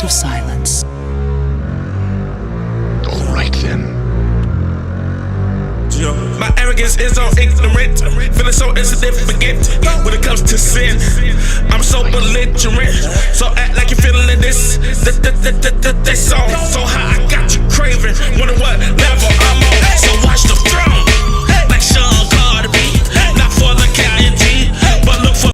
of silence. All right then. My arrogance is so ignorant, feeling so insignificant. When it comes to sin, I'm so belligerent. So act like you're feeling this song. So how I got you craving, wonder what level I'm on. So watch the throne, like Sean Carter, not for the K-I-N-G, but look for.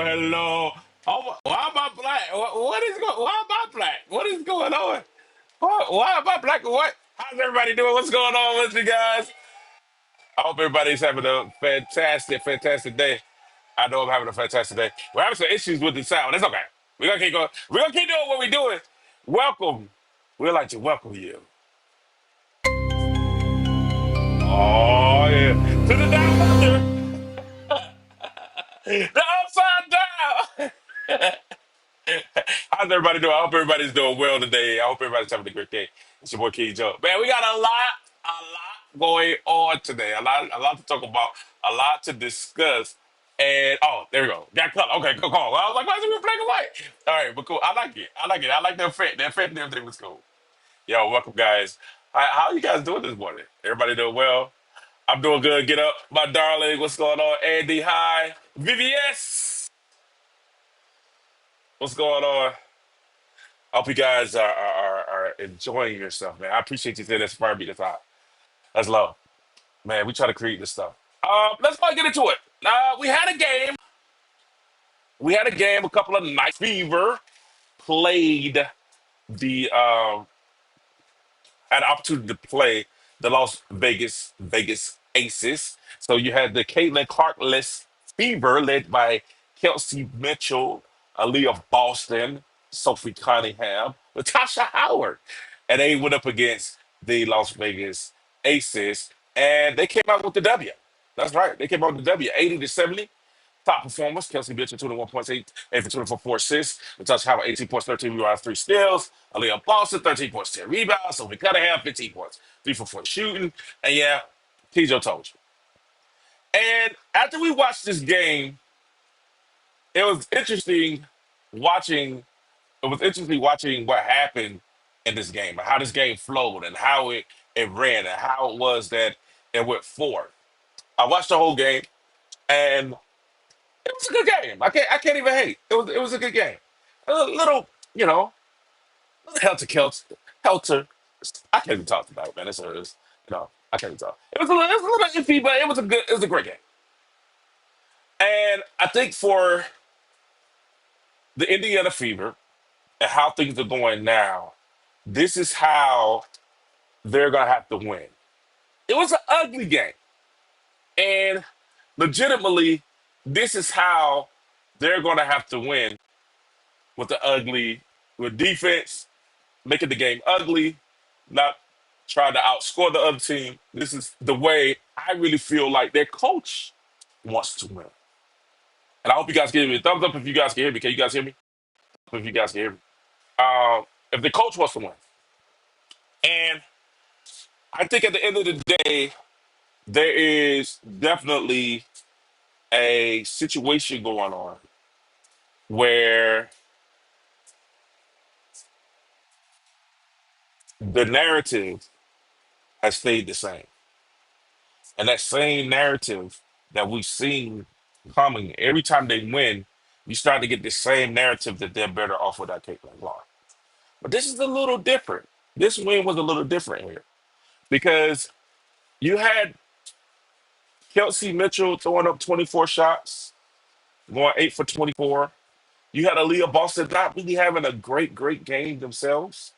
Hello. Oh, why am I black? What is going? Why am I black? What is going on? Why am I black? What? How's everybody doing? What's going on with you guys? I hope everybody's having a fantastic day. I know I'm having a fantastic day. We're having some issues with the sound. That's okay. We're gonna keep going. We're gonna keep doing what we're doing. Welcome. We'd like to welcome you. Oh yeah. To the down under. The upside down. How's everybody doing? I hope everybody's doing well today. I hope everybody's having a great day. It's your boy King Joe. Man, we got a lot going on today. A lot to talk about, a lot to discuss. And oh, there we go. Got color. Okay, good call. Well, I was like, why is it black and white? All right, but cool. I like it. I like the effect. The effect and everything was cool. Yo, welcome guys. How you guys doing this morning? Everybody doing well? I'm doing good. Get up, my darling. What's going on? Andy, hi. VVS, what's going on? I hope you guys are enjoying yourself, man. I appreciate you saying that's far beat. That's low. Man, we try to create this stuff. Let's go and get into it. We had a game. We had a game a couple of nights. Fever played the had an opportunity to play the Las Vegas Aces. So you had the Caitlin Clark-less Fever led by Kelsey Mitchell, Aliyah Boston, Sophie Cunningham, Natasha Howard, and they went up against the Las Vegas Aces, and they came out with the W. That's right, they came out with the W, 80-70. Top performers, Kelsey Mitchell, 21 points, 8 for 24, 4 assists. Natasha Howard, 18 points, 13 rebounds, 3 steals. Aliyah Boston, 13 points, 10 rebounds. Sophie Cunningham, 15 points, 3 for 4 shooting. And yeah, Tijo told you. And after we watched this game, it was interesting watching. It was interesting watching what happened in this game, and how this game flowed, and how it ran, and how it was that it went forward. I watched the whole game, and it was a good game. I can't even hate. It was a good game. A little, you know, helter. I can't even talk about it, man. I can't even talk. It was a little iffy, but it was a great game. And I think for the Indiana Fever and how things are going now, this is how they're gonna have to win. It was an ugly game, and legitimately, this is how they're gonna have to win with the ugly, with defense, making the game ugly, not trying to outscore the other team. This is the way I really feel like their coach wants to win. And I hope you guys can hear me. Thumbs up if you guys can hear me. Can you guys hear me? if you guys can hear me. If the coach was to win, and I think at the end of the day, there is definitely a situation going on where the narrative has stayed the same, and that same narrative that we've seen coming every time they win, you start to get the same narrative that they're better off without Caitlin Clark. But this is a little different. This win was a little different here because you had Kelsey Mitchell throwing up 24 shots, going 8 for 24. You had Aliyah Boston not really having a great game themselves.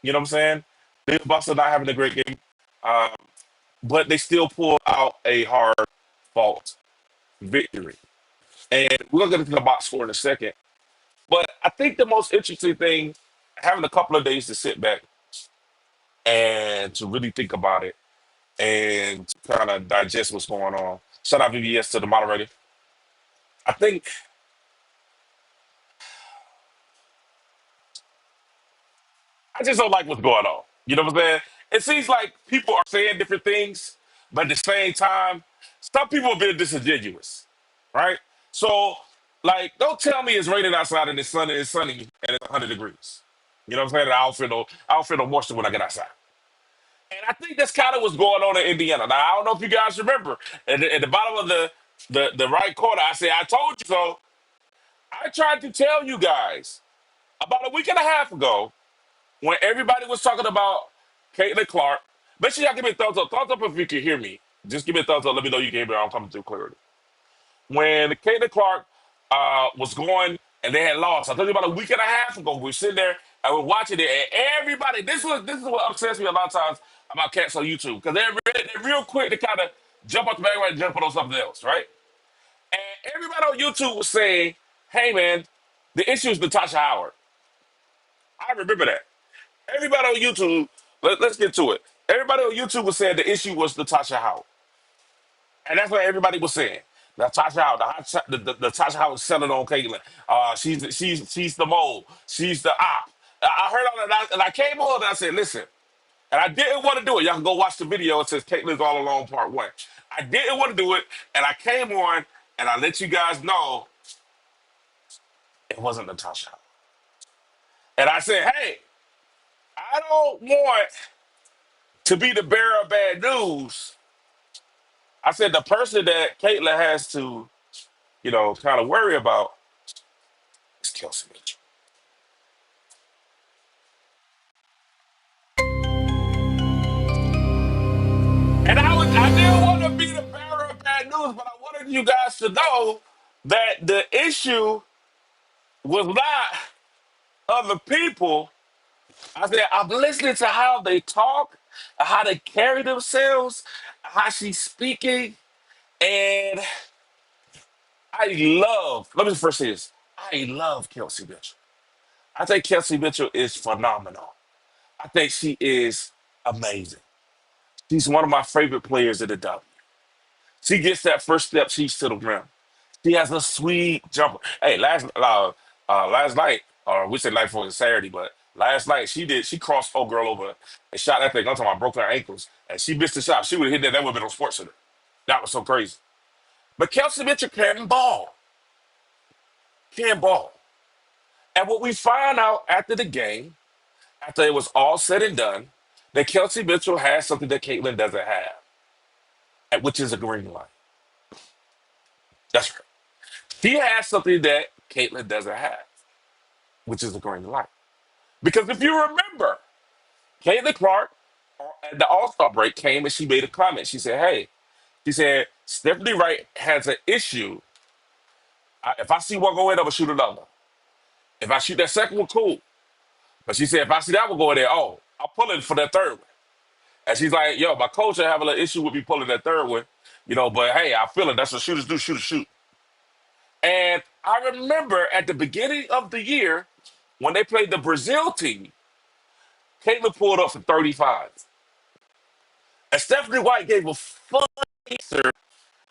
You know what I'm saying? Aliyah Boston not having a great game, um, but they still pulled out a hard fought victory. And we're going to get into the box score in a second. But I think the most interesting thing, having a couple of days to sit back and to really think about it and to kind of digest what's going on. Shout out VBS to the moderator. I think I just don't like what's going on. You know what I'm saying? It seems like people are saying different things, but at the same time, some people are being disingenuous, right? So, like, don't tell me it's raining outside and it's sunny and it's 100 degrees. You know what I'm saying? I don't feel no moisture when I get outside. And I think that's kind of what's going on in Indiana. Now, I don't know if you guys remember, at the bottom of the right corner, I said, I told you so. I tried to tell you guys about a week and a half ago when everybody was talking about Caitlin Clark. Make sure y'all give me a thumbs up. Thumbs up if you can hear me. Just give me a thumbs up. Let me know you can hear me. I'm coming through clearly. When Caitlin Clark was going and they had lost, I told you about a week and a half ago. We were sitting there and we're watching it, and everybody. This is what upsets me a lot of times about cats on YouTube because they're real quick to kind of jump off the bandwagon and jump on something else, right? And everybody on YouTube was saying, "Hey, man, the issue is Natasha Howard." I remember that. Everybody on YouTube, let's get to it. Everybody on YouTube was saying the issue was Natasha Howard. And that's what everybody was saying. Natasha Howard, the Natasha Howard selling on Caitlyn. She's the mole. She's the op. I heard all that, and I came on and I said, listen, and I didn't want to do it. Y'all can go watch the video. It says Caitlyn's All Alone Part 1. I didn't want to do it, and I came on and I let you guys know it wasn't Natasha Howard. And I said, hey, I don't want to be the bearer of bad news. I said the person that Caitlyn has to, kind of worry about is Kelsey Mitchell. And I didn't want to be the bearer of bad news, but I wanted you guys to know that the issue was not other people. I said, I'm listening to how they talk, how they carry themselves, how she's speaking, and let me first say this. I love Kelsey Mitchell. I think Kelsey Mitchell is phenomenal. I think she is amazing. She's one of my favorite players in the W. She gets that first step, she's to the rim. She has a sweet jumper. Hey, last night, or we said night before Saturday, but last night she crossed old girl over and shot that thing. I'm talking about broke her ankles, and she missed the shot. She would have hit that. That would have been on Sports Center. That was so crazy. But Kelsey Mitchell can ball. And what we found out after the game, after it was all said and done, that Kelsey Mitchell has something that Caitlyn doesn't have, which is a green light. That's right. He has something that Caitlyn doesn't have, which is a green light. Because if you remember, Caitlin Clark at the All Star break came and she made a comment. She said, "Hey, she said Stephanie Wright has an issue. If I see one go in, I'm gonna shoot another. If I shoot that second one, cool. But she said, if I see that one go in there, oh, I'm pulling for that third one." And she's like, "Yo, my coach will have a little issue with me pulling that third one, but hey, I feel it. That's what shooters do, shoot." And I remember at the beginning of the year when they played the Brazil team, Caitlin pulled up for 35. And Stephanie White gave a full answer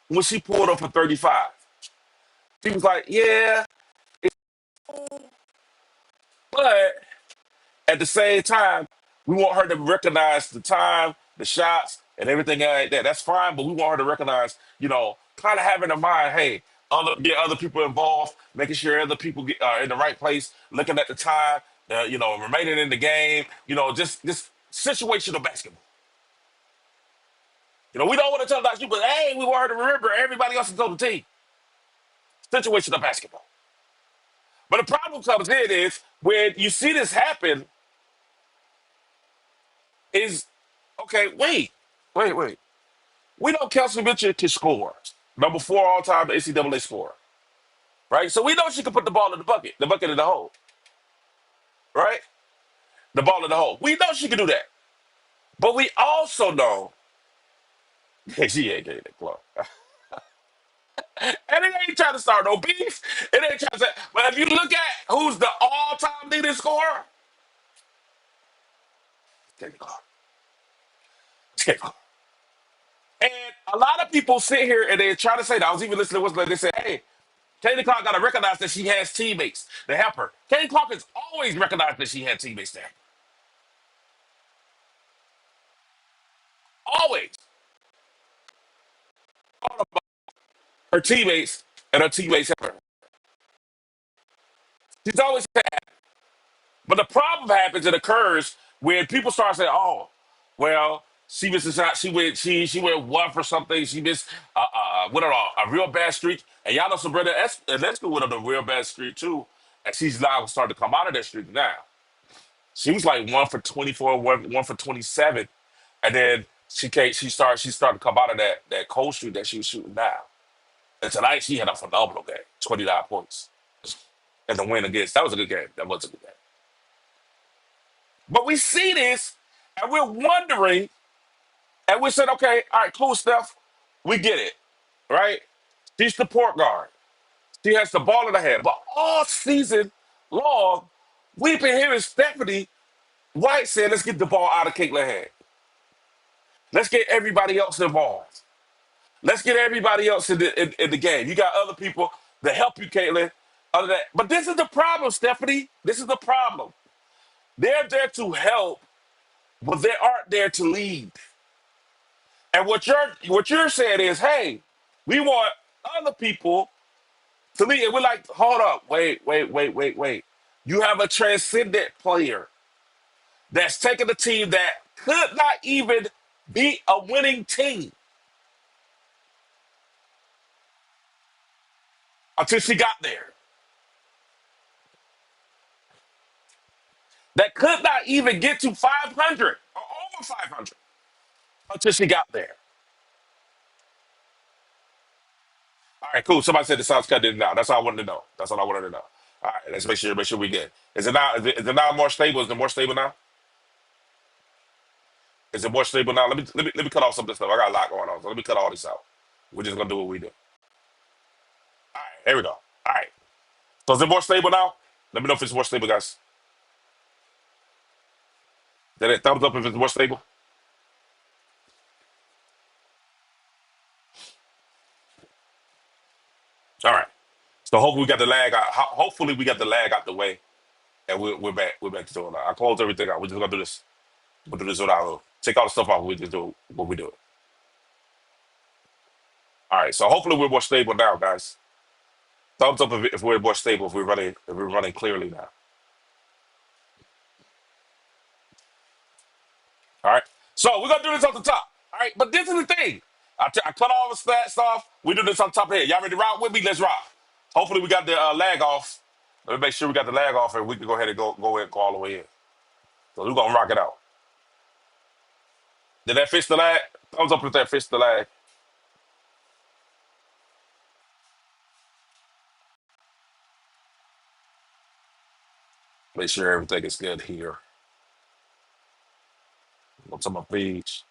when she pulled up for 35. She was like, yeah, it's cool, But at the same time, we want her to recognize the time, the shots, and everything like that. That's fine, but we want her to recognize, kind of having in mind, hey, get other people involved, making sure other people get in the right place, looking at the time, remaining in the game, just situational basketball. We don't want to tell that you, but hey, we want her to remember everybody else is on the team. Situational basketball. But the problem comes in is when you see this happen, is okay, wait. We know Kelsey Mitchell can score. Number 4 all time NCAA scorer. Right? So we know she can put the bucket in the hole. Right? The ball in the hole. We know she can do that. But we also know she ain't getting it close. And it ain't trying to start no beef. It ain't trying to say, but if you look at who's the all-time leading scorer, Kenny Clark. Kenny Clark. And a lot of people sit here and they try to say that. I was even listening to what's like they say, hey, Katie Clark got to recognize that she has teammates to help her. Katie Clark has always recognized that she had teammates there. Always. All about her teammates and her teammates help her. She's always had. But the problem happens and occurs when people start saying, "Oh, well, she missed a shot. She went one for something. She missed went on a real bad streak." And y'all know Sabrina Esco went on a real bad streak too, and she's now starting to come out of that streak now. She was like 1 for 24, one for 27, and then she started to come out of that cold streak that she was shooting now. And tonight she had a phenomenal game, 29 points, and the win against that was a good game. That was a good game. But we see this, and we're wondering, and we said, okay, all right, cool, Steph, we get it, right? She's the point guard. She has the ball in her hand. But all season long, we've been hearing Stephanie White saying, let's get the ball out of Caitlin's hand. Let's get everybody else involved. Let's get everybody else in the game. You got other people that help you, Caitlin. Other than that. But this is the problem, Stephanie. This is the problem. They're there to help, but they aren't there to lead. And what you're saying is, hey, we want other people to lead. And we're like, hold up, wait. You have a transcendent player that's taking a team that could not even be a winning team until she got there. That could not even get to 500 or over 500 until she got there. All right, cool. Somebody said the South cut it now. That's all I wanted to know. That's all I wanted to know. All right, let's make sure we get. Is it now more stable? Is it more stable now? Is it more stable now? Let me cut off some of this stuff. I got a lot going on, so let me cut all this out. We're just gonna do what we do. All right, here we go. All right. So is it more stable now? Let me know if it's more stable, guys. Then it thumbs up if it's more stable. All right. So hopefully we got the lag out. Hopefully we got the lag out the way, and we're back. We're back to doing that. I closed everything out. We're just gonna do this. We'll do this without take all the stuff off. We just do what we do. All right. So hopefully we're more stable now, guys. Thumbs up if we're more stable. If we're running clearly now. All right. So we're gonna do this off the top. All right. But this is the thing. I cut all the stats off. We do this on top here. Y'all ready to rock with me? Let's rock. Hopefully we got the lag off. Let me make sure we got the lag off, and we can go ahead and go all the way in. So we're gonna rock it out. Did that fix the lag? Thumbs up if that fits the lag. Make sure everything is good here. Go to my page,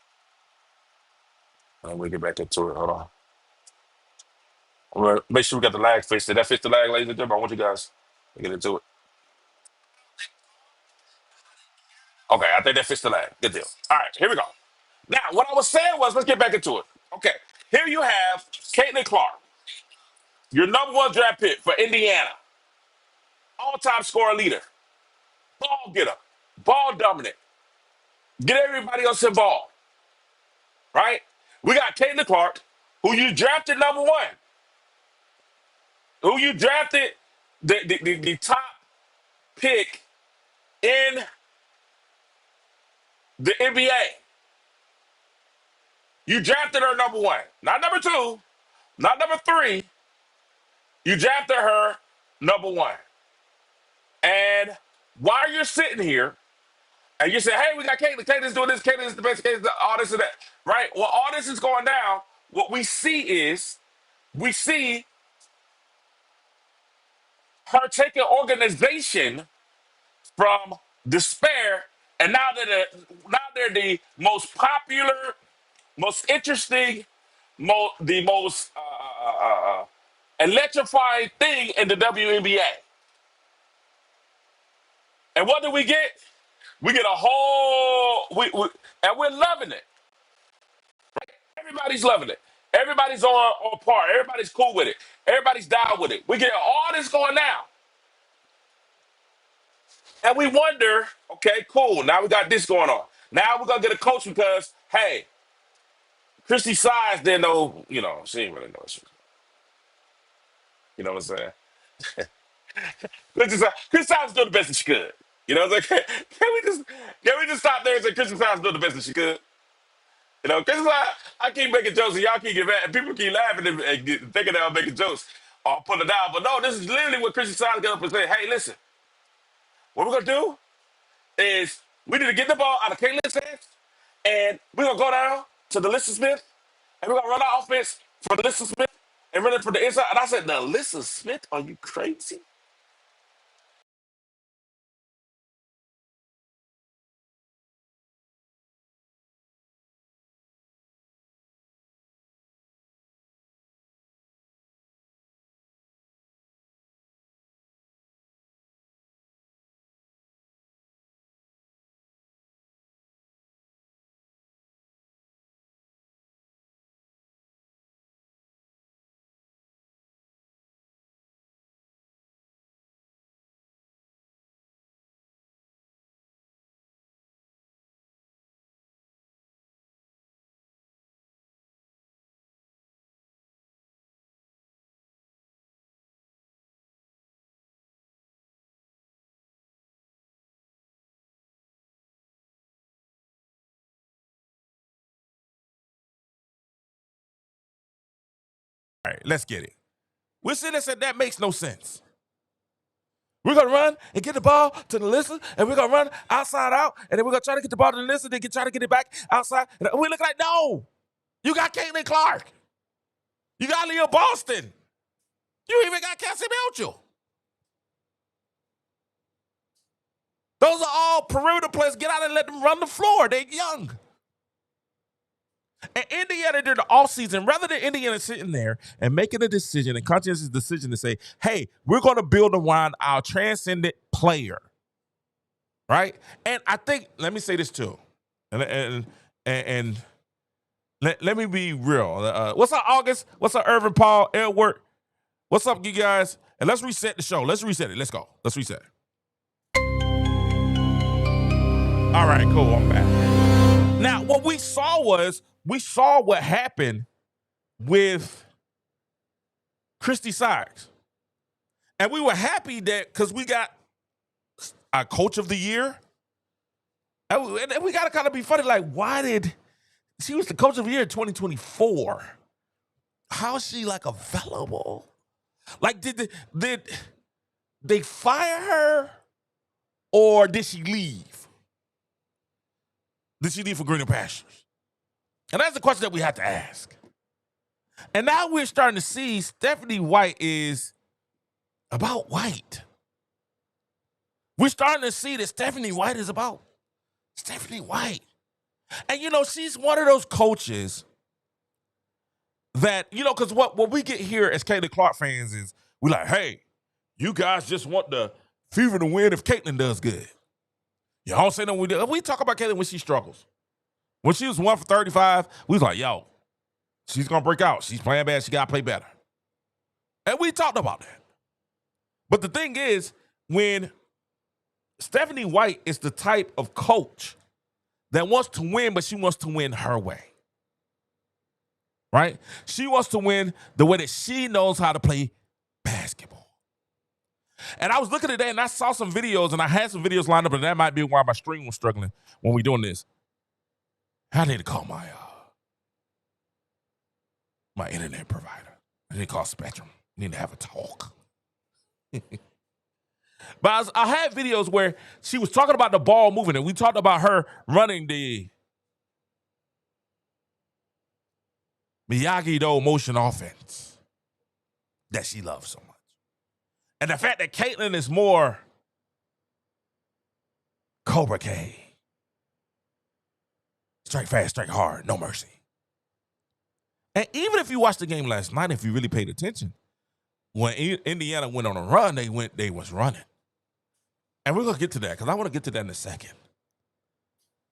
and we get back into it. Hold on. All right. Make sure we got the lag fixed. Did that fix the lag, ladies and gentlemen? I want you guys to get into it. Okay, I think that fits the lag. Good deal. All right, here we go. Now, what I was saying was, let's get back into it. Okay, here you have Caitlin Clark, your number 1 draft pick for Indiana, all-time scorer leader. ball getter, ball dominant. Get everybody else involved, right? We got Caitlin Clark, who you drafted number one, who you drafted the top pick in the NBA. You drafted her number one, not number two, not number three. You drafted her number one. And while you're sitting here and you say, hey, we got Caitlin, Caitlin's doing this, Caitlin's the best, Caitlin's all this and that, right? Well, all this is going down. What we see her taking organization from despair, and now they're the most popular, most interesting, the most electrifying thing in the WNBA. And what do we get? We get a whole, and we're loving it. Everybody's loving it. Everybody's on par. Everybody's cool with it. Everybody's down with it. We get all this going now. And we wonder, okay, cool. Now we got this going on. Now we're going to get a coach because, hey, Christy Sides didn't know, she didn't really know what she was. You know what I'm saying? Christy Sides doing the best that she could. You know what I'm saying? Can we just stop there and say Christy Sides doing the best that she could? Because I keep making jokes and y'all keep getting mad, and people keep laughing and thinking that I'm making jokes or putting it down. But no, this is literally what Christian Science got up and said, hey, listen, what we're going to do is we need to get the ball out of Caitlin's hands, and we're going to go down to Delissa Smith, and we're going to run our offense for Delissa Smith and run it from the inside. And I said, Delissa Smith, are you crazy? All right, let's get it. We're sitting there saying that makes no sense. We're going to run and get the ball to the listener, and we're going to run outside out, and then we're going to try to get the ball to the listener, then try to get it back outside. And we look like, no, you got Caitlin Clark. You got Aliyah Boston. You even got Kelsey Mitchell. Those are all perimeter players. Get out and let them run the floor. They're young. And Indiana during the offseason, rather than Indiana sitting there and making a decision, a conscientious decision to say, hey, we're going to build around our transcendent player. Right? And I think, let me say this too. And let me be real. What's up, August? What's up, Irvin, Paul, Edward? What's up, you guys? And let's reset the show. Let's reset it. Let's go. Let's reset. All right, cool. I'm back. Now, what we saw what happened with Christy Sykes. And we were happy that because we got our coach of the year. And we got to kind of be funny, like, why did she was the coach of the year in 2024? How is she like available? Like, did they fire her or did she leave? Did she leave for greener pastures? And that's the question that we have to ask. And now we're starting to see Stephanie White is about White. We're starting to see that Stephanie White is about Stephanie White. And, she's one of those coaches that, because what we get here as Caitlin Clark fans is we're like, hey, you guys just want the Fever to win if Caitlin does good. Y'all don't say no. We talk about Caitlin when she struggles. When she was 1 for 35, we was like, yo, she's going to break out. She's playing bad. She got to play better. And we talked about that. But the thing is, when Stephanie White is the type of coach that wants to win, but she wants to win her way. Right? She wants to win the way that she knows how to play basketball. And I was looking at that and I saw some videos and I had some videos lined up, and that might be why my stream was struggling when we doing this. I need to call my internet provider. I need to call Spectrum. I need to have a talk. But I had videos where she was talking about the ball moving, and we talked about her running the Miyagi-Do motion offense that she loves so much. And the fact that Caitlin is more Cobra K. Strike fast, strike hard, no mercy. And even if you watched the game last night, if you really paid attention, when Indiana went on a run, they was running. And we're going to get to that because I want to get to that in a second.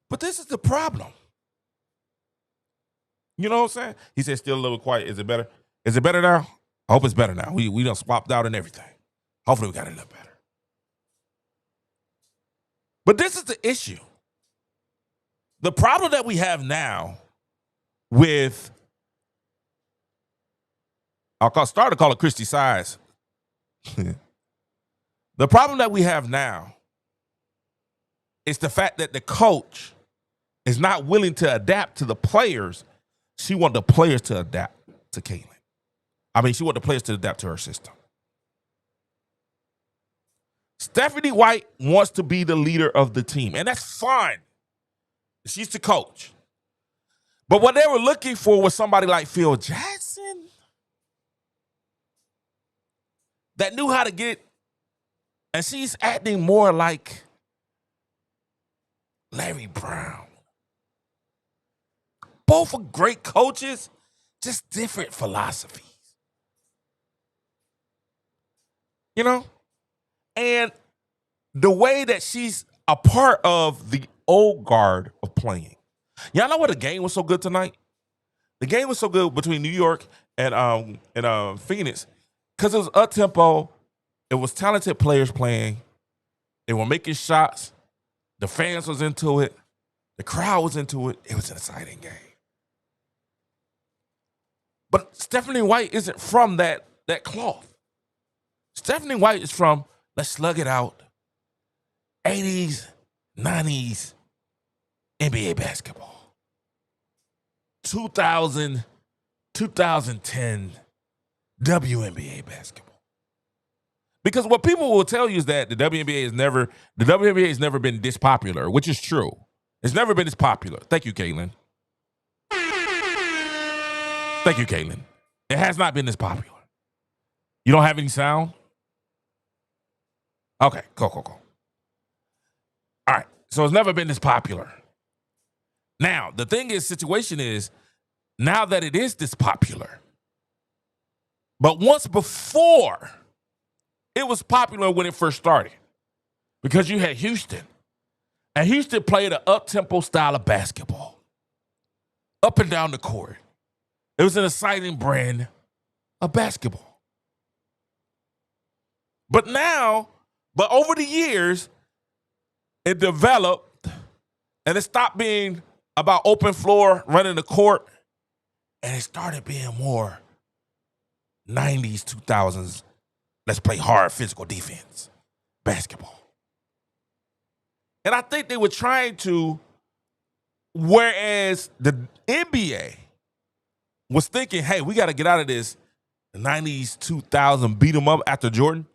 But this is the problem. You know what I'm saying? He said, still a little quiet. Is it better? Is it better now? I hope it's better now. We done swapped out and everything. Hopefully we got it a little better. But this is the issue. The problem that we have now with, start to call it Christy Size. The problem that we have now is the fact that the coach is not willing to adapt to the players. She wants the players to adapt to Caitlin. She wants the players to adapt to her system. Stephanie White wants to be the leader of the team, and that's fine. She's the coach. But what they were looking for was somebody like Phil Jackson that knew how to get, and she's acting more like Larry Brown. Both are great coaches, just different philosophies. You know? And the way that she's a part of the old guard of playing. Y'all know why the game was so good tonight? The game was so good between New York and Phoenix because it was up-tempo. It was talented players playing. They were making shots. The fans was into it. The crowd was into it. It was an exciting game. But Stephanie White isn't from that cloth. Stephanie White is from, let's slug it out, 80s, 90s NBA basketball. 2000, 2010 WNBA basketball. Because what people will tell you is that the WNBA has never been this popular, which is true. It's never been this popular. Thank you, Caitlin. Thank you, Caitlin. It has not been this popular. You don't have any sound? Okay, cool. All right, so it's never been this popular. Now, the situation is, now that it is this popular, but once before, it was popular when it first started because you had Houston. And Houston played an up-tempo style of basketball, up and down the court. It was an exciting brand of basketball. But over the years, it developed and it stopped being about open floor, running the court, and it started being more 90s, 2000s, let's play hard physical defense basketball. And I think they were trying to, whereas the NBA was thinking, hey, we got to get out of this 90s, 2000 beat 'em up after Jordan.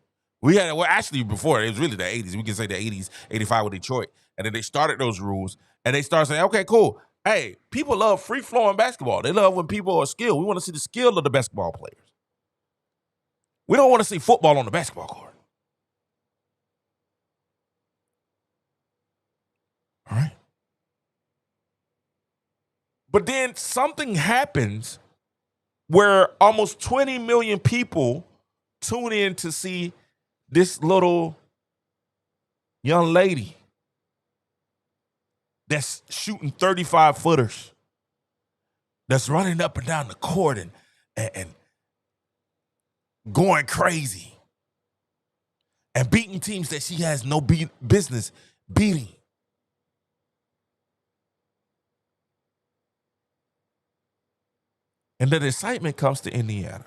Actually before, it was really the 80s. We can say the 80s, 85 with Detroit. And then they started those rules and they started saying, okay, cool. Hey, people love free-flowing basketball. They love when people are skilled. We want to see the skill of the basketball players. We don't want to see football on the basketball court. All right. But then something happens where almost 20 million people tune in to see this little young lady that's shooting 35-footers, that's running up and down the court and going crazy. and beating teams that she has no business beating. And the excitement comes to Indiana.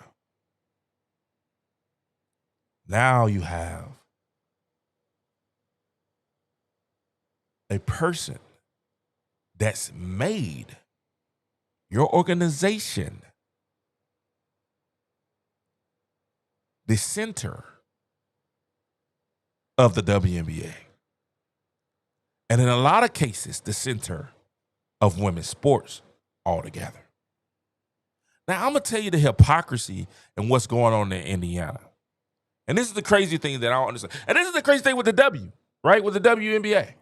Now you have a person that's made your organization the center of the WNBA. And in a lot of cases, the center of women's sports altogether. Now, I'm going to tell you the hypocrisy and what's going on in Indiana. And this is the crazy thing that I don't understand. And this is the crazy thing with the W, right? With the WNBA.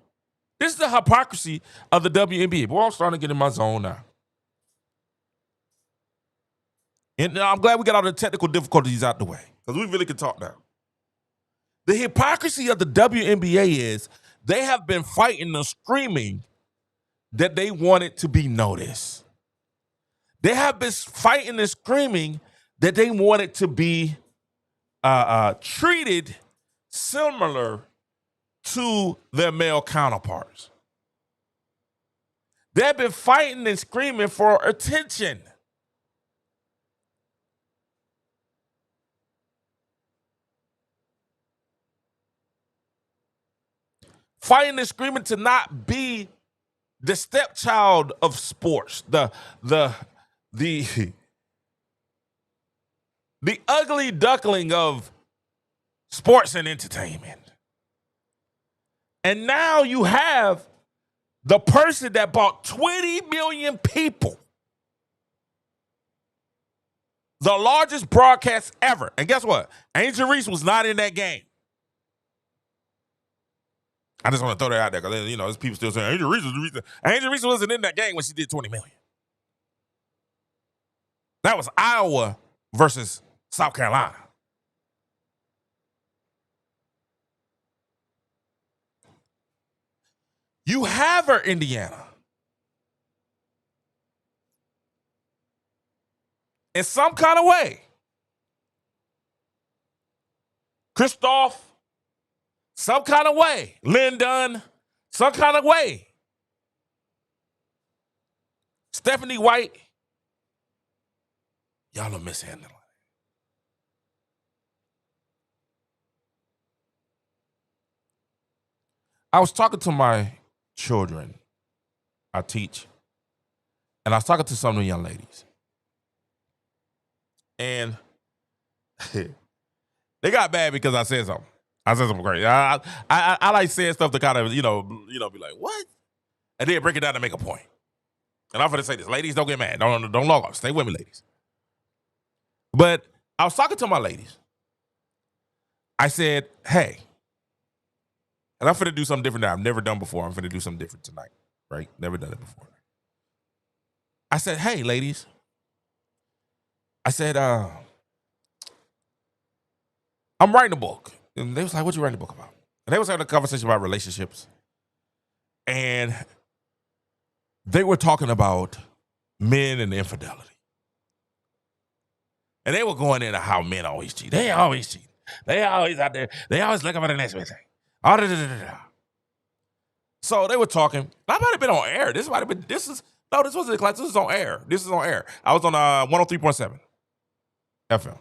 This is the hypocrisy of the WNBA. Boy, I'm starting to get in my zone now. And I'm glad we got all the technical difficulties out the way, because we really can talk now. The hypocrisy of the WNBA is they have been fighting and screaming that they wanted to be noticed. They have been fighting and screaming that they wanted to be treated similar to their male counterparts. They've been fighting and screaming for attention. Fighting and screaming to not be the stepchild of sports, the ugly duckling of sports and entertainment. And now you have the person that bought 20 million people, the largest broadcast ever. And guess what? Angel Reese was not in that game. I just want to throw that out there because, you know, there's people still saying Angel Reese was the reason. Angel Reese wasn't in that game when she did 20 million. That was Iowa versus South Carolina. You have her, Indiana. In some kind of way. Christoph, some kind of way. Lynn Dunn, some kind of way. Stephanie White, y'all are mishandling. I was talking to my children. I teach. And I was talking to some of the young ladies. And they got mad because I said something. I said something crazy. I like saying stuff to kind of, you know, be like, what? And then break it down to make a point. And I'm going to say this. Ladies, don't get mad. Don't log off. Stay with me, ladies. But I was talking to my ladies. I said, hey, and I'm finna do something different that I've never done before. I'm finna do something different tonight, right? Never done it before. I said, hey, ladies. I said, I'm writing a book. And they was like, what you writing a book about? And they was having a conversation about relationships. And they were talking about men and infidelity. And they were going into how men always cheat. They always cheat. They always out there. They always looking for the next thing. So they were talking. I might have been on air. This wasn't the class. This is on air. This is on air. I was on 103.7 FM.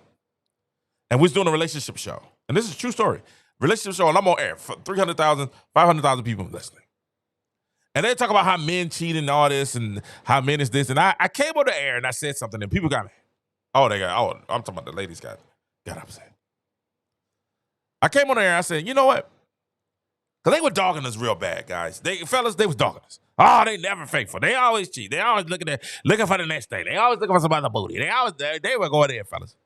And we was doing a relationship show. And this is a true story. Relationship show, and I'm on air for 300,000, 500,000 people listening. And they talk about how men cheat and all this and how men is this. And I came on the air and I said something and people got me. I'm talking about the ladies got upset. I came on the air and I said, you know what? Because they were dogging us real bad, guys. They was dogging us. Oh, they never faithful. They always cheat. They always looking for the next thing. They always looking for somebody's booty. They were going there, fellas.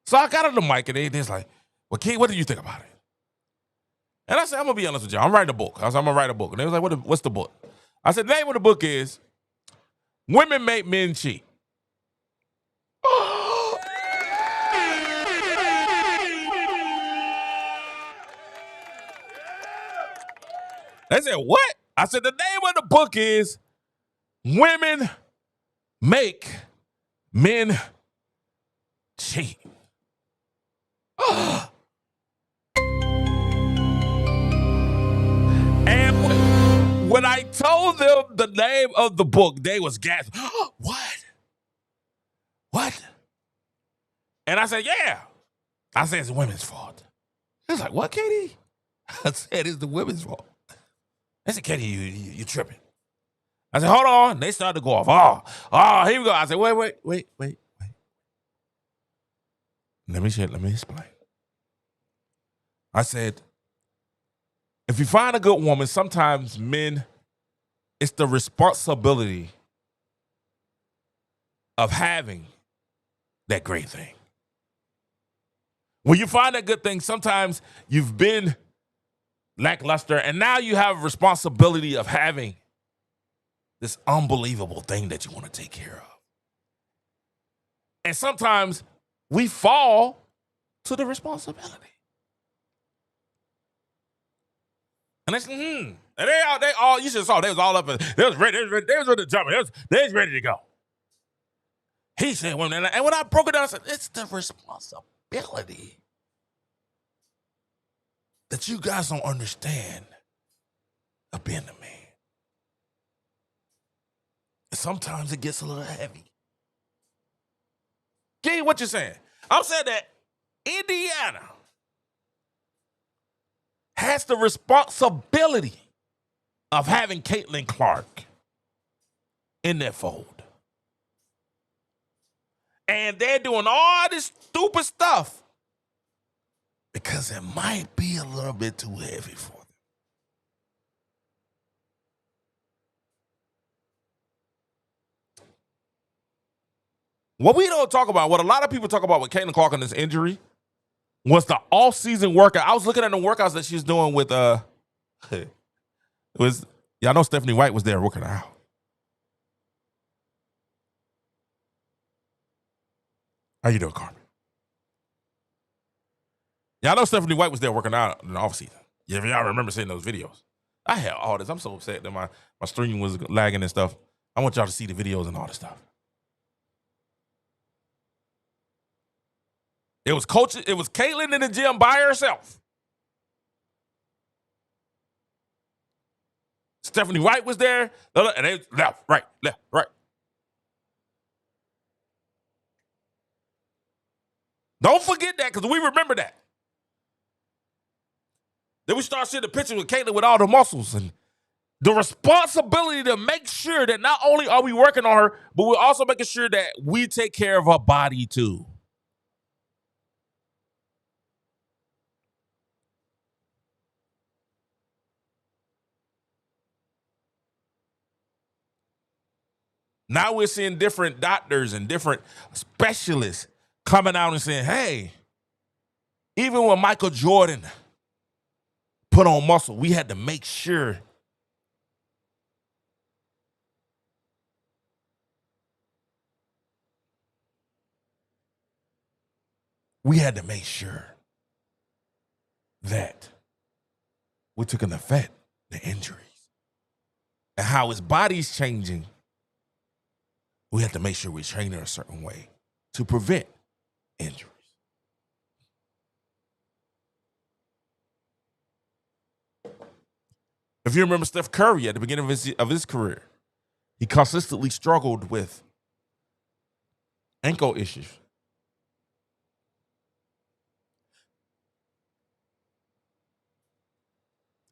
So I got on the mic and they was like, well, King, what do you think about it? And I said, I'm going to be honest with you. I'm writing a book. I said, I'm going to write a book. And they was like, what's the book? I said, the name of the book is Women Make Men Cheat. They said, what? I said, the name of the book is Women Make Men Cheat. When I told them the name of the book, they was gasping. What? What? And I said, yeah. I said, it's the women's fault. He was like, what, Katie? I said, it's the women's fault. They said, Katie, you tripping. I said, hold on. They started to go off. Oh, here we go. I said, wait. Let me explain. I said, if you find a good woman, sometimes men, it's the responsibility of having that great thing. When you find that good thing, sometimes you've been lackluster, and now you have responsibility of having this unbelievable thing that you want to take care of. And sometimes we fall to the responsibility. And and they all, you should have saw, they was all up, they was ready to jump, they was ready to go. He said, and when I broke it down, I said, it's the responsibility that you guys don't understand of being a man. And sometimes it gets a little heavy. Get what you're saying? I'm saying that Indiana has the responsibility of having Caitlin Clark in their fold. And they're doing all this stupid stuff because it might be a little bit too heavy for them. What we don't talk about, what a lot of people talk about with Caitlin Clark and this injury, was the off-season workout. I was looking at the workouts that she's doing with it was, y'all know Stephanie White was there working out. How you doing, Carmen? Y'all know Stephanie White was there working out in the off-season. Yeah, y'all remember seeing those videos. I had all this. I'm so upset that my stream was lagging and stuff. I want y'all to see the videos and all this stuff. It was Caitlin in the gym by herself. Stephanie White was there, and they left, right. Don't forget that, because we remember that. Then we start seeing the picture with Caitlin with all the muscles and the responsibility to make sure that not only are we working on her, but we're also making sure that we take care of her body too. Now we're seeing different doctors and different specialists coming out and saying, hey, even when Michael Jordan put on muscle, we had to make sure that we took an effect, the injuries, and how his body's changing. We have to make sure we train her a certain way to prevent injuries. If you remember Steph Curry at the beginning of his career, he consistently struggled with ankle issues.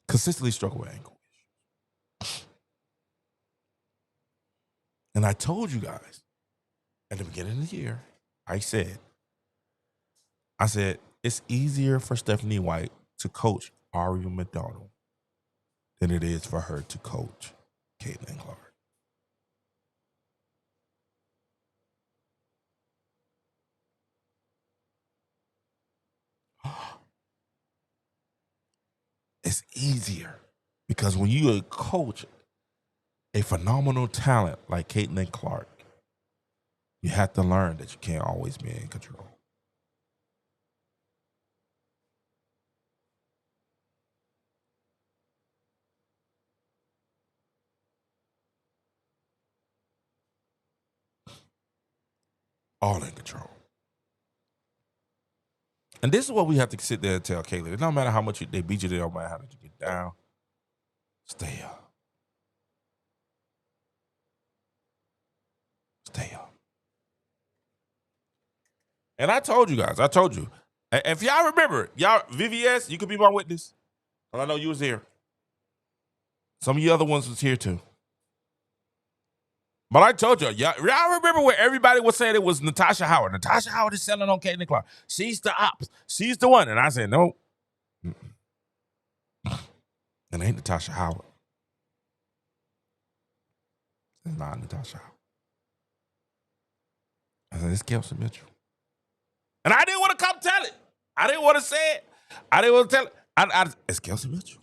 Consistently struggled with ankle issues. And I told you guys at the beginning of the year, I said, it's easier for Stephanie White to coach Aria McDonald than it is for her to coach Caitlin Clark. It's easier because when you coach a phenomenal talent like Caitlin Clark, you have to learn that you can't always be in control. All in control. And this is what we have to sit there and tell Caitlin. It don't matter how much they beat you, it don't matter how much you get down. Stay up. tell y'all. And I told you guys, And if y'all remember, VVS, you could be my witness. I know you was here. Some of you other ones was here too. But I told y'all remember where everybody was saying it was Natasha Howard. Natasha Howard is selling on Caitlin Clark. She's the ops. She's the one. And I said, no. It ain't Natasha Howard. It's not Natasha Howard. I said, it's Kelsey Mitchell. And I didn't want to come tell it. I didn't want to say it. I didn't want to tell it. It's Kelsey Mitchell.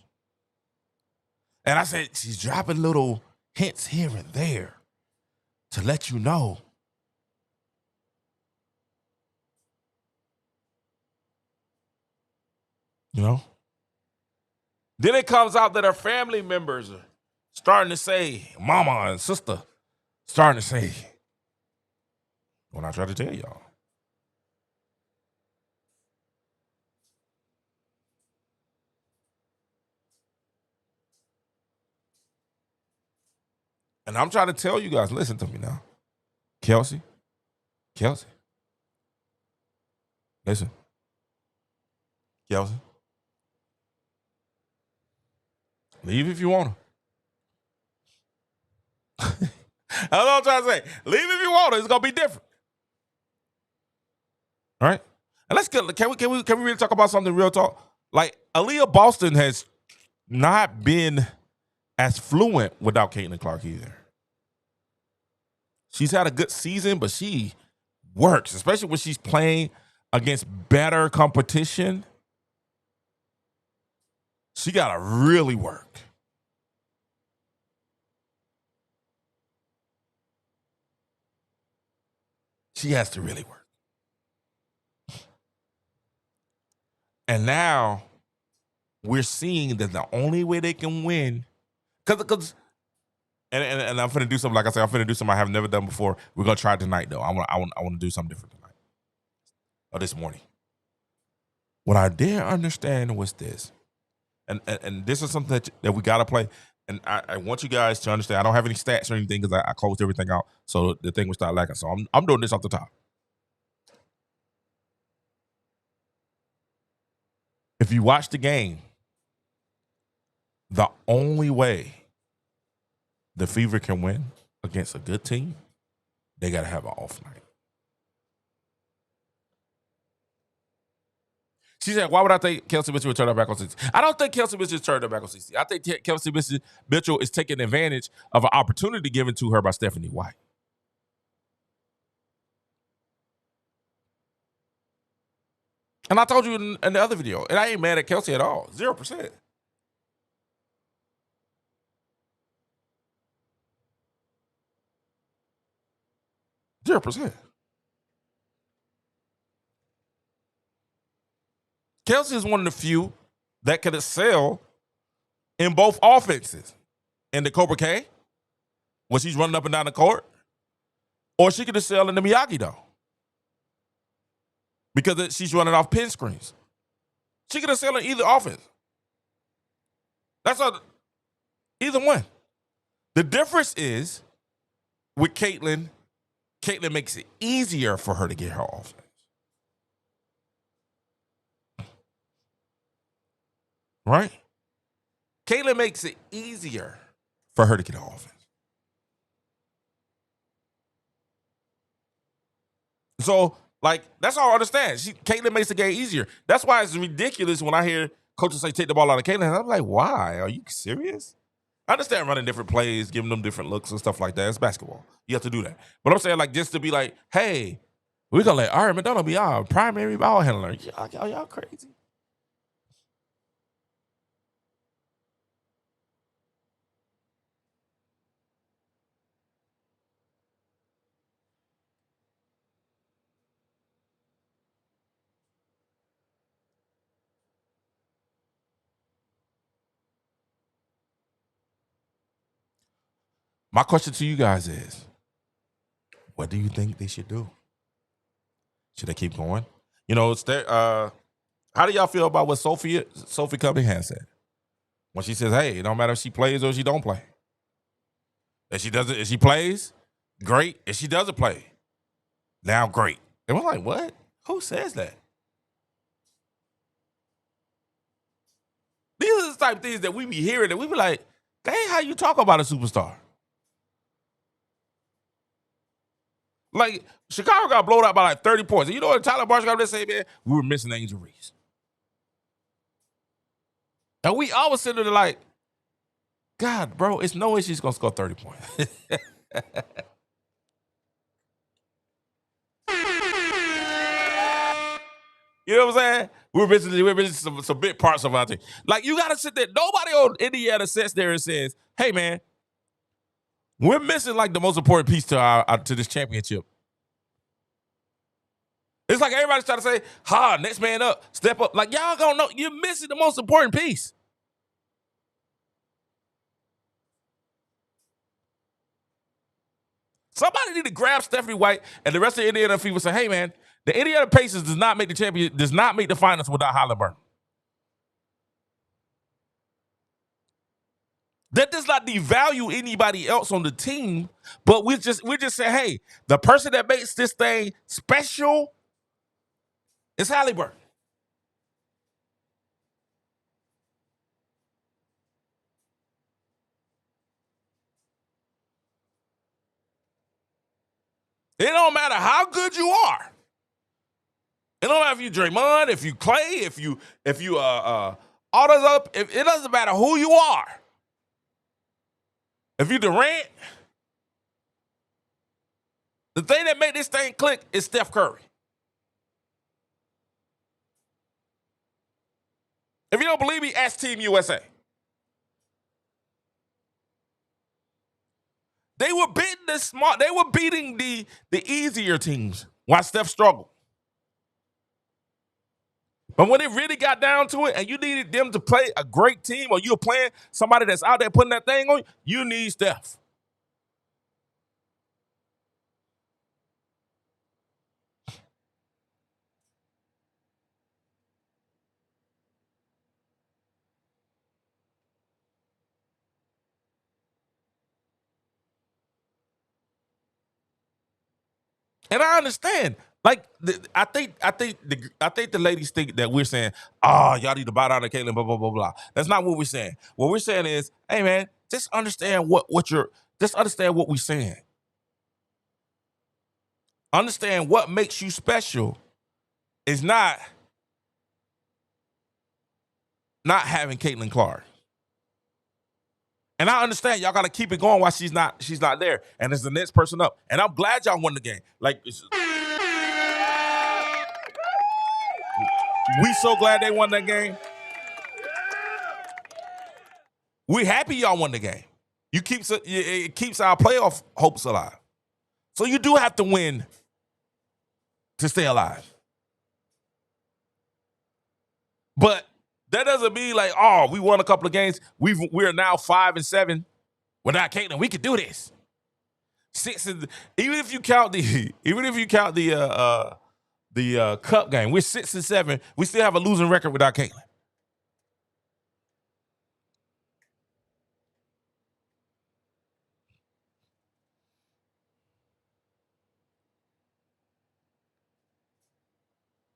And I said, she's dropping little hints here and there to let you know. You know? Then it comes out that her family members are starting to say, mama and sister, starting to say, when I try to tell y'all. And I'm trying to tell you guys, listen to me now. Kelsey, listen. Kelsey, leave if you want to. That's what I'm trying to say. Leave if you want to. It's going to be different. All right? And let's get, can we really talk about something real talk? Like, Aliyah Boston has not been as fluent without Caitlin Clark either. She's had a good season, but she works, especially when she's playing against better competition. She got to really work. She has to really work. And now we're seeing that the only way they can win, because and I'm finna do something, like I said, I'm finna do something I have never done before. We're gonna try it tonight though. I want to do something different tonight. Or this morning. What I didn't understand was this. And this is something that we gotta play. And I want you guys to understand. I don't have any stats or anything because I closed everything out. So the thing will start lacking. So I'm doing this off the top. If you watch the game, the only way the Fever can win against a good team, they got to have an off night. She said, why would I think Kelsey Mitchell would turn her back on CC? I don't think Kelsey Mitchell is turning her back on CC. I think Kelsey Mitchell is taking advantage of an opportunity given to her by Stephanie White. And I told you in the other video, and I ain't mad at Kelsey at all. 0%. Kelsey is one of the few that could excel in both offenses. In the Cobra K, when she's running up and down the court, or she could excel in the Miyagi-Do because she's running off pin screens. She could excel in either offense. Either one. The difference is with Caitlin makes it easier for her to get her offense. Right? Caitlin makes it easier for her to get her offense. So, like, that's all I understand. Caitlin makes the game easier. That's why it's ridiculous when I hear coaches say take the ball out of Caitlin. I'm like, why? Are you serious? I understand running different plays, giving them different looks and stuff like that. It's basketball. You have to do that. But I'm saying, like, just to be like, hey, we're going to let Ari McDonough be our primary ball handler. Y'all crazy. My question to you guys is, what do you think they should do? Should they keep going? You know, it's there. How do y'all feel about what Sophie Cunningham said when she says, "Hey, it don't matter if she plays or she don't play. If she plays, great. If she doesn't play, now great. And we're like, what? Who says that? These are the type of things that we be hearing, and we be like, that ain't how you talk about a superstar. Like, Chicago got blown out by like 30 points. And you know what Tyler Marshall got to say, man? We were missing Angel Reese. And we always sit there like, God, bro, it's no way she's going to score 30 points. You know what I'm saying? We're missing some big parts of our team. Like, you got to sit there. Nobody on Indiana sits there and says, hey, man, we're missing like the most important piece to this championship. It's like everybody's trying to say, next man up, step up. Like, y'all gonna know you're missing the most important piece. Somebody need to grab Stephanie White and the rest of the Indiana people and say, hey, man, the Indiana Pacers does not make the finals without Halliburton. That does not devalue anybody else on the team, but we're just saying, hey, the person that makes this thing special is Halliburton. It don't matter how good you are. It don't matter if you Draymond, if you Clay, if you all those up. It doesn't matter who you are. If you Durant, the thing that made this thing click is Steph Curry. If you don't believe me, ask Team USA. They were beating the easier teams while Steph struggled. But when it really got down to it and you needed them to play a great team or you're playing somebody that's out there putting that thing on you need Steph. And I understand. Like I think the ladies think that we're saying, y'all need to bow down to Caitlyn, blah blah blah blah. That's not what we're saying. What we're saying is, hey man, just understand what we're saying. Understand what makes you special is not having Caitlin Clark. And I understand y'all got to keep it going while she's not there, and it's the next person up. And I'm glad y'all won the game. Like, we so glad they won that game. We happy y'all won the game. It keeps our playoff hopes alive. So you do have to win to stay alive. But that doesn't mean like, we won a couple of games. We're now 5-7 without Caitlyn. We could do this. Even if you count the cup game, we're 6-7. We still have a losing record without Caitlyn.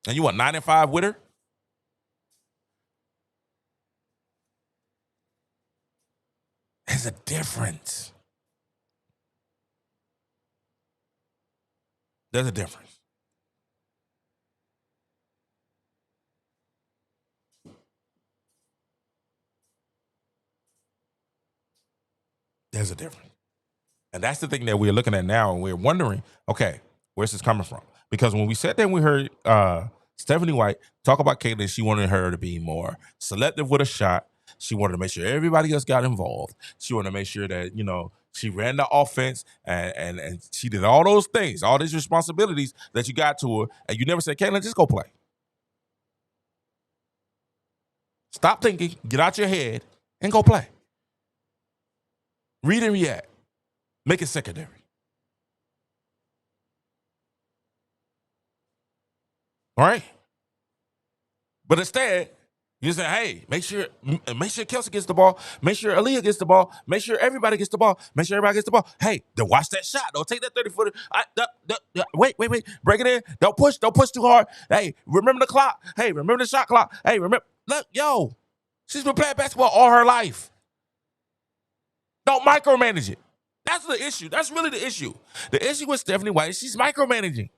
And you want 9-5 with her? There's a difference. There's a difference. There's a difference. And that's the thing that we're looking at now, and we're wondering, okay, where's this coming from? Because when we sat there and we heard Stephanie White talk about Caitlyn, she wanted her to be more selective with a shot. She wanted to make sure everybody else got involved. She wanted to make sure that, she ran the offense and she did all those things, all these responsibilities that you got to her, and you never said, Caitlyn, just go play. Stop thinking, get out your head, and go play. Read and react. Make it secondary. All right? But instead, You say, hey, make sure Kelsey gets the ball. Make sure Aliyah gets the ball. Make sure everybody gets the ball. Make sure everybody gets the ball. Hey, then watch that shot. Don't take that 30-footer. Wait. Break it in. Don't push too hard. Hey, remember the clock. Hey, remember the shot clock. Hey, remember. Look, yo, she's been playing basketball all her life. Don't micromanage it. That's the issue. That's really the issue. The issue with Stephanie White is she's micromanaging.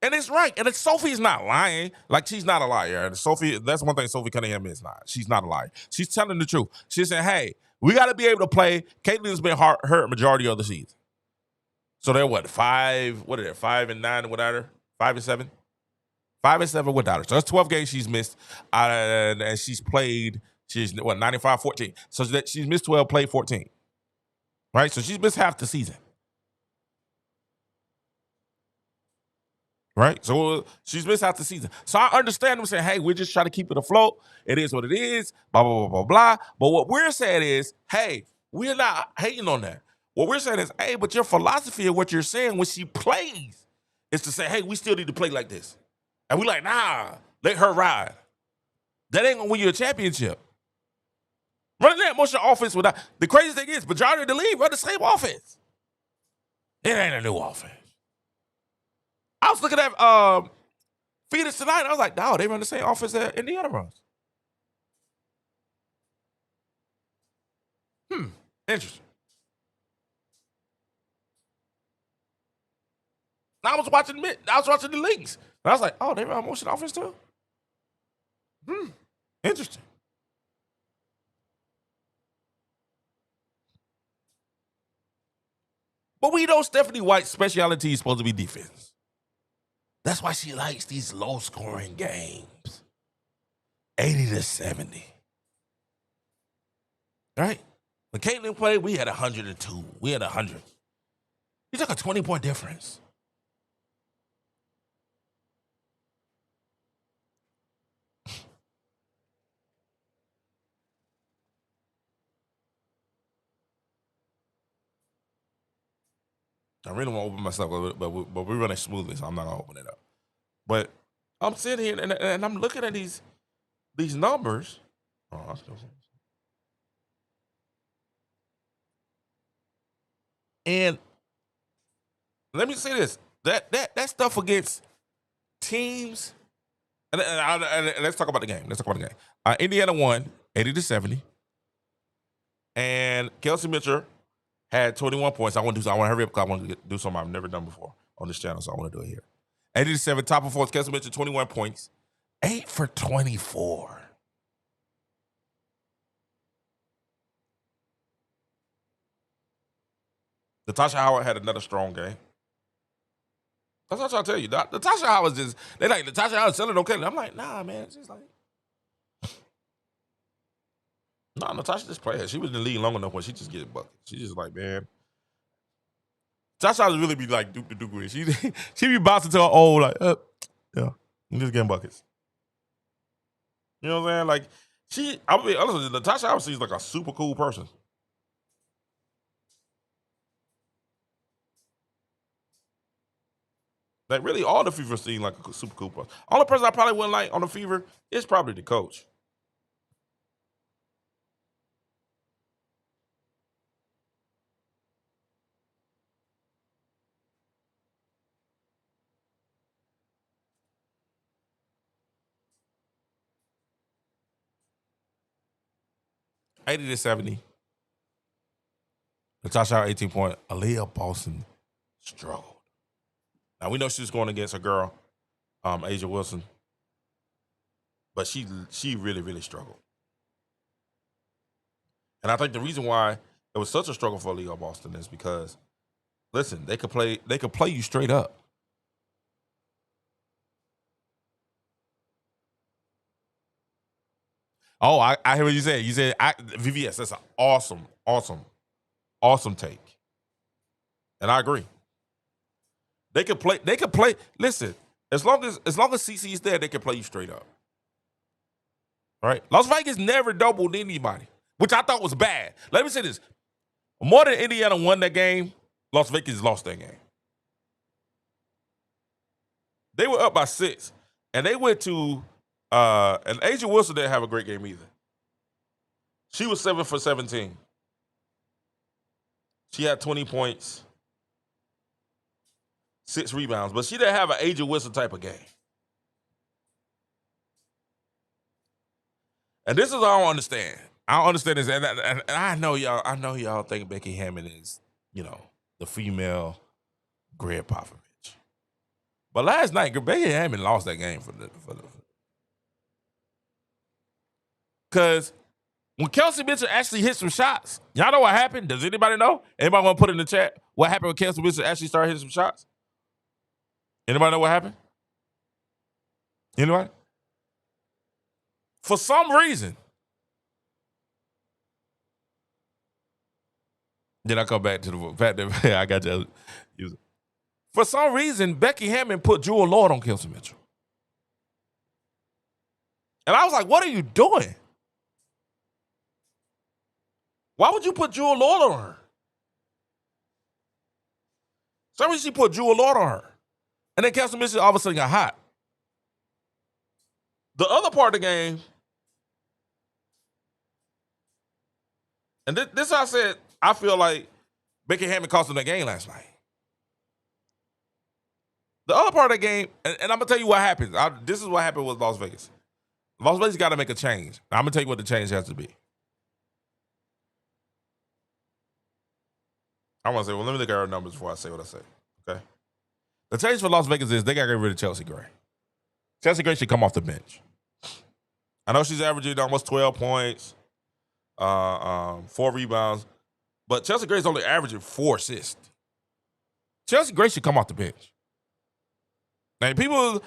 And it's right. And Sophie's not lying. Like, she's not a liar. And Sophie, that's one thing Sophie Cunningham is not. She's not a liar. She's telling the truth. She said, hey, we got to be able to play. Caitlin's been hurt majority of the season. So they're what, 5-9 without her? 5-7? 5-7 without her. So that's 12 games she's missed. And she's played, 95-14. So she's missed 12, played 14. Right? So she's missed half the season. Right? So she's missed half the season. So I understand them saying, hey, we're just trying to keep it afloat. It is what it is, blah, blah, blah, blah, blah. But what we're saying is, hey, we're not hating on that. What we're saying is, hey, but your philosophy of what you're saying when she plays is to say, hey, we still need to play like this. And we're like, nah, let her ride. That ain't going to win you a championship. Running that motion offense without, the crazy thing is, majority of the league run the same offense. It ain't a new offense. I was looking at Phoenix tonight, and I was like, no, they run the same offense that Indiana runs. Interesting. I was watching the leagues. And I was like, oh, they run motion offense too? Interesting. But we know Stephanie White's specialty is supposed to be defense. That's why she likes these low-scoring games. 80-70. Right? When Caitlin played, we had 102. We had 100. You took a 20-point difference. I really want to open myself up, but we're running smoothly, so I'm not going to open it up. But I'm sitting here, and I'm looking at these numbers. Oh, I still see. And let me say this: that stuff against teams. And let's talk about the game. Indiana won 80-70, and Kelsey Mitchell had 21 points. I want to hurry up because I want to do something I've never done before on this channel, so I want to do it here. 80-7, top performance. Kelsey Mitchell, 21 points, 8 for 24. Natasha Howard had another strong game. That's what I'll tell you. Natasha Howard's just, they like, Natasha Howard's selling okay. I'm like, nah, man. It's just like, nah, Natasha just played. She was in the league long enough where she just get buckets. She just like, man. Natasha Howard really be like Duke to Duke with it. She be bouncing to her old, like, yeah, I'm just getting buckets. You know what I'm saying? Like, I'll be honest with you, Natasha Howard seems like a super cool person. Like, really, all the Fever seem like a super cool person. Only person I probably wouldn't like on the Fever is probably the coach. $80-70. Natasha Howard, 18 point. Aliyah Boston struggled. Now, we know she was going against her girl, Asia Wilson. But she really, really struggled. And I think the reason why it was such a struggle for Aliyah Boston is because, listen, they could play you straight up. Oh, I hear what you said. You said VVS. That's an awesome take. And I agree. They could play. Listen, as long as CC is there, they can play you straight up. Right? Las Vegas never doubled anybody, which I thought was bad. Let me say this. More than Indiana won that game, Las Vegas lost that game. They were up by 6, and they went to and Asia Wilson didn't have a great game either. She was 7 for 17. She had 20 points, 6 rebounds, but she didn't have an Asia Wilson type of game. And this is what I don't understand. I don't understand this, and I know y'all. I know y'all think Becky Hammond is, the female Greg Popovich. But last night, Becky Hammond lost that game for the because when Kelsey Mitchell actually hit some shots, y'all know what happened? Does anybody know? Anybody want to put in the chat what happened when Kelsey Mitchell actually started hitting some shots? Anybody know what happened? Anybody? For some reason, then I come back to the fact that I got to use it. For some reason, Becky Hammond put Jewel Lord on Kelsey Mitchell. And I was like, what are you doing? Why would you put Jewel Lord on her? Some reason she put Jewel Lord on her. And then Kelsey Mitchell all of a sudden got hot. The other part of the game, and this I said, I feel like Becky Hammond cost them that game last night. The other part of the game, and I'm going to tell you what happened. This is what happened with Las Vegas. Las Vegas got to make a change. I'm going to tell you what the change has to be. I want to say, well, let me look at our numbers before I say what I say. Okay? The change for Las Vegas is they got to get rid of Chelsea Gray. Chelsea Gray should come off the bench. I know she's averaging almost 12 points, 4 rebounds, but Chelsea Gray's only averaging 4 assists. Chelsea Gray should come off the bench. Like, people,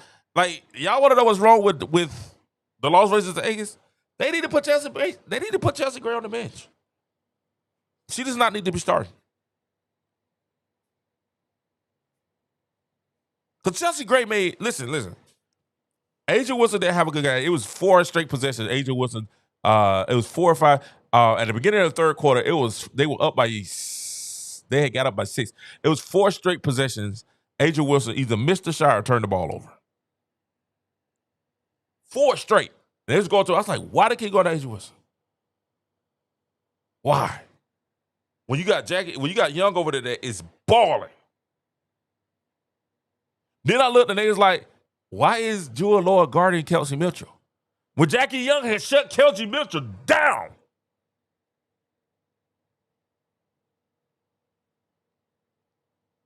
y'all want to know what's wrong with the Las Vegas? They need to put Chelsea Gray on the bench. She does not need to be starting. Because Chelsea Gray listen. Asia Wilson didn't have a good game. It was 4 straight possessions. Asia Wilson, it was 4 or 5. At the beginning of the third quarter, they were up by, they had got up by 6. It was 4 straight possessions. Asia Wilson either missed the shot or turned the ball over. 4 straight. And it was going to, I was like, why did he go to Asia Wilson? Why? When you got Young over there that is balling. Then I looked and they was like, why is Jewel Lord guarding Kelsey Mitchell? When Jackie Young had shut Kelsey Mitchell down.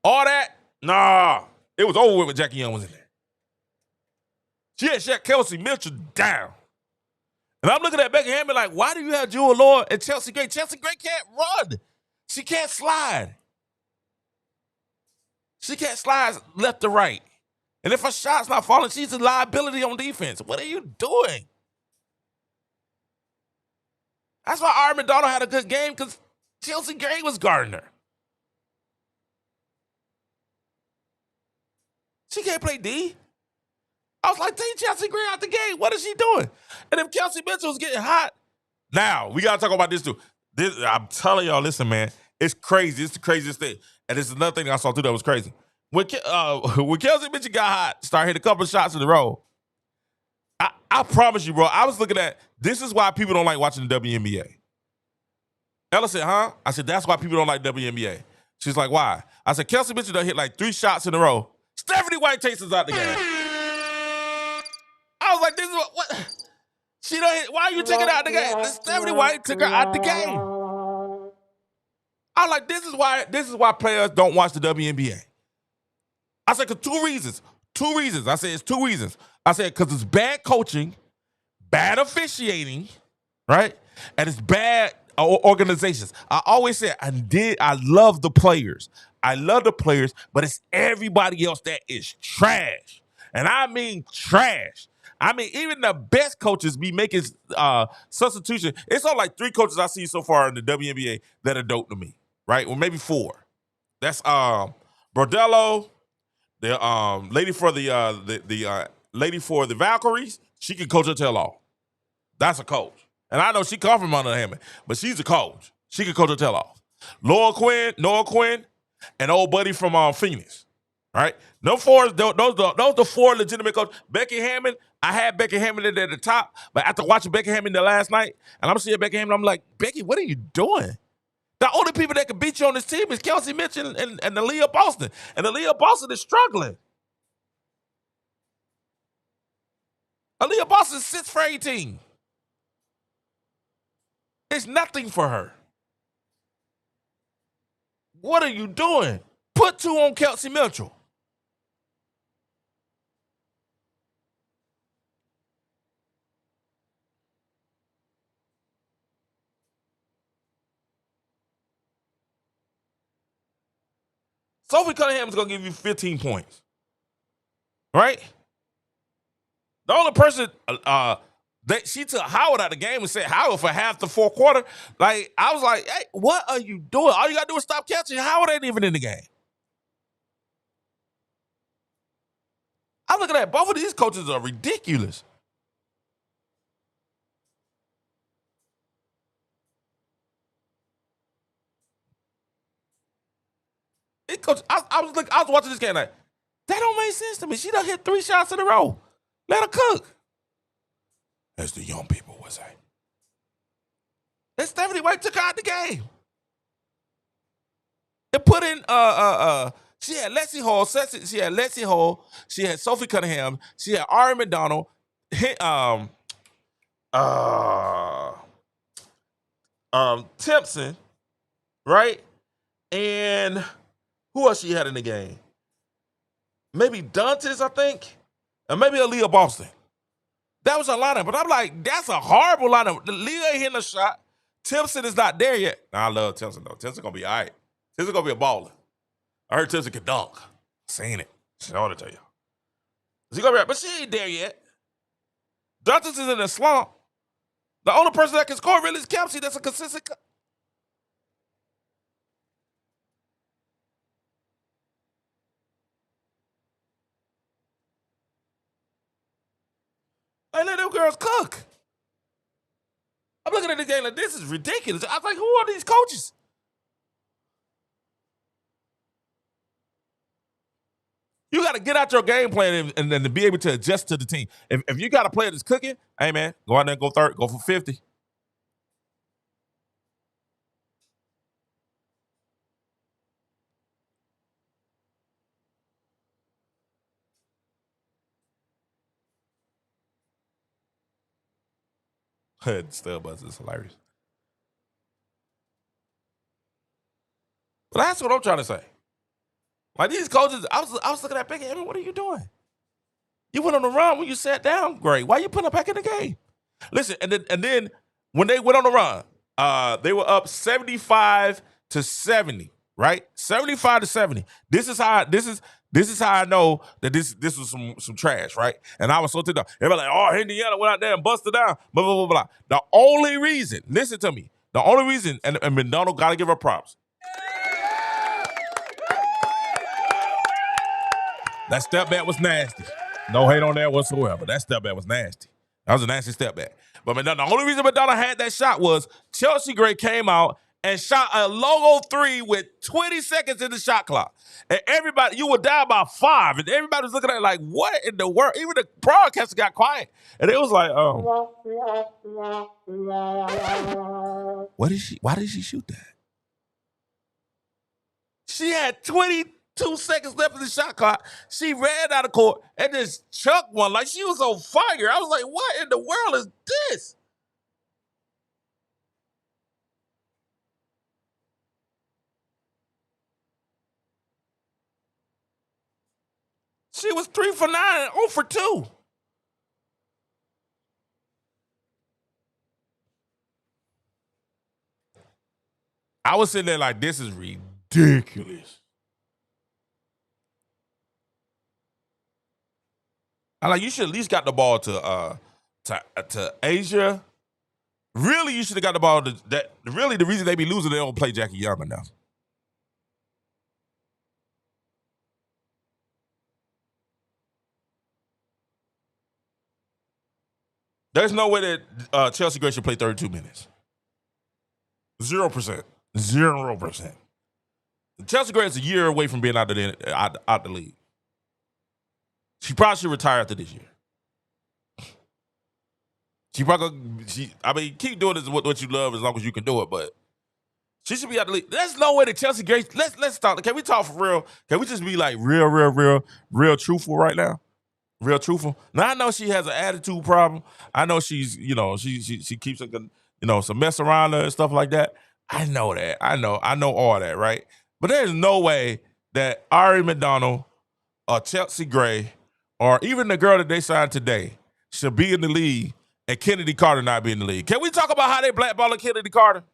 All that, nah. It was over with when Jackie Young was in there. She had shut Kelsey Mitchell down. And I'm looking at Becky Hammond like, why do you have Jewel Lord and Chelsea Gray? Chelsea Gray can't run. She can't slide. She can't slide left to right. And if her shot's not falling, she's a liability on defense. What are you doing? That's why Ari McDonald had a good game, because Chelsea Gray was guarding her. She can't play D. I was like, take Chelsea Gray out the game. What is she doing? And if Kelsey Mitchell's getting hot, now we got to talk about this too. I'm telling y'all, listen, man, it's crazy. It's the craziest thing. And it's another thing I saw too that was crazy. When Kelsey Mitchell got hot, started hitting a couple of shots in a row, I promise you, bro, I was looking at, this is why people don't like watching the WNBA. Ella said, huh? I said, that's why people don't like WNBA. She's like, why? I said, Kelsey Mitchell done hit like 3 shots in a row. Stephanie White takes us out the game. I was like, this is what she done hit. Why are you taking her out the game? Stephanie White took her out the game. I was like, this is why players don't watch the WNBA. I said, because 2 reasons. 2 reasons. I said, it's 2 reasons. I said, because it's bad coaching, bad officiating, right? And it's bad organizations. I always say, I love the players. I love the players, but it's everybody else that is trash. And I mean trash. I mean, even the best coaches be making substitution. It's all like 3 coaches I see so far in the WNBA that are dope to me, right? Well, maybe 4. That's Bordello, the lady for the lady for the Valkyries. She can coach her tail off. That's a coach. And I know she come from under Hammond, but she's a coach. She can coach her tail off. Noah Quinn, and old buddy from Phoenix. Right? Those the four legitimate coaches. Becky Hammond, I had Becky Hammond at the top, but after watching Becky Hammond the last night, and I'm seeing Becky Hammond, I'm like, Becky, what are you doing? The only people that can beat you on this team is Kelsey Mitchell and Aliyah Boston. And Aliyah Boston is struggling. Aliyah Boston sits for 18. It's nothing for her. What are you doing? Put 2 on Kelsey Mitchell. Sophie Cunningham is going to give you 15 points. Right? The only person, she took Howard out of the game and said Howard for half the fourth quarter. Like, I was like, hey, what are you doing? All you got to do is stop catching. Howard ain't even in the game. I'm looking at both of these coaches are ridiculous. I was watching this game like, that don't make sense to me. She done hit 3 shots in a row. Let her cook. As the young people would say. And Stephanie White took her out the game. And put in she had Lexi Hall, she had Sophie Cunningham, she had Ari McDonald, Timpson, right? And who else she had in the game? Maybe Dantes, I think. And maybe Aliyah Boston. That was a lineup. But I'm like, that's a horrible lineup. Leah ain't hitting a shot. Timpson is not there yet. Nah, I love Timpson, though. Timpson going to be all right. Timpson going to be a baller. I heard Timpson could dunk. Seen it. I want to tell you. She gonna be right, but she ain't there yet. Dantes is in a slump. The only person that can score really is Kelsey. That's a consistent. I let them girls cook. I'm looking at the game like, this is ridiculous. I was like, who are these coaches? You got to get out your game plan and then to be able to adjust to the team. If you got a player that's cooking, hey, man, go out there and go third, go for 50. Still buzz is hilarious. But that's what I'm trying to say. Like these coaches, I was looking at Becky. I mean, what are you doing? You went on the run when you sat down. Great. Why you putting her back in the game? Listen, and then when they went on the run, they were up 75-70, right? 75-70. This is how I know that this was some trash, right? And I was so ticked off. Everybody like, oh, Indiana went out there and busted down, blah, blah, blah, blah. The only reason, listen to me, the only reason, and McDonald got to give her props. That step back was nasty. No hate on that whatsoever. That step back was nasty. That was a nasty step back. But the only reason Madonna had that shot was Chelsea Gray came out and shot a logo 3 with 20 seconds in the shot clock. And everybody, you were down by 5. And everybody was looking at it like, what in the world? Even the broadcaster got quiet. And it was like, why did she shoot that? She had 22 seconds left in the shot clock. She ran out of court and just chucked one like she was on fire. I was like, what in the world is this? She was 3 for 9 and 0 for 2. I was sitting there like, this is ridiculous. I like, you should at least got the ball to Asia. Really, you should have got the ball to that. Really, the reason they be losing, they don't play Jackie Young enough. There's no way that Chelsea Gray should play 32 minutes. 0%. 0%. Chelsea Gray is a year away from being out the league. She probably should retire after this year. Keep doing this what you love as long as you can do it, but she should be out the league. There's no way that Chelsea Gray. Let's talk. Can we talk for real? Can we just be like real truthful right now? Real truthful. Now I know she has an attitude problem. I know she's she keeps some mess around her and stuff like that. I know that. I know all that, right? But there's no way that Ari McDonald or Chelsea Gray or even the girl that they signed today should be in the league and Kennedy Carter not be in the league. Can we talk about how they blackballing Kennedy Carter?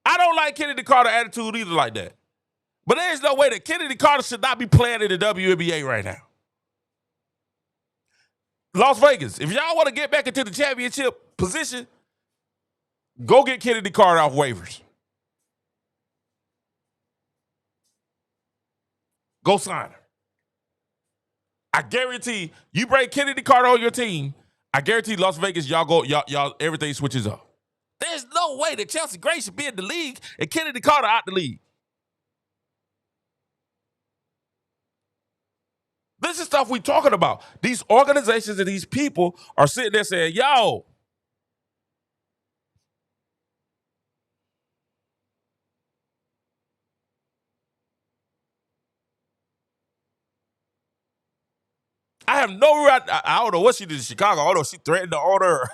I don't like Kennedy Carter attitude either like that. But there's no way that Kennedy Carter should not be playing in the WNBA right now. Las Vegas, if y'all want to get back into the championship position, go get Kennedy Carter off waivers. Go sign her. I guarantee you bring Kennedy Carter on your team. I guarantee Las Vegas, y'all everything switches up. There's no way that Chelsea Gray should be in the league and Kennedy Carter out the league. This is stuff we talking about. These organizations and these people are sitting there saying, yo, I have no right. I don't know what she did in Chicago. I don't know if she threatened to order.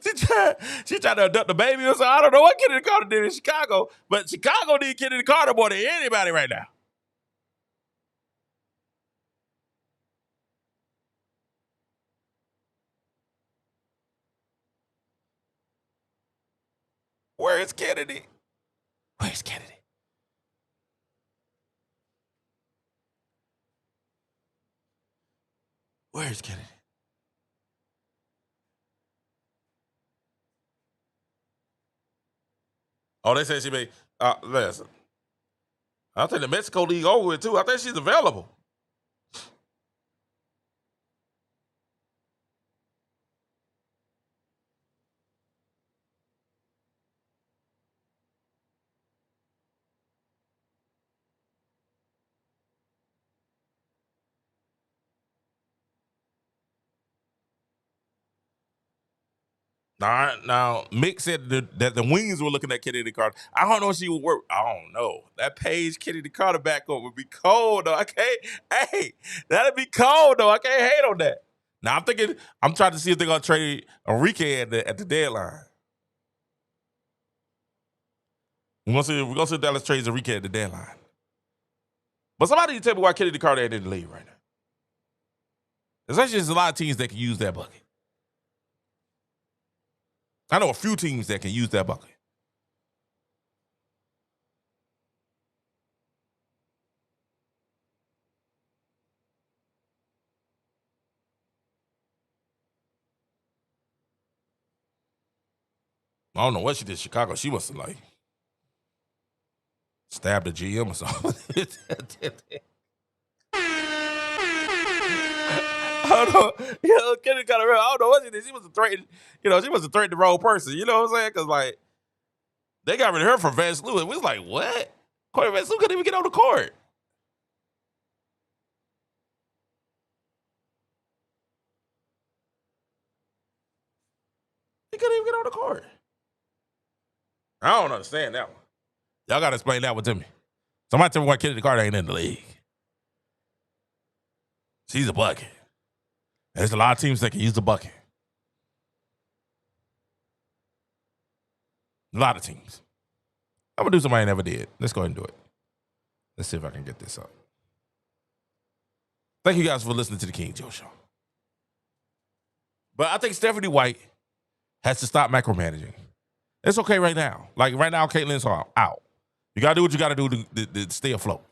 She tried to abduct the baby or something. I don't know what Kennedy Carter did in Chicago, but Chicago need Kennedy Carter more than anybody right now. Where is Kennedy? Where's Kennedy? Where's Kennedy? Oh, they said she made. Listen, I think the Mexico League over with too. I think she's available. Now, Mick said that the Wings were looking at Kennedy Carter. I don't know if she would work. I don't know. That page Kennedy Carter back up would be cold though. I can't. Hey, that'd be cold though. I can't hate on that. Now I'm trying to see if they're gonna trade Enrique at the deadline. We're gonna see if Dallas trades Enrique at the deadline. But somebody can tell me why Kennedy Carter ain't in the league right now. Especially there's a lot of teams that can use that bucket. I know a few teams that can use that bucket. I don't know what she did in Chicago. She must have like stabbed the GM or something. I don't know. Kennedy Carter, I don't know what she did. She must have threatened, she must have threatened the wrong person. You know what I'm saying? Because like they got rid of her for Vance Lewis. We was like, what? Corey Vance Lewis couldn't even get on the court. He couldn't even get on the court. I don't understand that one. Y'all got to explain that one to me. Somebody tell me why Kennedy Carter ain't in the league. She's a bucket. There's a lot of teams that can use the bucket. A lot of teams. I'm going to do something I never did. Let's go ahead and do it. Let's see if I can get this up. Thank you guys for listening to the King Joe Show. But I think Stephanie White has to stop micromanaging. It's okay right now. Like right now, Caitlin's out. You got to do what you got to do to stay afloat.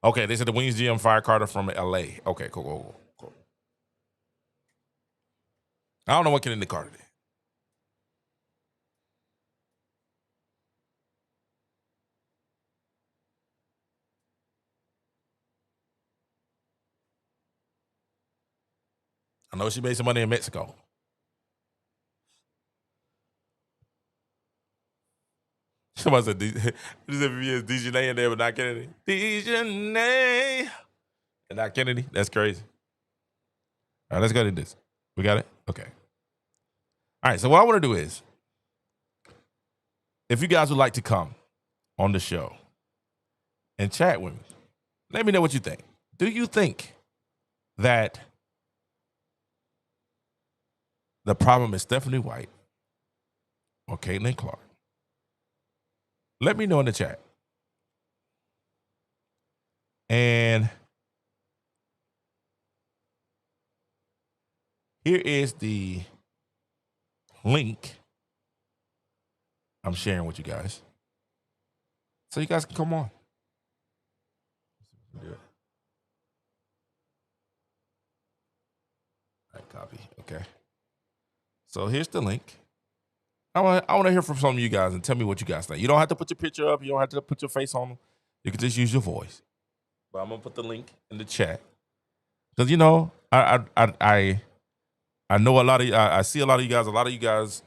Okay, they said the Wings GM fired Carter from LA. Okay, cool. I don't know what Kennedy Carter did. I know she made some money in Mexico. Somebody said, Dejanay in there, but not Kennedy. Dejanay. And not Kennedy. That's crazy. All right, let's go to this. We got it? Okay. All right, so what I want to do is, if you guys would like to come on the show and chat with me, let me know what you think. Do you think that the problem is Stephanie White or Caitlin Clark? Let me know in the chat. And here is the link I'm sharing with you guys, so you guys can come on. All right, copy. Okay. So here's the link. I want to hear from some of you guys and tell me what you guys think. You don't have to put your picture up. You don't have to put your face on them. You can just use your voice. But I'm gonna put the link in the chat because I know a lot of I see a lot of you guys. A lot of you guys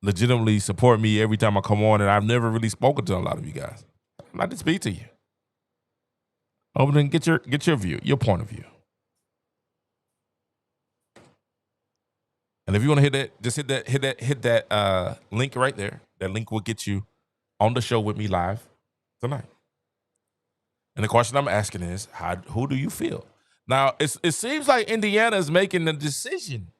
legitimately support me every time I come on, and I've never really spoken to a lot of you guys. I'd like to speak to you. Over and get your view, your point of view. And if you want to hit that, just hit that link right there. That link will get you on the show with me live tonight. And the question I'm asking is, who do you feel? Now, it seems like Indiana is making the decision.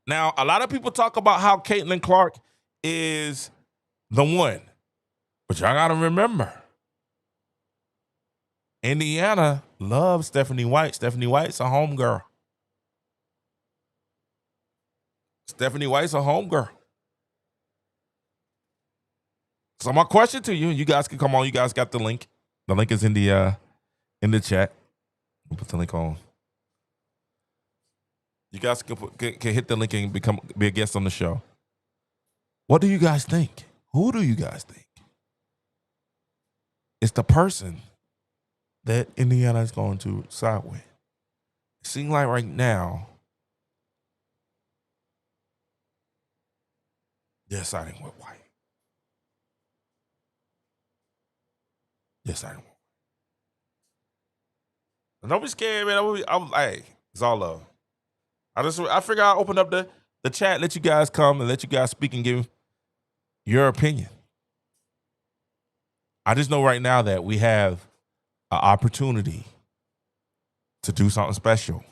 Now, a lot of people talk about how Caitlin Clark is the one. But y'all got to remember, Indiana loves Stephanie White. Stephanie White's a homegirl. Stephanie White's a homegirl. So my question to you, you guys can come on. You guys got the link. The link is in the chat. We'll put the link on. You guys can hit the link and be a guest on the show. What do you guys think? Who do you guys think? It's the person that Indiana is going to side with. It seems like right now, they're siding with White. They're siding with White. Don't be scared, man. I'm like, it's all love. I figure I'll open up the chat, let you guys come and let you guys speak and give your opinion. I just know right now that we have an opportunity to do something special.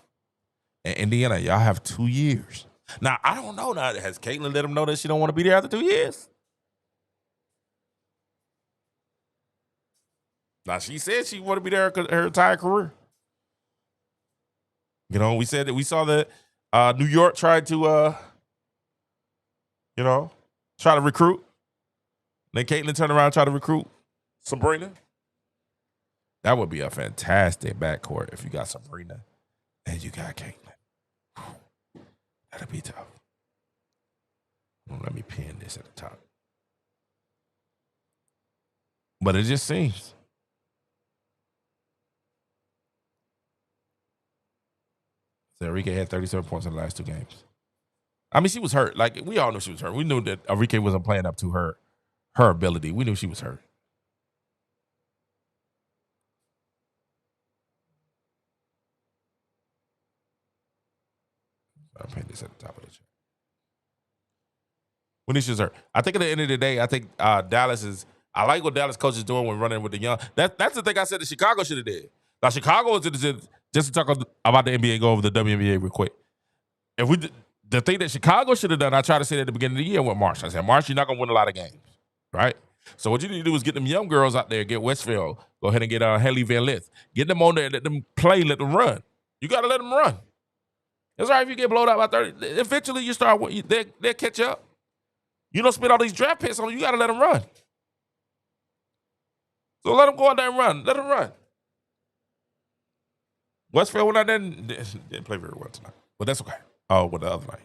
In Indiana, y'all have 2 years. Now, I don't know. Now, has Caitlin let them know that she don't want to be there after 2 years? Now, she said she want to be there her entire career. We said that we saw that New York tried to, try to recruit. Then Caitlin turned around and tried to recruit Sabrina. That would be a fantastic backcourt if you got Sabrina and you got Caitlin. That'd be tough. Let me pin this at the top. But it just seems. So Enrique had 37 points in the last 2 games. I mean, she was hurt. Like, we all knew she was hurt. We knew that Enrique wasn't playing up to her ability. We knew she was hurt. I'll paint this at the top of the chat. When she's hurt. I think at the end of the day, I think Dallas is. I like what Dallas coach is doing when running with the young. That's the thing I said that Chicago should have did. Now Chicago is just to talk about the NBA. Go over the WNBA real quick. The thing that Chicago should have done, I tried to say at the beginning of the year with Marsh. I said, Marsh, you're not gonna win a lot of games, right? So what you need to do is get them young girls out there, get Westfield, go ahead and get Haley Van Lith, get them on there, let them play, let them run. You got to let them run. It's all right if you get blown out by 30. Eventually, you start. They'll catch up. You don't spend all these draft picks on them. You got to let them run. So let them go out there and run. Let them run. Westfield went out there and didn't play very well tonight, but that's okay. Oh, with the other night.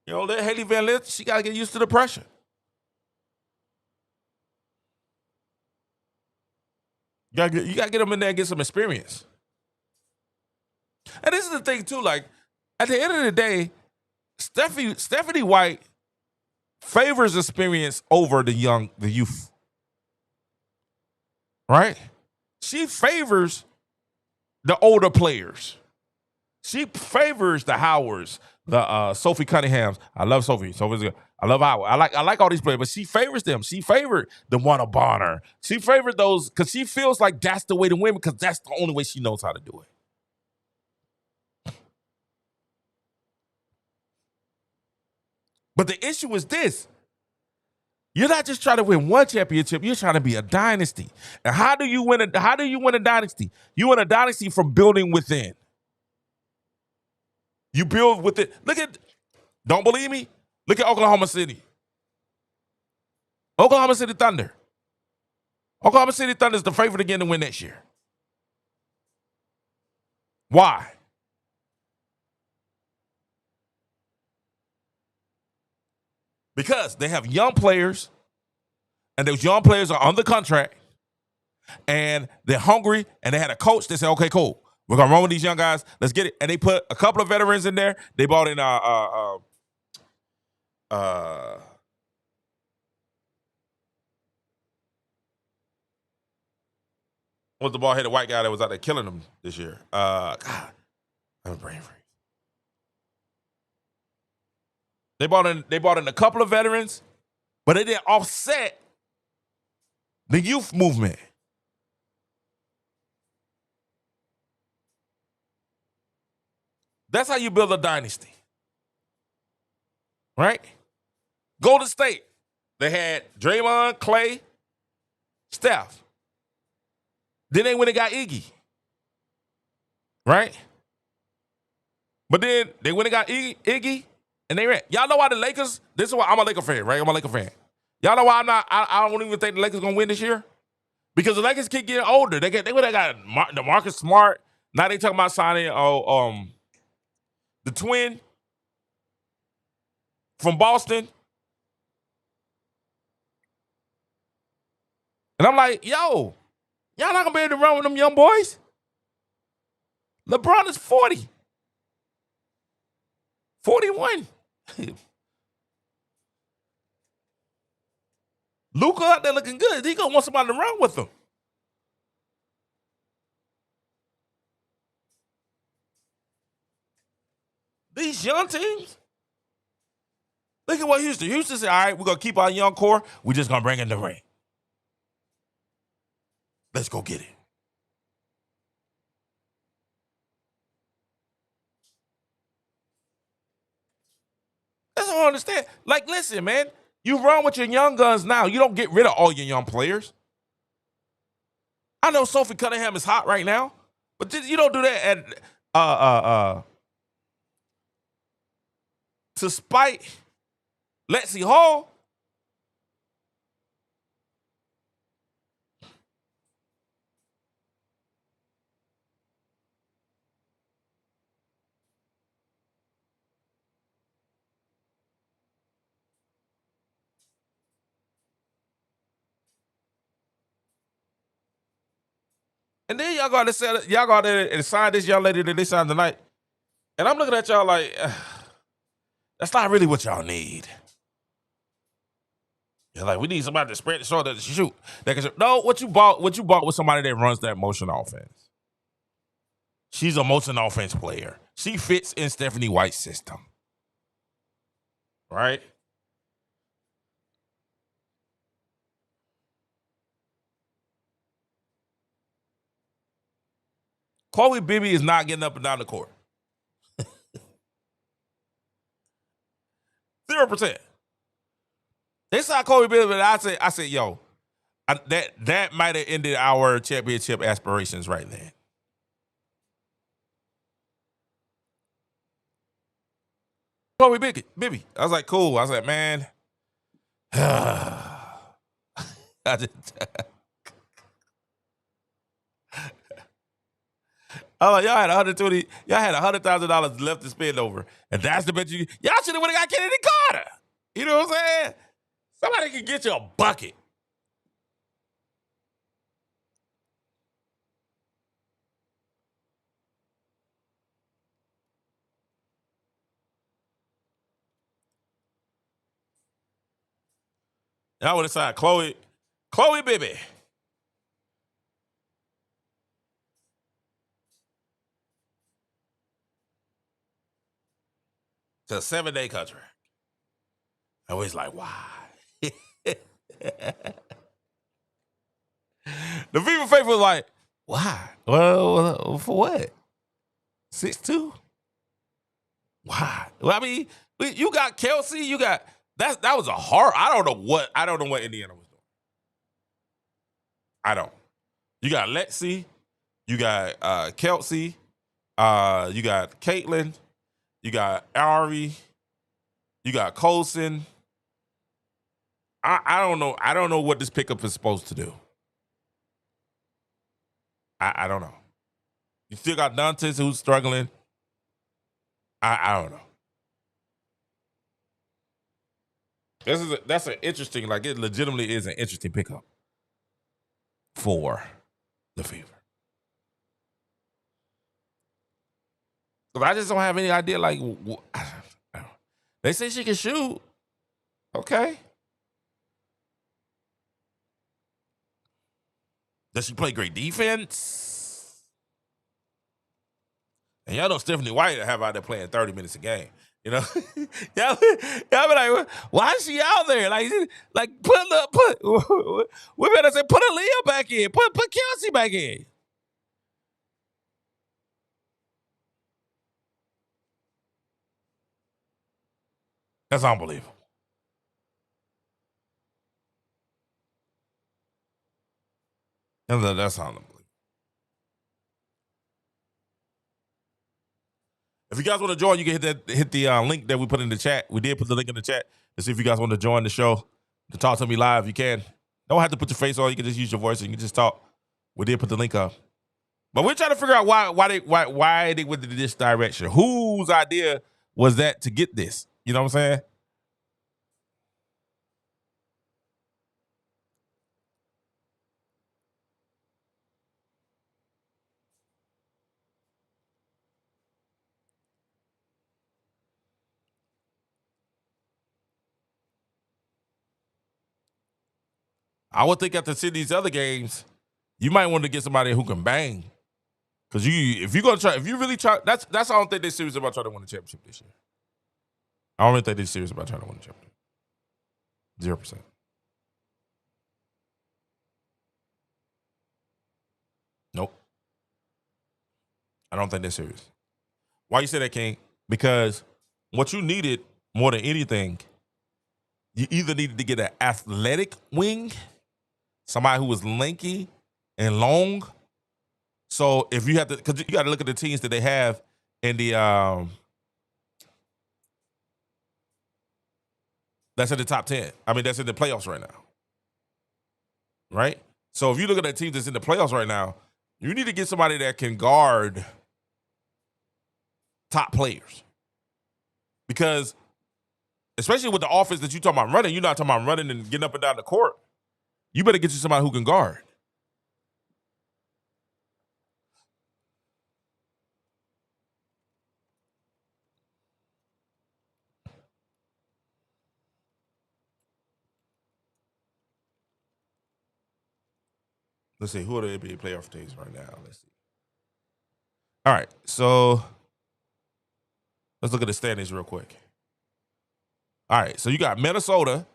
Let Haley Van Lith, she got to get used to the pressure. You got to get them in there and get some experience. And this is the thing, too. Like, at the end of the day, Stephanie White favors experience over the youth, right? She favors the older players. She favors the Howards, the Sophie Cunninghams. I love Sophie. Sophie's good. I love Howard. I like all these players, but she favors them. She favored the one of Bonner. She favored those because she feels like that's the way to win because that's the only way she knows how to do it. But the issue is this. You're not just trying to win one championship, you're trying to be a dynasty. And how do you win a dynasty? You win a dynasty from building within. You build with it. Don't believe me? Look at Oklahoma City. Oklahoma City Thunder. Oklahoma City Thunder is the favorite again to win next year. Why? Because they have young players, and those young players are under contract, and they're hungry, and they had a coach that said, okay, cool. We're going to run with these young guys. Let's get it. And they put a couple of veterans in there. They brought in what's the bald-headed white guy that was out there killing them this year? God, I'm a brain freak. They brought in a couple of veterans, but it didn't offset the youth movement. That's how you build a dynasty. Right? Golden State. They had Draymond, Clay, Steph. Then they went and got Iggy. Right? But then they went and got Iggy, and they ran. Y'all know why the Lakers, this is why I'm a Laker fan, right? I'm a Laker fan. Y'all know why I don't even think the Lakers going to win this year? Because the Lakers keep getting older. They would have got the Marcus Smart. Now they talking about signing the twin from Boston. And I'm like, yo, y'all not going to be able to run with them young boys? LeBron is 40. 41. Luka out there looking good. He going to want somebody to run with him. These young teams, look at what Houston. Houston said, all right, we're going to keep our young core. We're just going to bring in the ring. Let's go get it. That's what I don't understand. Like, listen, man, you run with your young guns now. You don't get rid of all your young players. I know Sophie Cunningham is hot right now, but you don't do that at to spite Lexi Hall. And then y'all got to sign this young lady that they signed tonight. And I'm looking at y'all like, that's not really what y'all need. You're like, we need somebody to spread the shoulder to shoot. No, what you bought was somebody that runs that motion offense. She's a motion offense player. She fits in Stephanie White's system. Right? Chloe Bibby is not getting up and down the court. 0%. They saw Chloe Bibby, but I said, yo, that might have ended our championship aspirations right there. Chloe Bibby. I was like, cool. I was like, man. I was like, y'all had $100,000 left to spend over. And that's the bet y'all should have got Kennedy Carter. You know what I'm saying? Somebody can get you a bucket. And I would have signed Chloe baby. To a 7-day contract. I was like, why? The Fever faithful was like, why? Well, for what? 6'2"? Why? Well, I mean, you got Kelsey, you got that was a hard. I don't know what Indiana was doing. I don't. You got Lexi, you got Kelsey, you got Caitlin, you got Ari, you got Colson. I don't know. I don't know what this pickup is supposed to do. I don't know. You still got Dantes who's struggling. I don't know. That's an interesting, like it legitimately is an interesting pickup for the Fever. But I just don't have any idea. Like, they say she can shoot. Okay. Does she play great defense? And y'all know Stephanie White have out there playing 30 minutes a game. You know, y'all be like, why is she out there? Like we better say put Aliyah back in, put Kelsey back in. That's unbelievable. That's unbelievable. If you guys want to join, you can hit the link that we put in the chat. We did put the link in the chat to see if you guys want to join the show, to talk to me live. You can. Don't have to put your face on. You can just use your voice and you can just talk. We did put the link up. But we're trying to figure out why they went in this direction. Whose idea was that to get this? You know what I'm saying? I would think after seeing these other games, you might want to get somebody who can bang. Because if you really try, that's I don't think they're serious about trying to win the championship this year. I don't really think they're serious about trying to win the championship. 0%. Nope. I don't think they're serious. Why you say that, King? Because what you needed more than anything, you either needed to get an athletic wing, somebody who was lanky and long. So if you have to, because you got to look at the teams that they have in the that's in the top 10. I mean, that's in the playoffs right now. Right? So if you look at that team that's in the playoffs right now, you need to get somebody that can guard top players. Because especially with the offense that you're talking about running, you're not talking about running and getting up and down the court. You better get you somebody who can guard. Let's see, who are the NBA playoff teams right now? Let's see. All right, so let's look at the standings real quick. All right, so you got Minnesota.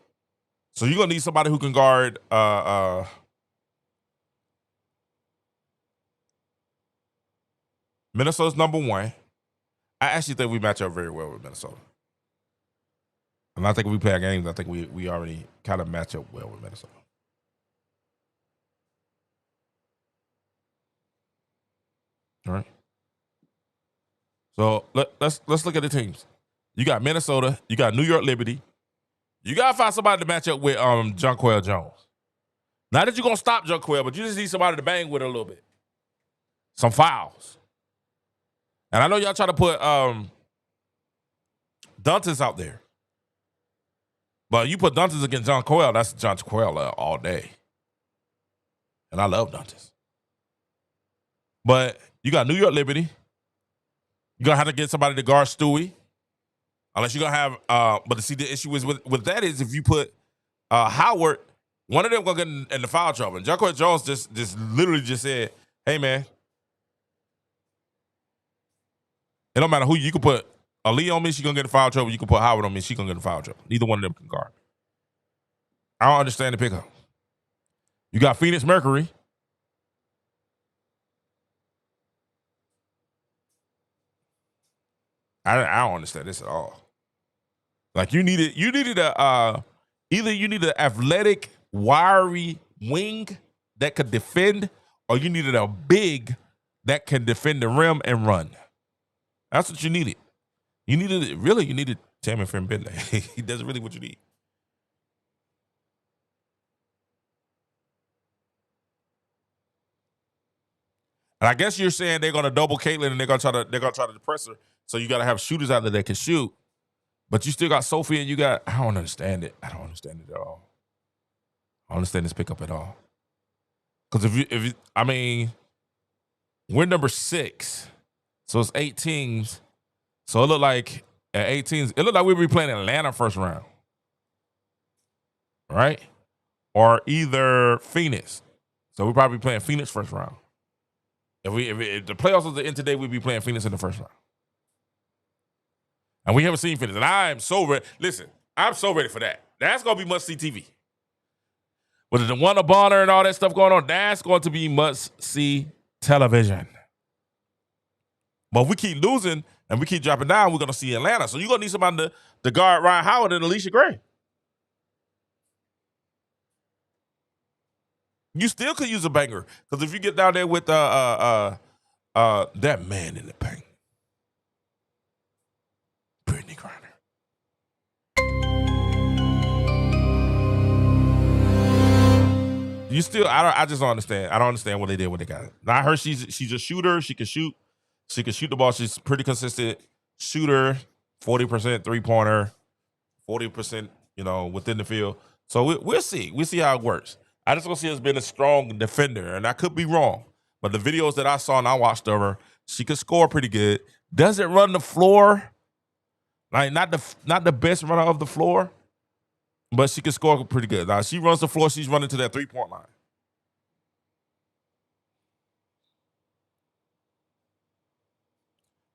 So you're going to need somebody who can guard Minnesota's number 1. I actually think we match up very well with Minnesota. And I think if we play our games, I think we already kind of match up well with Minnesota. All right. So let's look at the teams. You got Minnesota. You got New York Liberty. You got to find somebody to match up with Jonquel Jones. Not that you're going to stop Jonquel, but you just need somebody to bang with a little bit. Some fouls. And I know y'all try to put Dantes out there. But you put Dantes against Jonquel, that's Jonquel all day. And I love Dantes. But you got New York Liberty. You're going to have to get somebody to guard Stewie. Unless you're going to have, but see, the issue is with that is if you put Howard, one of them gonna get in the foul trouble. And Jacquet Jones just literally just said, "Hey man, it don't matter who you can put Aliyah on me, she gonna get in foul trouble. You can put Howard on me, she gonna get in foul trouble. Neither one of them can guard. I don't understand the pickup. You got Phoenix Mercury. I don't understand this at all. Like you needed a either you needed an athletic, wiry wing that could defend, or you needed a big that can defend the rim and run. That's what you needed. You needed Tammy Finbentley. That's really what you need. And I guess you're saying they're gonna double Caitlin and they're gonna try to press her. So you gotta have shooters out there that can shoot. But you still got Sophie and I don't understand it. I don't understand it at all. I don't understand this pickup at all. Because we're number 6. So it's 8 teams. So it looked like at 8 teams, it looked like we'd be playing Atlanta first round. Right? Or either Phoenix. So we'd probably be playing Phoenix first round. If the playoffs was to end today, we'd be playing Phoenix in the first round. And we haven't seen Phoenix. And I'm so ready. Listen, I'm so ready for that. That's going to be must-see TV. With the one Bonner and all that stuff going on, that's going to be must-see television. But if we keep losing and we keep dropping down, we're going to see Atlanta. So you're going to need somebody to guard Ryan Howard and Alicia Gray. You still could use a banger. Because if you get down there with that man in the paint, Brittany Griner. You still, I just don't understand. I don't understand what they did, what they got. Now I heard she's a shooter. She can shoot. She can shoot the ball. She's pretty consistent shooter. 40% 3-pointer, 40%, within the field. So we'll see. We'll see how it works. I just want to see her as being a strong defender, and I could be wrong. But the videos that I saw and I watched of her, she could score pretty good. Doesn't run the floor. Like not the best runner of the floor, but she can score pretty good. Now she runs the floor, she's running to that 3-point line.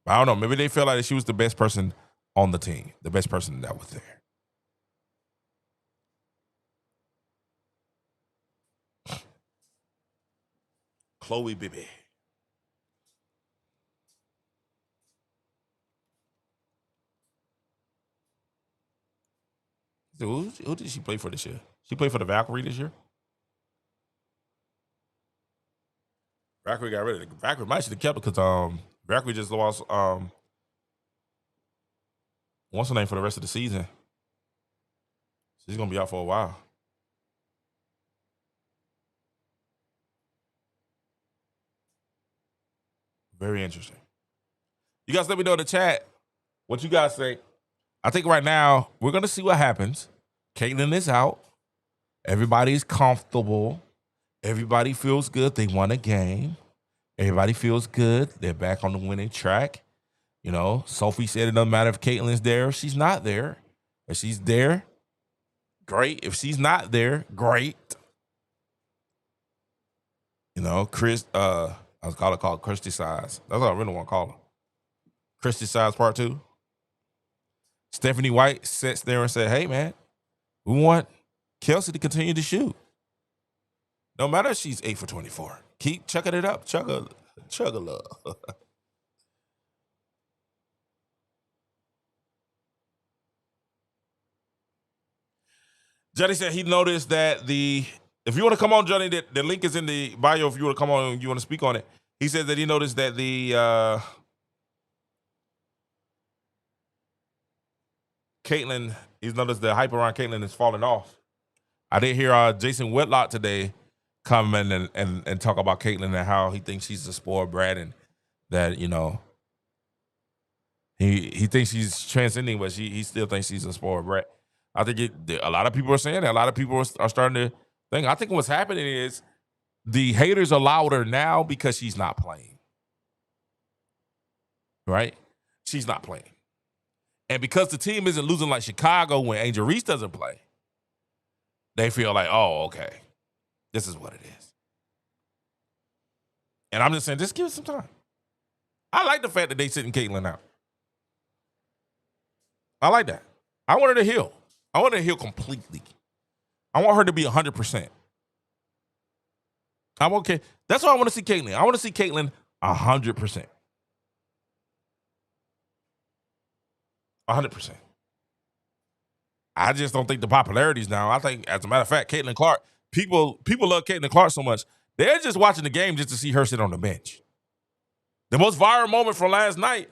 I don't know. Maybe they felt like she was the best person on the team, the best person that was there. Chloe Bibby. Who did she play for this year? She played for the Valkyrie this year? Valkyrie got rid of it. Valkyrie might should have kept it because Valkyrie just lost what's her name for the rest of the season. She's gonna be out for a while. Very interesting. You guys let me know in the chat what you guys think. I think right now we're gonna see what happens. Caitlin is out. Everybody's comfortable. Everybody feels good. They won a game. Everybody feels good. They're back on the winning track. Sophie said it doesn't matter if Caitlin's there or she's not there. If she's there, great. If she's not there, great. Chris, I was called Christy Size. That's what I really want to call her. Christy Size Part 2. Stephanie White sits there and said, hey, man, we want Kelsey to continue to shoot. No matter if she's 8 for 24. Keep chucking it up. Chug a love. Johnny said he noticed that if you want to come on, Johnny, the link is in the bio. If you want to come on and you want to speak on it. He said that he noticed that Caitlin, he's noticed the hype around Caitlin is falling off. I did hear Jason Whitlock today come in and talk about Caitlin and how he thinks she's a spoiled brat and that, he thinks she's transcending, but he still thinks she's a spoiled brat. I think a lot of people are saying that. A lot of people are starting to think. I think what's happening is the haters are louder now because she's not playing. Right? She's not playing. And because the team isn't losing like Chicago when Angel Reese doesn't play, they feel like, oh, okay, this is what it is. And I'm just saying, just give it some time. I like the fact that they sitting Caitlyn out. I like that. I want her to heal. I want her to heal completely. I want her to be 100%. I'm okay. That's why I want to see Caitlyn. I want to see Caitlyn 100%. 100%. I just don't think the popularity's down. I think, as a matter of fact, Caitlin Clark, people love Caitlin Clark so much, they're just watching the game just to see her sit on the bench. The most viral moment from last night,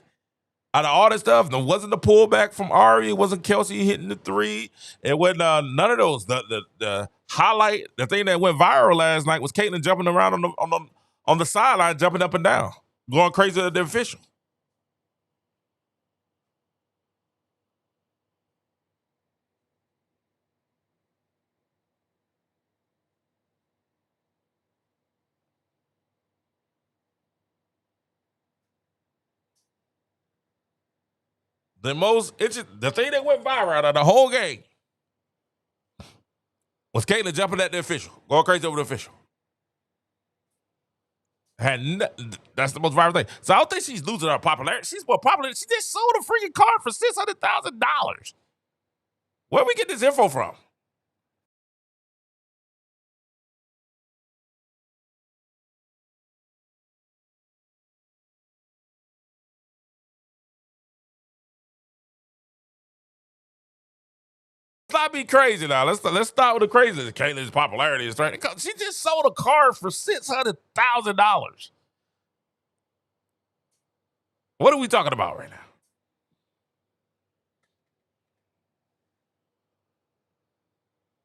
out of all this stuff, there wasn't the pullback from Ari, it wasn't Kelsey hitting the three, it wasn't none of those. The highlight, the thing that went viral last night was Caitlin jumping around on the sideline, jumping up and down, going crazy at the official. The thing that went viral out of the whole game was Caitlyn jumping at the official, going crazy over the official. That's the most viral thing. So I don't think she's losing her popularity. She's more popular. She just sold a freaking car for $600,000. Where we get this info from? Let's not be crazy now. Let's start with the crazy. Caitlyn's popularity is right. She just sold a car for $600,000. What are we talking about right now?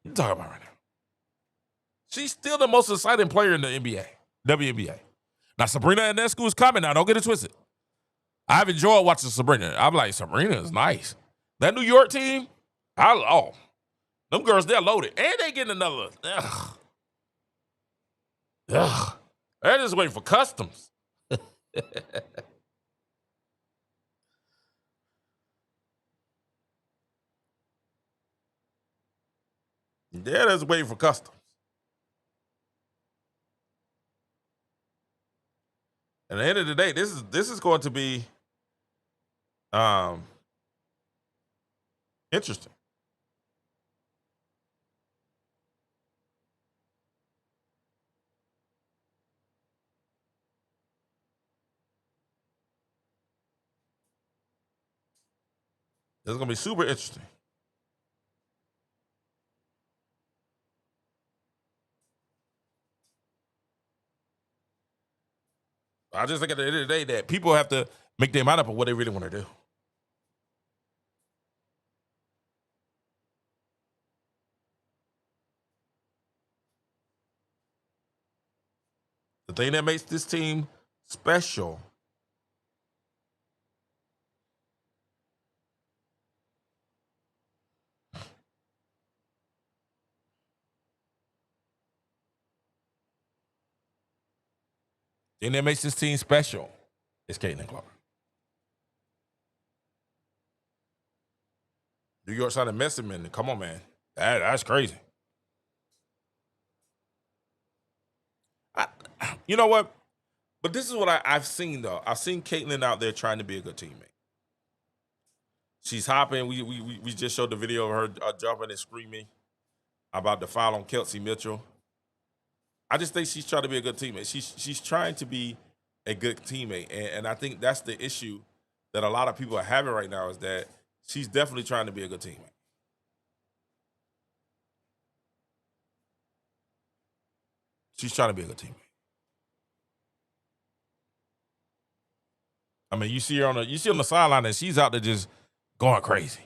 What are you talking about right now? She's still the most exciting player in the NBA, WNBA. Now, Sabrina Ionescu is coming now. Don't get it twisted. I've enjoyed watching Sabrina. I'm like, Sabrina is nice. That New York team, them girls, they're loaded. And they getting another. They're just waiting for customs. They're just waiting for customs. At the end of the day, this is going to be interesting. This is going to be super interesting. I just think at the end of the day that people have to make their mind up on what they really want to do. The thing that makes this team special is Caitlin Clark. New York signed a Messerman. Come on, man. That's crazy. You know what? But this is what I've seen, though. I've seen Caitlyn out there trying to be a good teammate. She's hopping. We just showed the video of her jumping and screaming about the foul on Kelsey Mitchell. I just think she's trying to be a good teammate. She's trying to be a good teammate. And I think that's the issue that a lot of people are having right now is that she's definitely trying to be a good teammate. She's trying to be a good teammate. I mean, you see her on the sideline and she's out there just going crazy.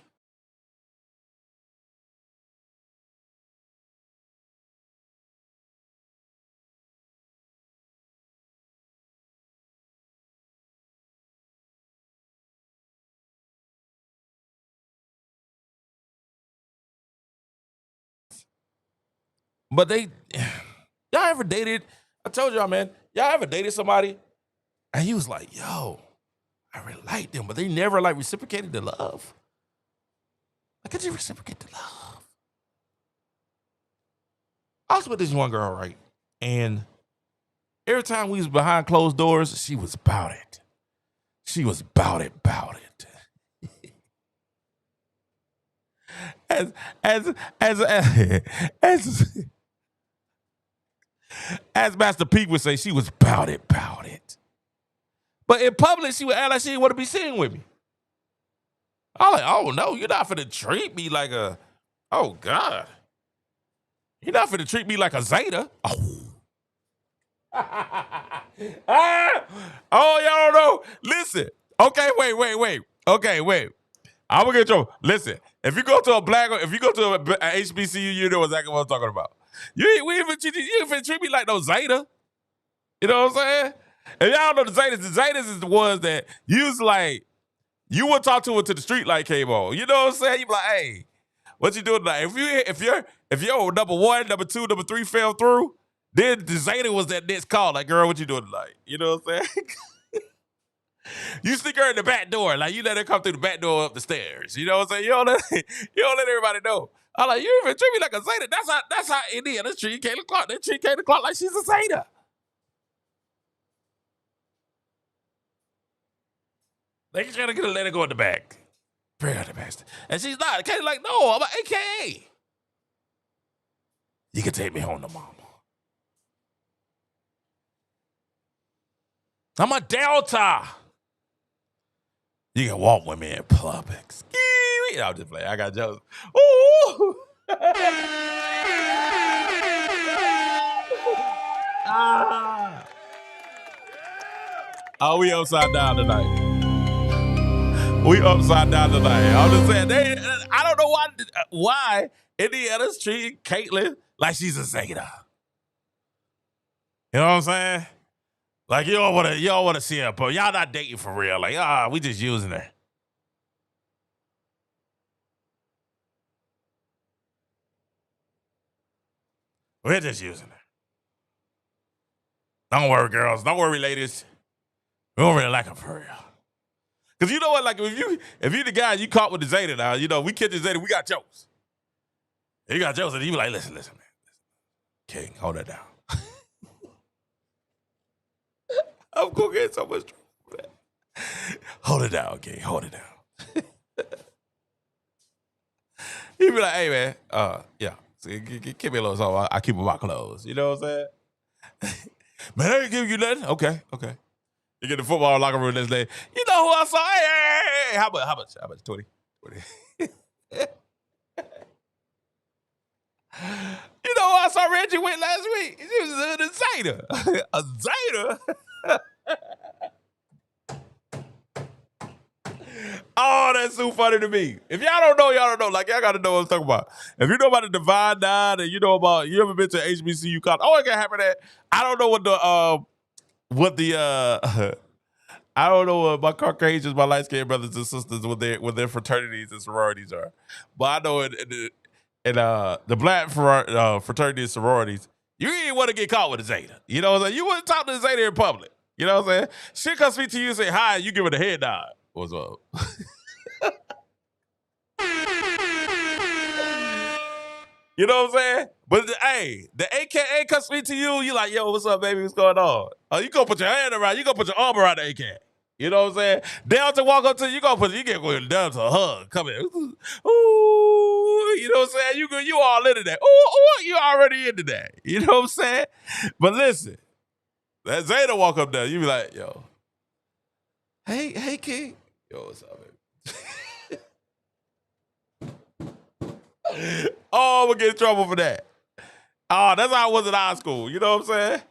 But y'all ever dated? I told y'all, man, y'all ever dated somebody and he was like, yo, I really like them, but they never like reciprocated the love. Like, could you reciprocate the love? I was with this one girl, right? And every time we was behind closed doors, she was about it. She was about it. As as Master Pete would say, she was about it. But in public, she would act like she didn't want to be seen with me. I'm like, oh no, you're not finna treat me like a, oh God. You're not finna treat me like a Zeta. Oh. Oh, y'all don't know. Listen. Okay, wait. Okay, wait. I'm gonna get in trouble. Listen, if you go to a HBCU, you know exactly what I'm talking about. You ain't finna treat me like no Zeta. You know what I'm saying? If y'all know the Zetas is the ones that use like, you would talk to her till the street light came on. You know what I'm saying? You be like, hey, what you doing tonight? If your number one, number two, number three fell through, then the Zeta was that next call. Like, girl, what you doing tonight? You know what I'm saying? You stick her in the back door, like you let her come through the back door up the stairs. You know what I'm saying? You don't let everybody know. I'm like, you even treat me like a Zeta. That's how Indiana treat Caitlin Clark. They treat Caitlin Clark like she's a Zeta. They trying to let her go in the back. Bring her the best. And she's not. Caitlin's like, no, I'm an AKA. You can take me home to mama. I'm a Delta. You can walk with me in public. I'm just playing. I got jokes. Ooh. Oh, we upside down tonight. We upside down tonight. I'm just saying, I don't know why Indiana's treating Caitlin like she's a Zeta. You know what I'm saying? Like, you don't want to see her, but y'all not dating for real. Like, we just using her. We're just using her. Don't worry, girls. Don't worry, ladies. We don't really like her for real. Because you know what? Like, if you the guy you caught with the Zeta now, you know, we catch the Zeta, we got jokes. You got jokes, and you be like, listen, man. King, hold that down. I'm going to get so much trouble for that. Hold it down, King. Hold it down. He be like, hey, man, yeah. So, give me a little something. I keep my clothes. You know what I'm saying? Man, I ain't giving you nothing. Okay. You get the football locker room this day. You know who I saw? Hey. How much? 20? You know who I saw Reggie with last week? She was a Zeta. A Zeta? Oh, that's so funny to me. If y'all don't know, y'all don't know. Like, y'all got to know what I'm talking about. If you know about the Divine Nine and you ever been to HBCU college, it can happen that. I don't know I don't know what my Caucasians, my light-skinned brothers and sisters, what their fraternities and sororities are. But I know in the black fraternity and sororities, you ain't want to get caught with a Zeta. You know what I'm saying? You wouldn't talk to a Zeta in public. You know what I'm saying? She come speak to you and say hi, and you give her the head nod. What's up? You know what I'm saying? But the AKA come speak to you, you like, yo, what's up, baby? What's going on? Oh, you gonna put your hand around, you gonna put your arm around the AKA. You know what I'm saying? Delta walk up to you, you get going down to a hug. Come here. Ooh, you know what I'm saying? You all into that. Ooh, you already into that. You know what I'm saying? But listen, that Zeta walk up there, you be like, yo, hey, King. Yo, what's up, baby? Oh, I'm gonna get in trouble for that. Oh, that's how I was in high school. You know what I'm saying?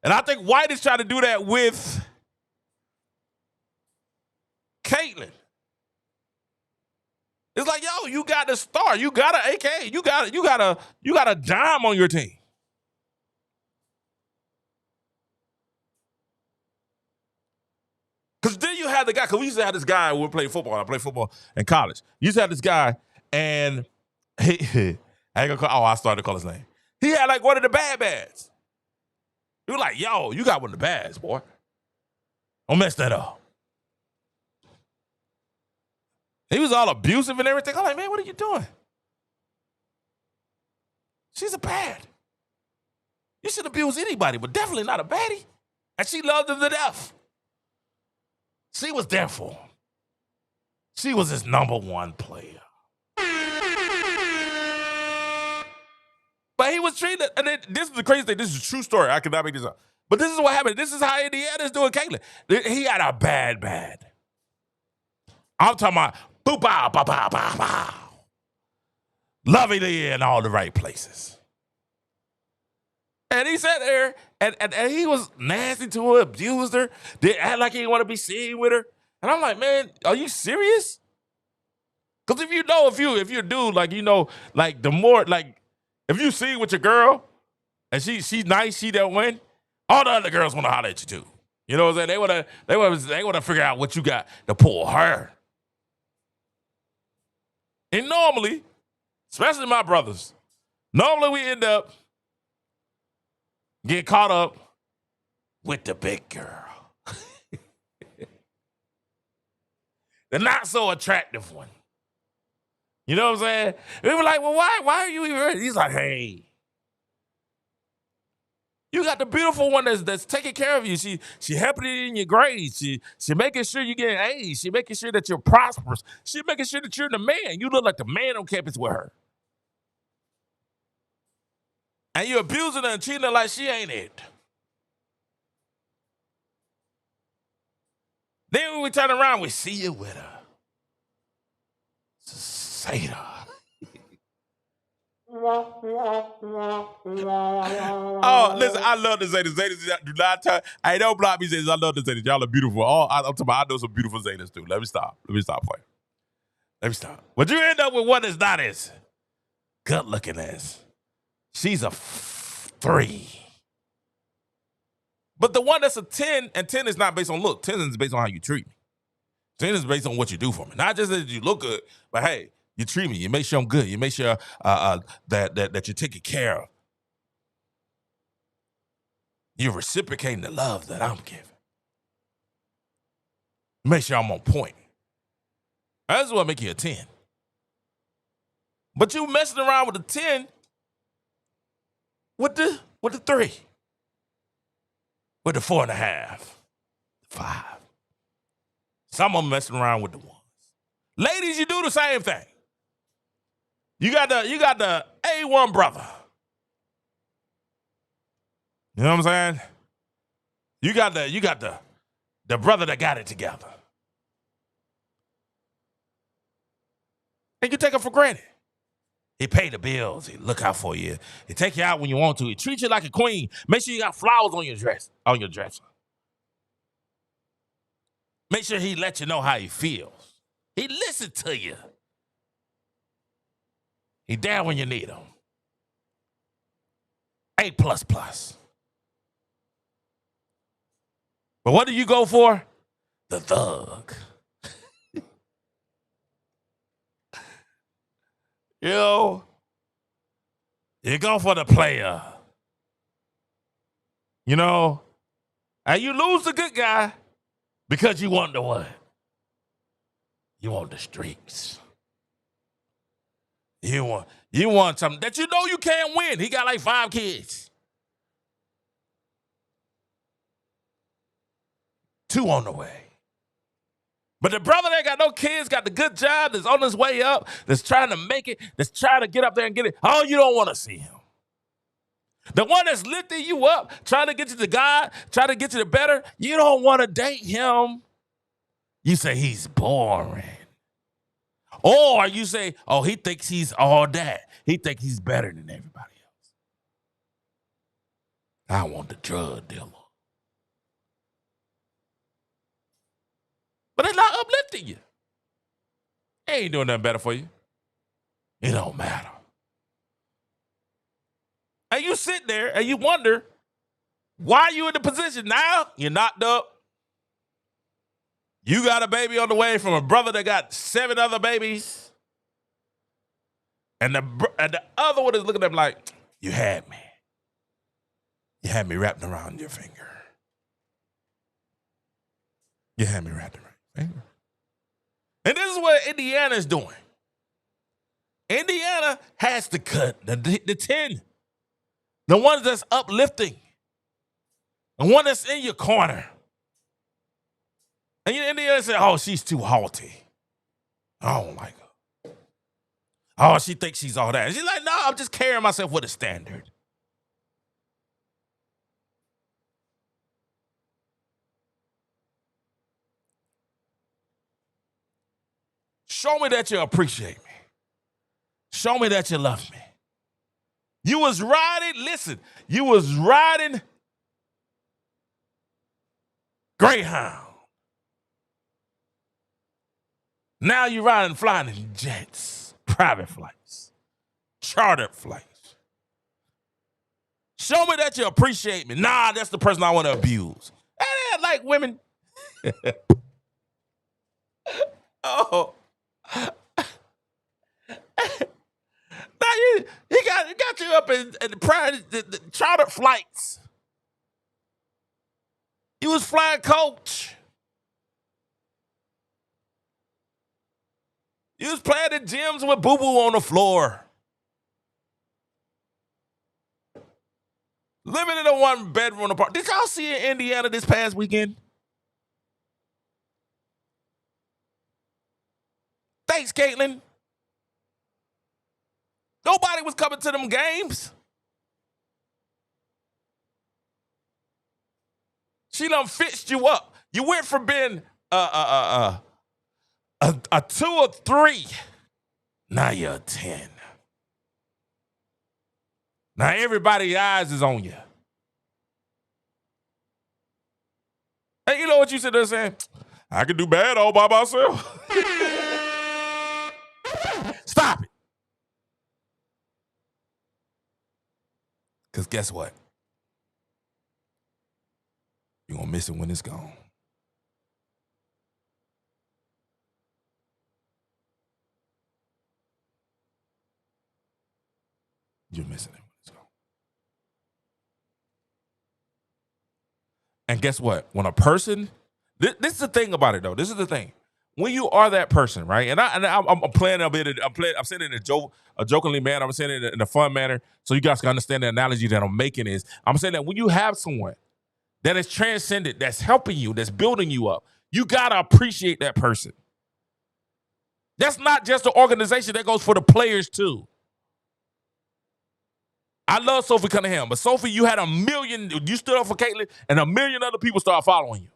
And I think White is trying to do that with Caitlin. It's like, yo, you got the star. You got an AK. You got a dime on your team. Because then you had the guy, because we used to have this guy when we played football. I played football in college. You used to have this guy, and I started to call his name. He had like one of the bad bads. He was like, yo, you got one of the bads, boy. Don't mess that up. He was all abusive and everything. I'm like, man, what are you doing? She's a bad. You should abuse anybody, but definitely not a baddie. And she loved him to death. She was there for him. She was his number one player. But he was treated, and this is the crazy thing. This is a true story. I cannot make this up. But this is what happened. This is how Indiana's doing Caitlyn. He had a bad. I'm talking about boop, bow, bow, bow, bow, bow. Loving her in all the right places. And he sat there, and he was nasty to her, abused her, did act like he didn't want to be seen with her. And I'm like, man, are you serious? Because if you're a dude, like, you know, like the more, like, if you see with your girl, and she's nice, she don't win, all the other girls want to holler at you too. You know what I'm saying? They want to figure out what you got to pull her. And normally, especially my brothers, normally we end up getting caught up with the big girl. The not so attractive one. You know what I'm saying? We were like, well, why are you even? He's like, hey, you got the beautiful one that's taking care of you. She helping you in your grades. She making sure you get A's. She making sure that you're prosperous. She making sure that you're the man. You look like the man on campus with her. And you abusing her and treating her like she ain't it. Then when we turn around, we see you with her. Seder. Oh, listen, I love the Zetas. Zetas do not turn. Hey, don't block me, Zetas. I love the Zetas. Y'all are beautiful. I'm talking about, I know some beautiful Zetas too. Let me stop playing. Let me stop. But you end up with one that's not as good looking as. She's a 3. But the one that's a 10, and 10 is not based on look. 10 is based on how you treat me. 10 is based on what you do for me. Not just that you look good, but hey, you treat me. You make sure I'm good. You make sure that you're taken care of. You're reciprocating the love that I'm giving. Make sure I'm on point. That's what make you a 10. But you messing around with a 10 with the 3. With the 4.5. 5. Some of them messing around with the 1s. Ladies, you do the same thing. You got the A1 brother. You know what I'm saying? You got the brother that got it together. And you take him for granted. He pay the bills. He look out for you. He take you out when you want to. He treat you like a queen. Make sure you got flowers on your dresser. Make sure he let you know how he feels. He listen to you. He there when you need him. A++. But what do you go for? The thug. You know, you go for the player. You know, and you lose the good guy because you want the what? You want the streaks. You want something that you know you can't win. He got like 5 kids. 2 on the way. But the brother that got no kids, got the good job, that's on his way up, that's trying to make it, that's trying to get up there and get it. Oh, you don't want to see him. The one that's lifting you up, trying to get you to God, trying to get you to better, you don't want to date him. You say he's boring. Or you say, oh, he thinks he's all that. He thinks he's better than everybody else. I want the drug dealer. But it's not uplifting you. It ain't doing nothing better for you. It don't matter. And you sit there and you wonder why you in the position now. You're knocked up. You got a baby on the way from a brother that got 7 other babies. And the other one is looking at him like, you had me. You had me wrapped around your finger. You had me wrapped around. And this is what Indiana is doing. Indiana has to cut the 10. The one that's uplifting. The one that's in your corner. And in the end, say, oh, she's too haughty. I don't like her. Oh, she thinks she's all that. She's like, no, I'm just carrying myself with a standard. Show me that you appreciate me. Show me that you love me. You was riding, listen, you was riding Greyhound. Now you're riding, flying in jets, private flights, chartered flights. Show me that you appreciate me. Nah, that's the person I want to abuse. I like women. Oh. Now he got you up in the chartered flights. You was flying coach. You was playing in gyms with boo-boo on the floor. Living in a one-bedroom apartment. Did y'all see in Indiana this past weekend? Thanks, Caitlin. Nobody was coming to them games. She done fixed you up. You went from being a 2 or 3. Now you're a 10. Now everybody's eyes is on you. Hey, you know what you sit there saying? I can do bad all by myself. Stop it. Because guess what? You're going to miss it when it's gone. You're missing it when it's gone. And guess what? When a person, this is the thing about it though. This is the thing. When you are that person, right? And I'm playing a bit. I'm saying it in a jokingly manner. I'm saying it in a fun manner, so you guys can understand the analogy that I'm making. Is I'm saying that when you have someone that is transcendent, that's helping you, that's building you up, you gotta appreciate that person. That's not just the organization. That goes for the players too. I love Sophie Cunningham, but Sophie, you had a million. You stood up for Caitlin, and a million other people started following you.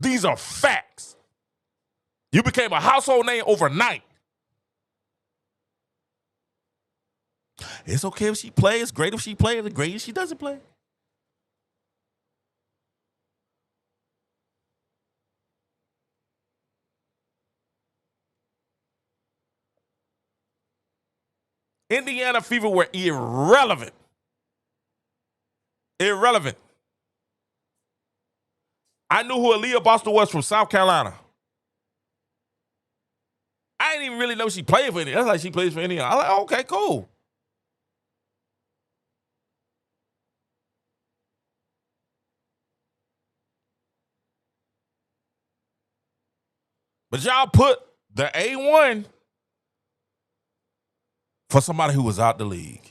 These are facts. You became a household name overnight. It's okay if she plays. It's great if she plays. It's great if she doesn't play. Indiana Fever were irrelevant. Irrelevant. I knew who Aliyah Boston was from South Carolina. I didn't even really know she played for Indiana. That's like she plays for Indiana. I was like, okay, cool. But y'all put the A1 for somebody who was out the league.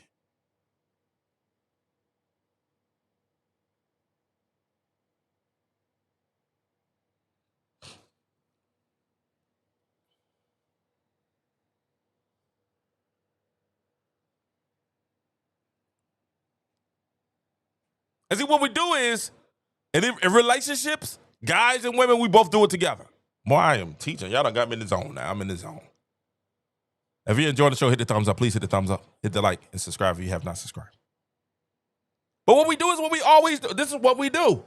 And see, what we do is, in relationships, guys and women, we both do it together. Boy, I am teaching. Y'all done got me in the zone now. I'm in the zone. If you enjoyed the show, hit the thumbs up. Please hit the thumbs up. Hit the like and subscribe if you have not subscribed. But what we do is what we always do. This is what we do.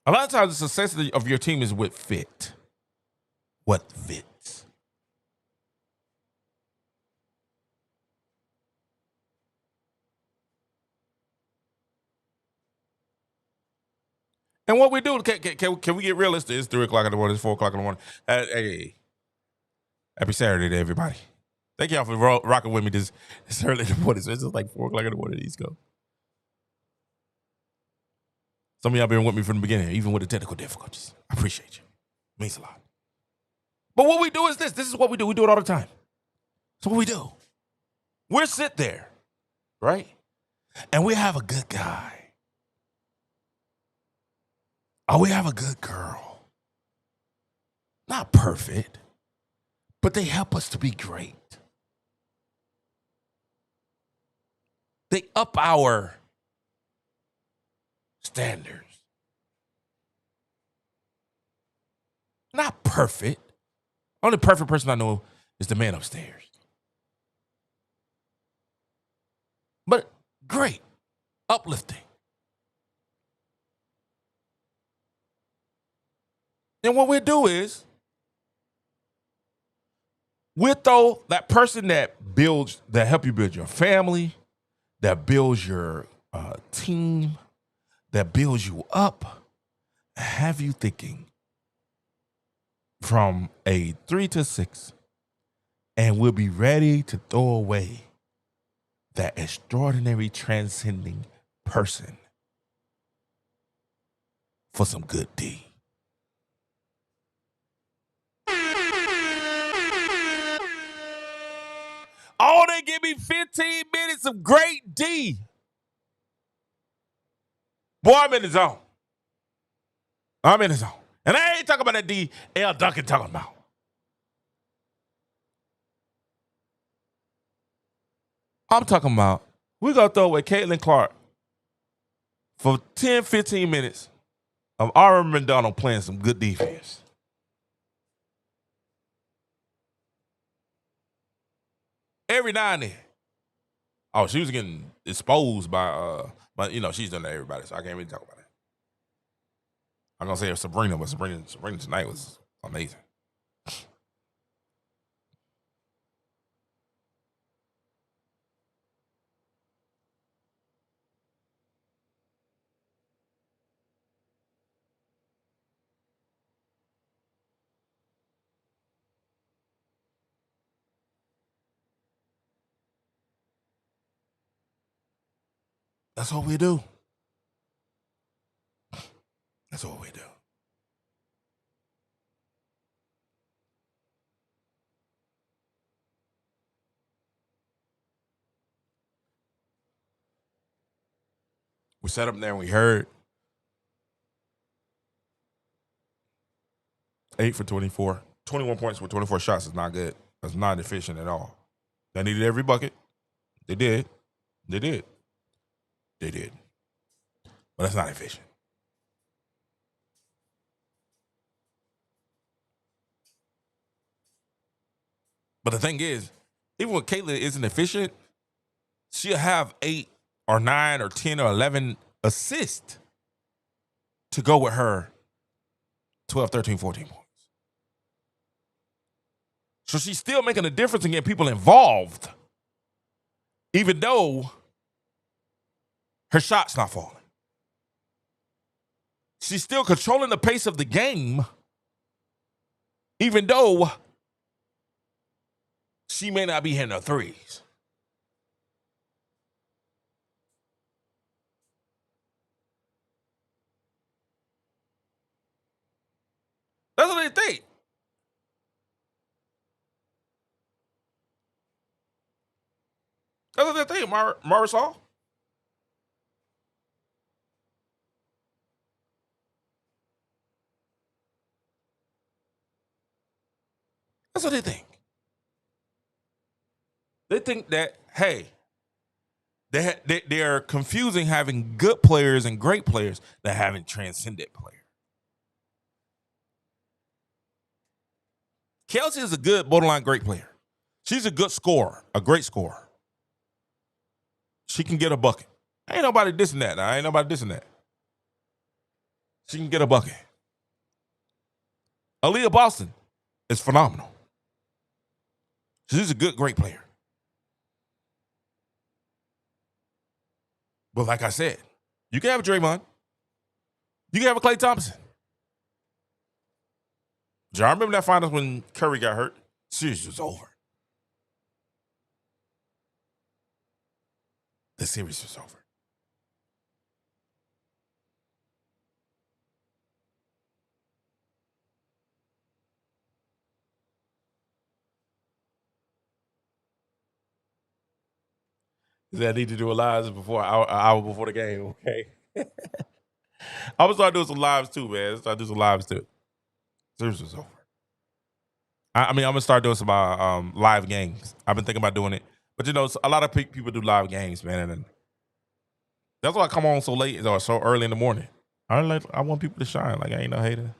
A lot of times the success of your team is with fit. What fits? And what we do, can we get realistic? It's 3 o'clock in the morning. It's 4 o'clock in the morning. Hey, happy Saturday to everybody. Thank y'all for rocking with me this early in the morning. So it's just like 4 o'clock in the morning East Coast. Some of y'all been with me from the beginning, even with the technical difficulties. I appreciate you. It means a lot. But what we do is this. This is what we do. We do it all the time. So what we do, we'll sit there, right? And we have a good guy. Or we have a good girl. Not perfect, but they help us to be great. They up our standards. Not perfect. Only perfect person I know is the man upstairs. But great, uplifting. And what we do is we'll throw that person that help you build your family, that builds your team, that builds you up, have you thinking from a 3 to 6, and we'll be ready to throw away that extraordinary transcending person for some good D. Oh, they give me 15 minutes of great D. Boy, I'm in the zone. I'm in the zone. And I ain't talking about that D L. Duncan talking about. I'm talking about we're going to throw away Caitlin Clark for 10, 15 minutes of Aaron McDonald playing some good defense. Every now and then. Oh, she was getting exposed by, but you know, she's done that to everybody, so I can't really talk about it. I'm going to say it was Sabrina, but Sabrina tonight was amazing. That's what we do. That's what we do. We sat up there and we heard 8 for 24. 21 points with 24 shots is not good. That's not efficient at all. They needed every bucket. They did. They did. They did. But that's not efficient. But the thing is, even when Caitlin isn't efficient, she'll have 8 or 9 or 10 or 11 assists to go with her 12, 13, 14 points. So she's still making a difference and getting people involved, even though her shot's not falling. She's still controlling the pace of the game, even though she may not be hitting her threes. That's what they think. That's what they think, Marisol. That's what they think. They think that, hey, they're confusing having good players and great players than having transcendent players. Kelsey is a good borderline great player. She's a good scorer, a great scorer. She can get a bucket. Ain't nobody dissing that. Now. Ain't nobody dissing that. She can get a bucket. Aliyah Boston is phenomenal. She's a good, great player. But like I said, you can have Draymond. You can have a Klay Thompson. Y'all remember that finals when Curry got hurt? Series was over. The series was over. I need to do a live before an hour before the game, okay? I'm gonna start doing some lives too, man. Start doing some lives too. Series was over. I mean, I'm gonna start doing some live games. I've been thinking about doing it, but you know, a lot of people do live games, man, and that's why I come on so late or so early in the morning. I want people to shine. Like I ain't no hater.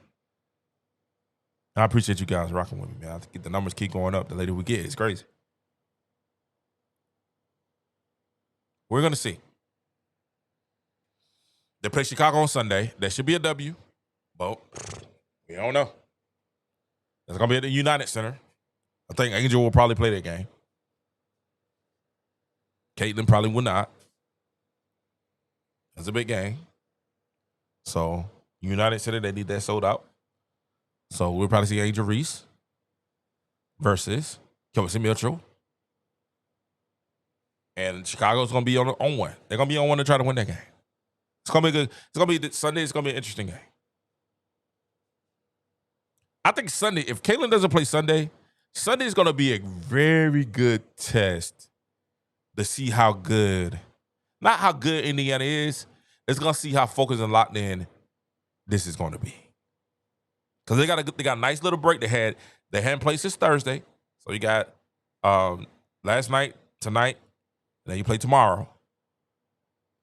I appreciate you guys rocking with me, man. I think the numbers keep going up. The later we get, it's crazy. We're gonna see. They play Chicago on Sunday. That should be a W, but we don't know. It's gonna be at the United Center. I think Angel will probably play that game. Caitlin probably will not. It's a big game. So United Center, they need that sold out. So we'll probably see Angel Reese versus Kelsey Mitchell. And Chicago's gonna be on one. They're gonna be on one to try to win that game. It's gonna be good. It's gonna be Sunday. It's gonna be an interesting game. I think Sunday, if Caitlin doesn't play Sunday, Sunday is gonna be a very good test to see how good, not how good Indiana is. It's gonna see how focused and locked in this is gonna be. Because they got a nice little break. They hadn't played since Thursday, so you got last night, tonight, and then you play tomorrow,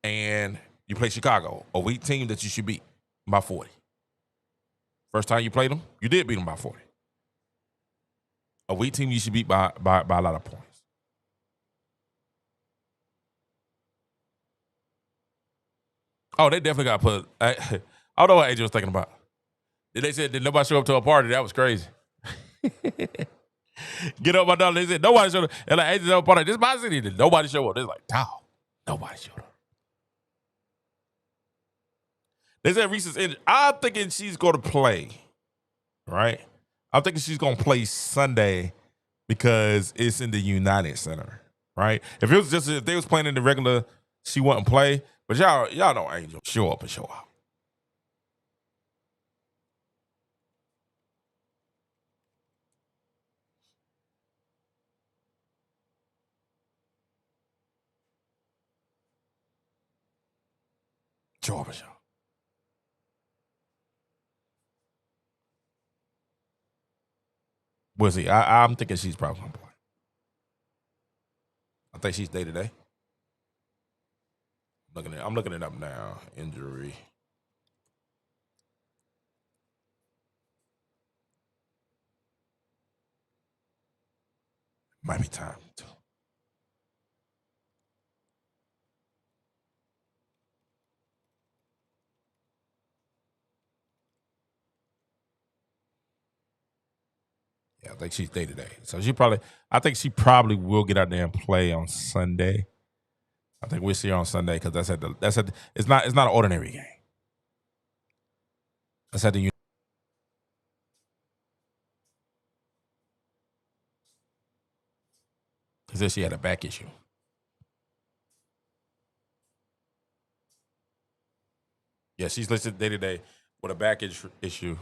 and you play Chicago, a weak team that you should beat by 40. First time you played them, you did beat them by 40. A weak team you should beat by a lot of points. Oh, they definitely got put. I don't know what Angel was thinking about. They said, did nobody show up to a party? That was crazy. Get up my dog. They said, nobody showed up. And like, Angel at a party. This is my city. Did nobody show up? They're like, dog, nobody showed up. They said Reese's injured. I'm thinking she's going to play, right? I'm thinking she's going to play Sunday because it's in the United Center, right? If they was playing in the regular, she wouldn't play. But y'all know Angel show up and show out. Show up and show out. We'll see. I'm thinking she's probably going to play. I think she's day to day. I'm looking it up now. Injury. Might be time to. Yeah, I think she's day to day. So I think she probably will get out there and play on Sunday. I think we'll see her on Sunday because it's not an ordinary game. That's at the. He said she had a back issue. Yeah, she's listed day to day with a back issue.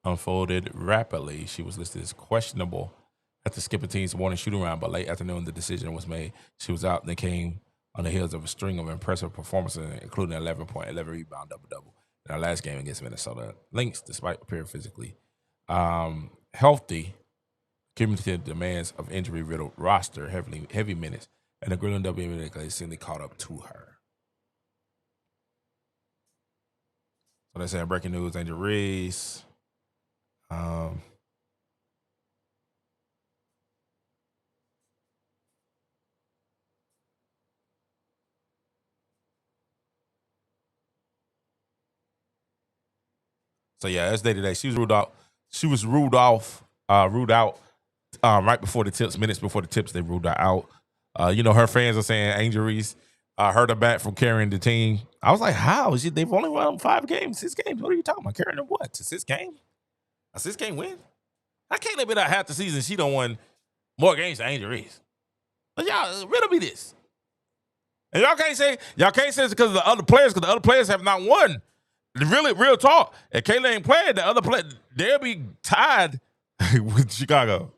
Unfolded rapidly. She was listed as questionable at the skipping team's morning shooting round, but late afternoon the decision was made. She was out and they came on the heels of a string of impressive performances, including 11 point, 11 rebound, double-double in our last game against Minnesota Lynx, despite appearing physically healthy. Cumulative demands of injury-riddled roster, heavy minutes, and the grilling WNBA seemingly caught up to her. So they're saying breaking news: Angel Reese. So yeah, that's day to day. She was ruled out. She was ruled out right before the tips. Minutes before the tips, they ruled her out. Her fans are saying Angel Reese I heard her back from carrying the team. I was like, how? They've only won 5 games, 6 games. What are you talking about? Carrying them what? To 6 games? A 6-game win? I can't let it out half the season. She don't won more games than Angel Reese. But y'all, riddle me this. And y'all can't say it's because of the other players, because the other players have not won. Really, real talk. If Kayla ain't playing, the other player, they'll be tied with Chicago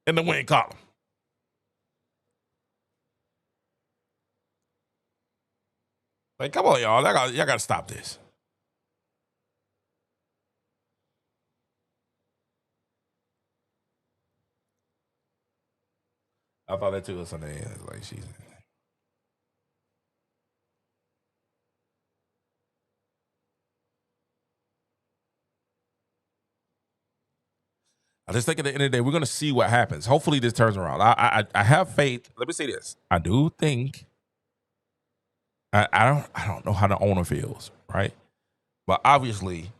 in the win column. Like, come on, y'all. Y'all got to stop this. I thought that too was something. Like, she's. I just think at the end of the day, we're going to see what happens. Hopefully, this turns around. I have faith. Let me say this. I do think. I don't know how the owner feels, right? But obviously,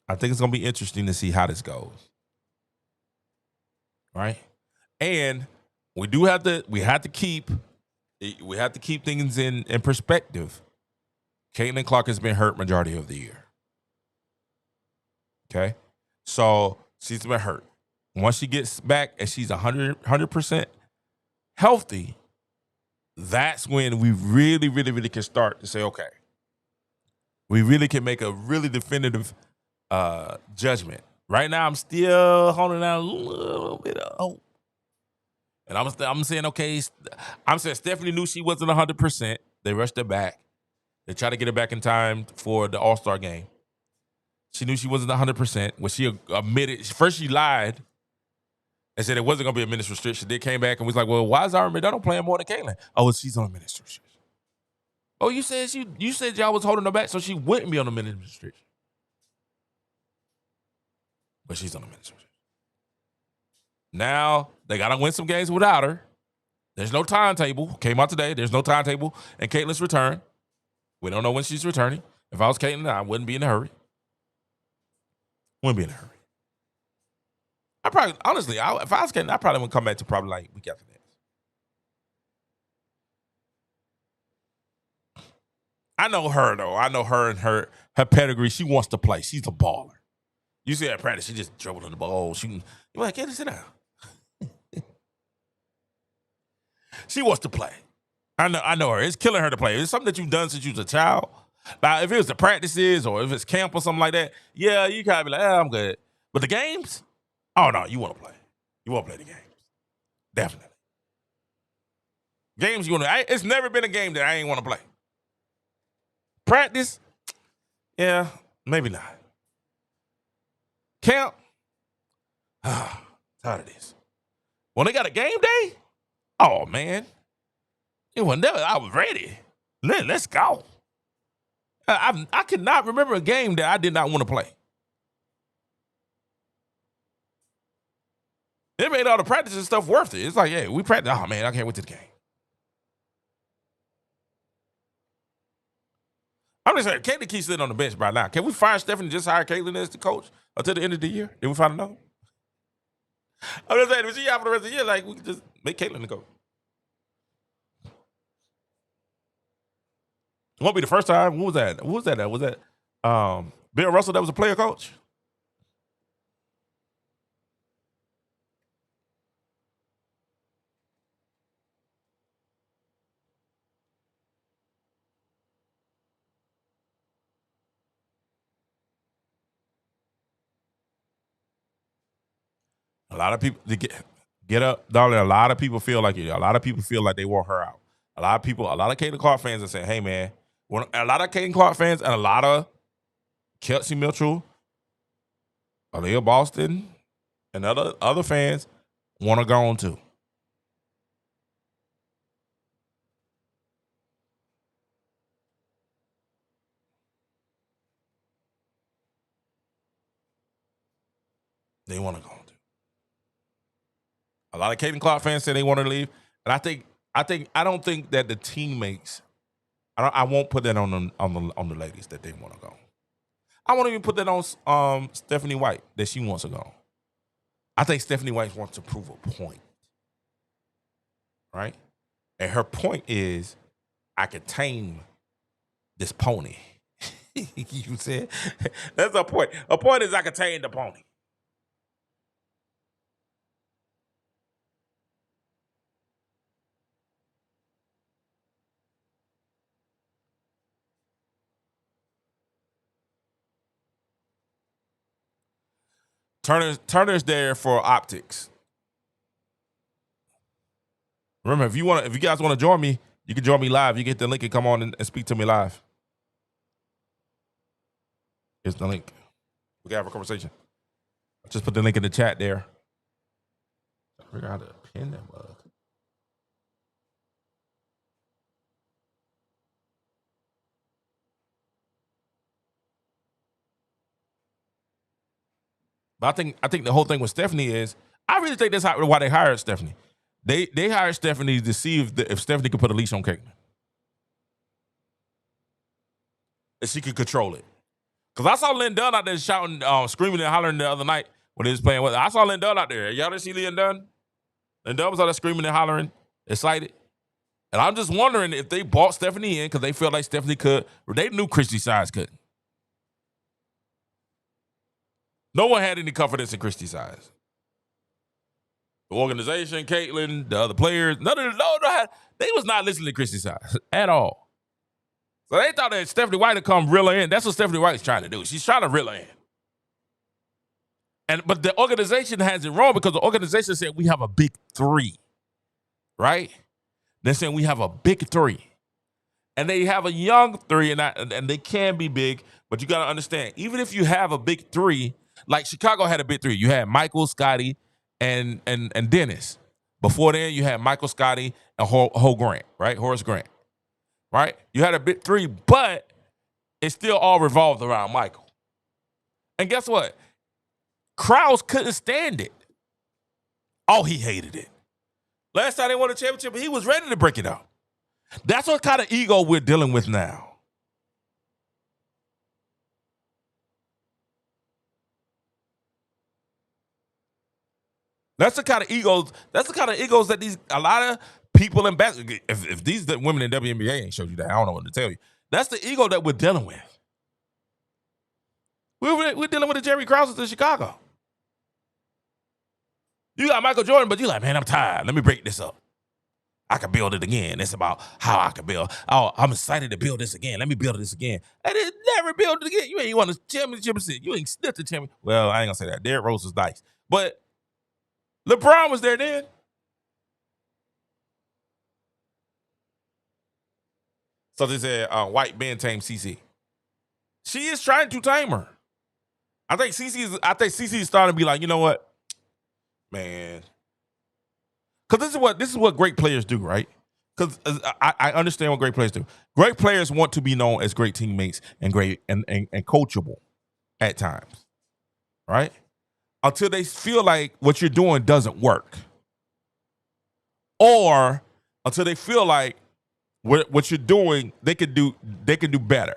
I think it's going to be interesting to see how this goes, right? And we have to keep things in perspective. Caitlin Clark has been hurt majority of the year. Okay, so she's been hurt. Once she gets back and she's 100% healthy, that's when we really, really, really can start to say, okay, we really can make a really definitive judgment. Right now, I'm still holding out a little bit of hope. And I'm saying, okay, I'm saying Stephanie knew she wasn't 100%. They rushed her back. They tried to get her back in time for the All-Star game. She knew she wasn't 100%. When she admitted, first she lied and said it wasn't going to be a minutes restriction. They came back and was like, well, why is Aaron McDonald playing more than Caitlin? Oh, she's on a minutes restriction. Oh, you said y'all was holding her back so she wouldn't be on a minutes restriction. But she's on a minutes restriction. Now, they got to win some games without her. There's no timetable. Came out today. There's no timetable. And Caitlin's return. We don't know when she's returning. If I was Caitlin, I wouldn't be in a hurry. Wouldn't be in a hurry. If I was Caitlin, I probably wouldn't come back to probably like week after next. I know her, though. I know her and her pedigree. She wants to play. She's a baller. You see her at practice, she just dribbling the ball. You're like, Caitlin, sit down. She wants to play. I know her. It's killing her to play. It's something that you've done since you was a child. Now, if it was the practices or if it's camp or something like that, yeah, you kind of be like, I'm good. But the games, oh, no, you want to play. You want to play the games. Definitely. Games you want to, it's never been a game that I ain't want to play. Practice, yeah, maybe not. Camp, tired of this. When they got a game day, oh, man. It was never, I was ready. Let's go. I cannot remember a game that I did not want to play. It made all the practice and stuff worth it. It's like, yeah, we practice. Oh, man, I can't wait to the game. I'm just saying, Caitlin keeps sitting on the bench right now. Can we fire Stephanie and just hire Caitlin as the coach until the end of the year? Then we find out. I'm just saying, if she out for the rest of the year, like, we can just make Caitlin the coach. It won't be the first time. What was that? Was that Bill Russell that was a player coach? A lot of people get up, darling. A lot of people feel like it. A lot of people feel like they want her out. A lot of Caitlin Clark fans are saying, hey, man, a lot of Caitlin Clark fans and a lot of Kelsey Mitchell, Aliyah Boston, and other fans want to go on too. They want to go on too. A lot of Caitlin Clark fans say they want to leave, and I don't think that the teammates. I won't put that on the ladies that they want to go. I won't even put that on Stephanie White that she wants to go. I think Stephanie White wants to prove a point. right? And her point is, I could tame this pony. You said that's a point. A point is I could tame the pony. Turner's there for optics. Remember, if you guys want to join me, you can join me live. You get the link and come on and speak to me live. Here's the link. We can have a conversation. I just put the link in the chat there. I figure out how to pin that mug. But I think the whole thing with Stephanie is, I really think that's why they hired Stephanie. They hired Stephanie to see if Stephanie could put a leash on Caitlin. If she could control it. Because I saw Lynn Dunn out there shouting, screaming and hollering the other night when they was playing with her. I saw Lynn Dunn out there. Y'all didn't see Lynn Dunn? Lynn Dunn was out there screaming and hollering, excited. And I'm just wondering if they bought Stephanie in because they felt like Stephanie could. They knew Christy Sides couldn't. No one had any confidence in Christy Sides. The organization, Caitlin, the other players, they was not listening to Christy Sides at all. So they thought that Stephanie White would come reel her in. That's what Stephanie White's trying to do. She's trying to reel her in. But the organization has it wrong because the organization said we have a big three, right? They're saying we have a big three. And they have a young three, and they can be big, but you got to understand, even if you have a big three, like Chicago had a big three. You had Michael, Scotty, and Dennis. Before then, you had Michael, Scotty, and Horace Grant, right? You had a big three, but it still all revolved around Michael. And guess what? Krause couldn't stand it. Oh, he hated it. Last time they won a championship, he was ready to break it up. That's what kind of ego we're dealing with now. That's the kind of egos. That's the kind of egos that a lot of people in basketball. If these women in WNBA ain't showed you that, I don't know what to tell you. That's the ego that we're dealing with. We're dealing with the Jerry Krauses in Chicago. You got Michael Jordan, but you're like, man, I'm tired. Let me break this up. I can build it again. It's about how I can build. Oh, I'm excited to build this again. Let me build this again. And it never build it again. You ain't won a championship. You ain't sniffed the championship. Well, I ain't gonna say that. Derrick Rose was nice, but LeBron was there then. So they said White Ben tamed CC. She is trying to tame her. I think CC is starting to be like, you know what, man. Because this is what great players do, right? Because I understand what great players do. Great players want to be known as great teammates and great and coachable at times, right? Until they feel like what you're doing doesn't work, or until they feel like what you're doing they can do better,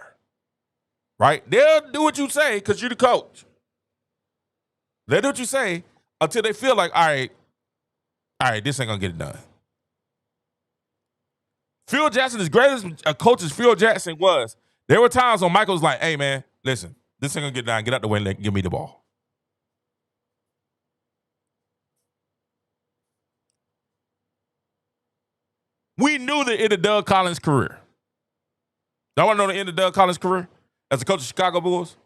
right? They'll do what you say because you're the coach. They'll do what you say until they feel like, all right, this ain't gonna get it done. Phil Jackson, as great as a coach as Phil Jackson was, there were times when Michael was like, hey man, listen, this ain't gonna get done. Get out the way and give me the ball. We knew the end of Doug Collins' career. Y'all want to know the end of Doug Collins' career as a coach of Chicago Bulls?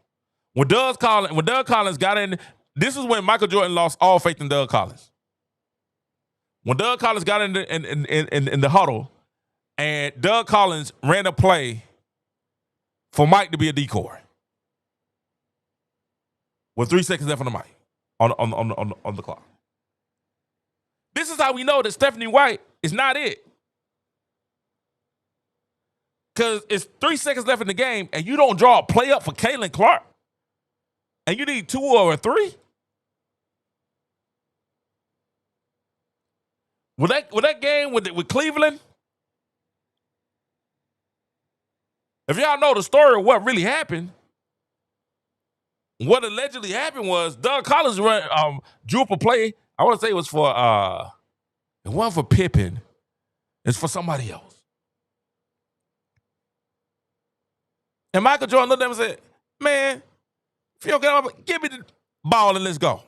When Doug Collins got in, this is when Michael Jordan lost all faith in Doug Collins. When Doug Collins got in the huddle, and Doug Collins ran a play for Mike to be a decoy with 3 seconds left on the mic on the clock. This is how we know that Stephanie White is not it. Because it's 3 seconds left in the game, and you don't draw a play up for Caitlin Clark, and you need 2 or 3. With that game with Cleveland, if y'all know the story of what really happened, what allegedly happened was Doug Collins drew up a play. I want to say it was for it wasn't for Pippen. It's for somebody else. And Michael Jordan looked at him and said, man, if you don't get up, give me the ball and let's go.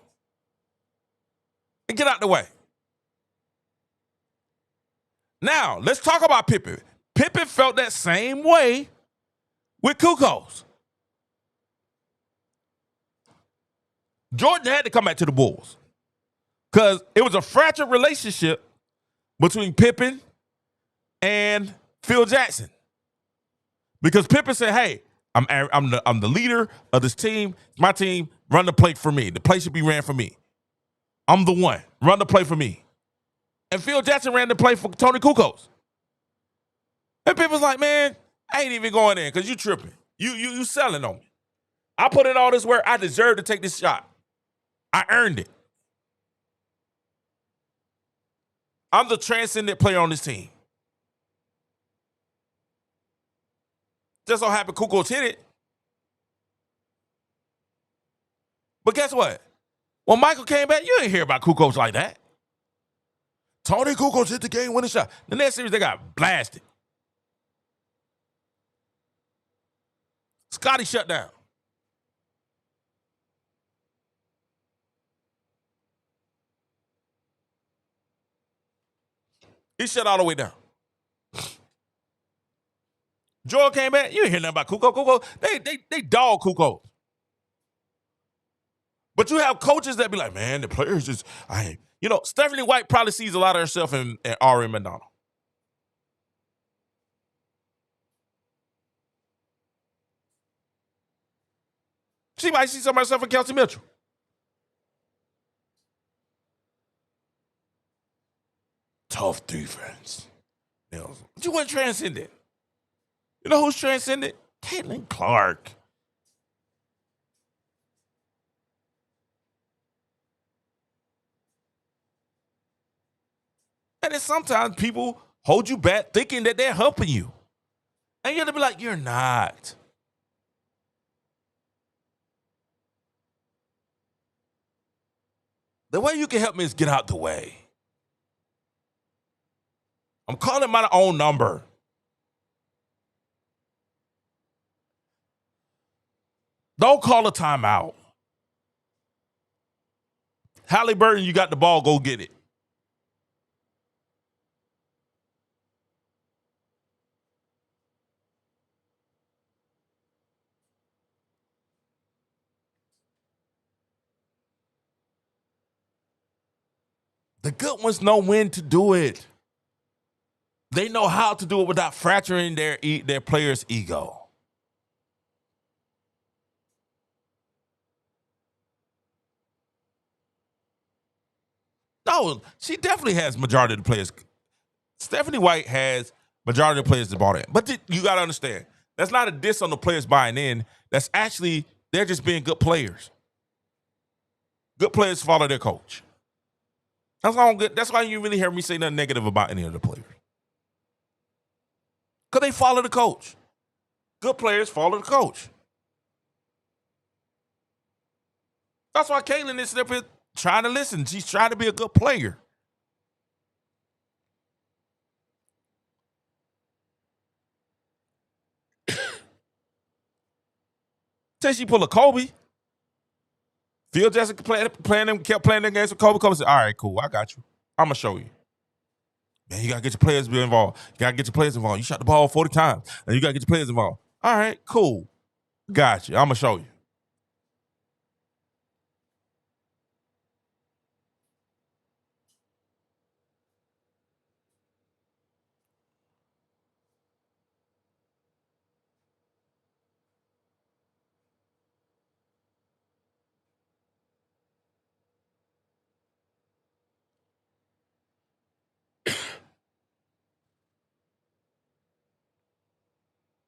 And get out the way. Now, let's talk about Pippen. Pippen felt that same way with Kukoc. Jordan had to come back to the Bulls because it was a fractured relationship between Pippen and Phil Jackson. Because Pippen said, hey, I'm the leader of this team. My team, run the play for me. The play should be ran for me. I'm the one. Run the play for me. And Phil Jackson ran the play for Tony Kukoc. And Pippen's like, man, I ain't even going in because you tripping. You selling on me. I put in all this work. I deserve to take this shot. I earned it. I'm the transcendent player on this team. Just so happened Kukoc hit it. But guess what? When Michael came back, you didn't hear about Kukoc like that. Tony Kukoc hit the game-winning shot. The next series, they got blasted. Scotty shut down. He shut all the way down. Joel came back. You didn't hear nothing about Kukoc. Kukoc, they dog Kukoc. But you have coaches that be like, man, the players just, Stephanie White probably sees a lot of herself in R.M. McDonald. She might see some of herself in Kelsey Mitchell. Tough defense. But you weren't transcendent. You know who's transcendent? Caitlin Clark. And then sometimes people hold you back thinking that they're helping you. And you're going to be like, you're not. The way you can help me is get out the way. I'm calling my own number. Don't call a timeout. Halliburton, you got the ball, go get it. The good ones know when to do it. They know how to do it without fracturing their player's ego. No, she definitely has majority of the players. Stephanie White has majority of the players that bought in. But you got to understand, that's not a diss on the players buying in. That's actually, they're just being good players. Good players follow their coach. That's why you really hear me say nothing negative about any of the players. Because they follow the coach. Good players follow the coach. That's why Caitlin is up here trying to listen. She's trying to be a good player. Till she pull a Kobe. Phil Jackson kept playing them games with Kobe. Kobe said, all right, cool, I got you. I'm going to show you. Man, you got to get your players involved. You got to get your players involved. You shot the ball 40 times, and you got to get your players involved. All right, cool. Got you. I'm going to show you.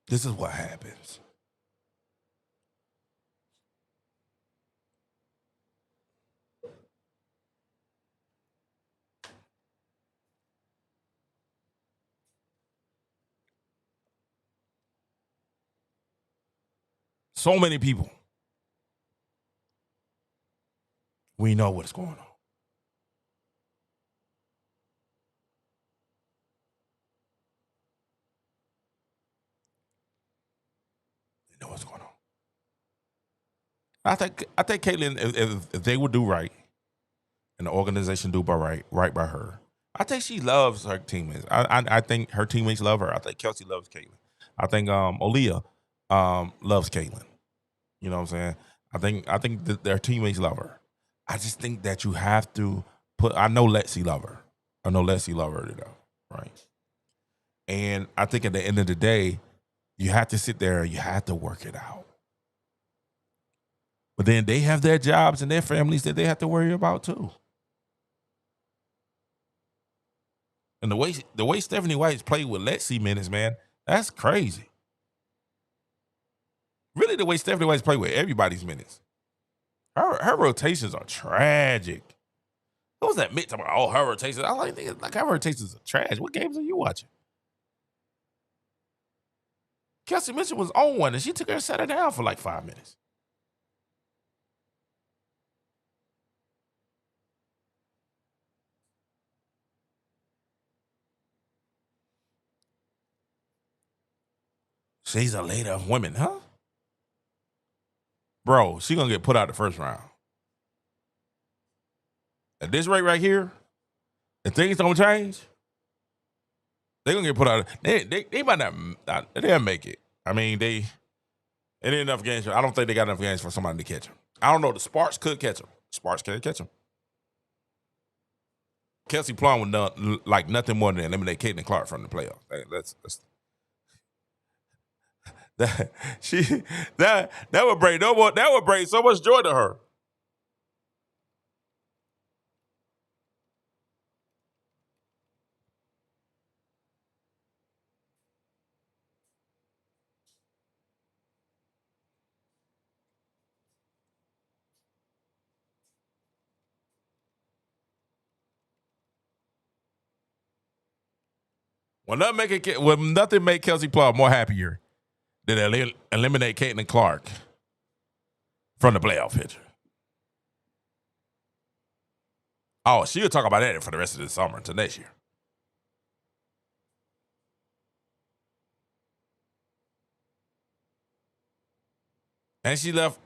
This is what happens. So many people. We know what's going on. what's going on. I think Caitlyn, if they would do right, and the organization do right by her, I think she loves her teammates. I think her teammates love her. I think Kelsey loves Caitlyn. I think Aliyah loves Caitlyn. You know what I'm saying? I think that their teammates love her. I just think that you have to I know Lexi love her. I know Lexi love her to know, right? And I think at the end of the day, you have to sit there and you have to work it out. But then they have their jobs and their families that they have to worry about too. And the way Stephanie White's played with Lexi minutes, man, that's crazy. Really, the way Stephanie White's played with everybody's minutes. Her rotations are tragic. What was that Mitt talking about? Oh, her rotations. I like her rotations are trash. What games are you watching? Kelsey Mitchell was on one, and she took her and set her down for like 5 minutes. She's a leader of women, huh? Bro, she gonna get put out the first round. At this rate right here, if things don't change, they're gonna get put out. They might not. They didn't make it. I mean, they ain't enough games. I don't think they got enough games for somebody to catch them. I don't know. The Sparks could catch them. Sparks can't catch them. Kelsey Plum would done like nothing more than eliminate Caitlin Clark from the playoffs. That would bring no more. That would bring so much joy to her. Will nothing make Kelsey Plum more happier than eliminate Caitlin Clark from the playoff picture. Oh, she'll talk about that for the rest of the summer until next year. And she left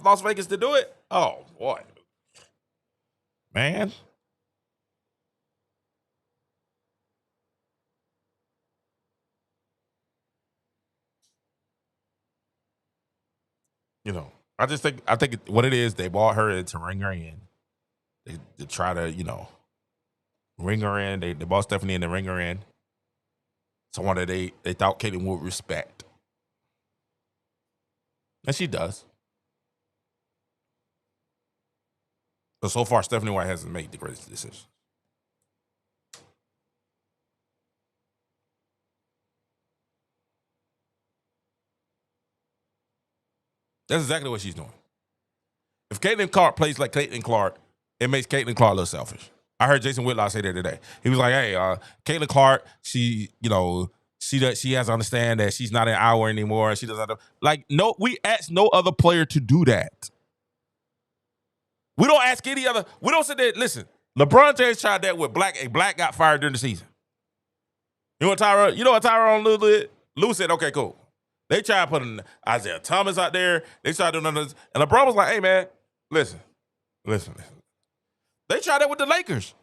Las Vegas to do it? Oh, boy. Man. You know, I think what it is, they bought her to ring her in. They try to, ring her in. They bought Stephanie in to ring her in. Someone that they thought Caitlyn would respect. And she does. But so far, Stephanie White hasn't made the greatest decision. That's exactly what she's doing. If Caitlin Clark plays like Caitlin Clark, it makes Caitlin Clark look selfish. I heard Jason Whitlock say that today. He was like, "Hey, Caitlin Clark, she has to understand that she's not an hour anymore. She doesn't have to, we ask no other player to do that. We don't ask any other. We don't sit there. Listen, LeBron James tried that with Black. A Black got fired during the season. You know what Tyrone Lue did? Lue said, "Okay, cool." They tried putting Isaiah Thomas out there. They tried doing this. And LeBron was like, "Hey, man, listen. They tried that with the Lakers.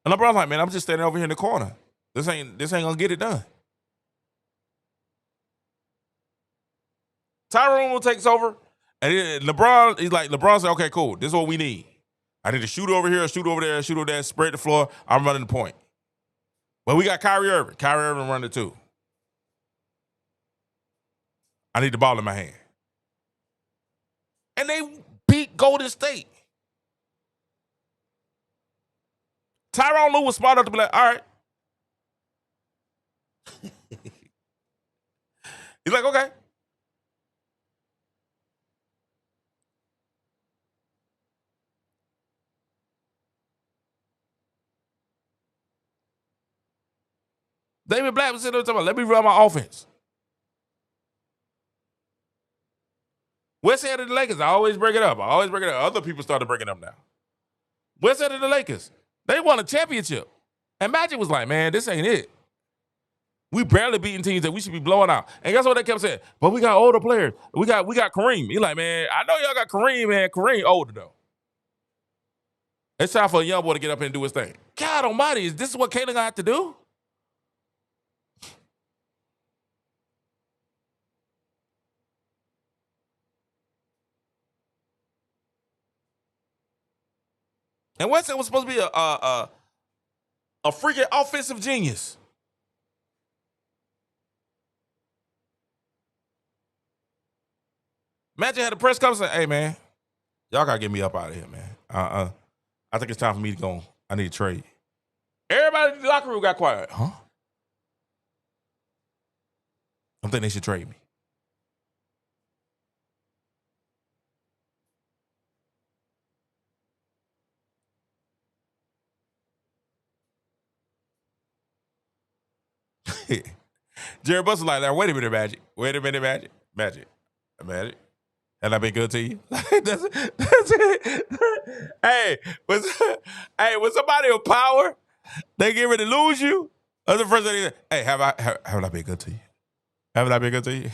And LeBron's like, "Man, I'm just standing over here in the corner. This ain't gonna get it done." Tyrone takes over. And LeBron said, "Okay, cool. This is what we need. I need to shoot over here, shoot over there, shoot over there, spread the floor. I'm running the point. But we got Kyrie Irving. Kyrie Irving running it too. I need the ball in my hand." And they beat Golden State. Tyrone Lue was smart enough to be like, "All right." He's like, "Okay." David Black was sitting there talking about, "Let me run my offense." West End of the Lakers, I always bring it up. Other people started bringing it up now. West End of the Lakers, they won a championship. And Magic was like, "Man, this ain't it. We barely beating teams that we should be blowing out. And guess what they kept saying? But we got older players. We got Kareem. He's like, man, I know y'all got Kareem, man. Kareem older though. It's time for a young boy to get up and do his thing. God almighty, is this what Caitlin gonna have to do? And Weston was supposed to be a freaking offensive genius. Imagine had a press conference saying, hey, man, y'all got to get me up out of here, man. I think it's time for me to go. I need to trade. Everybody in the locker room got quiet. Huh? I think they should trade me. Jerry Buss was like, wait a minute, Magic. Wait a minute, Magic. Magic. Has that been good to you? that's it. Hey, when somebody with power, they get ready to lose you. That's the first thing they say. Hey, have I been good to you? Haven't I been good to you?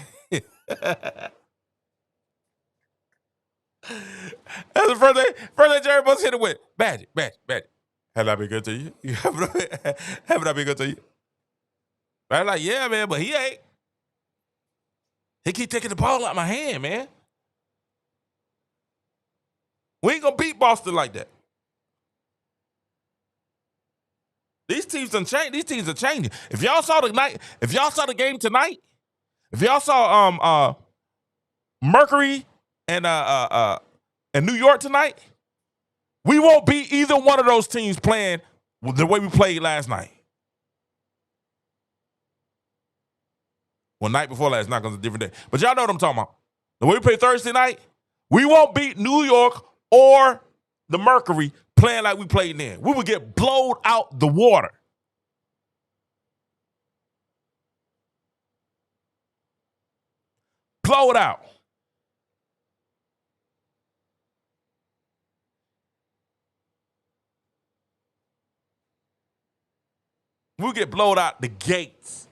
That's the first thing Jerry Buss hit it with. Magic. Have I been good to you? Haven't I been good to you? I'm like, yeah, man, but he ain't. He keep taking the ball out of my hand, man. We ain't gonna beat Boston like that. These teams done changed. These teams are changing. If y'all saw the game tonight, if y'all saw Mercury and New York tonight, we won't beat either one of those teams playing the way we played last night. Well, night before last night was a different day. But y'all know what I'm talking about. The way we play Thursday night, we won't beat New York or the Mercury playing like we played then. We would get blown out the water. Blow it out. We'll get blown out the gates.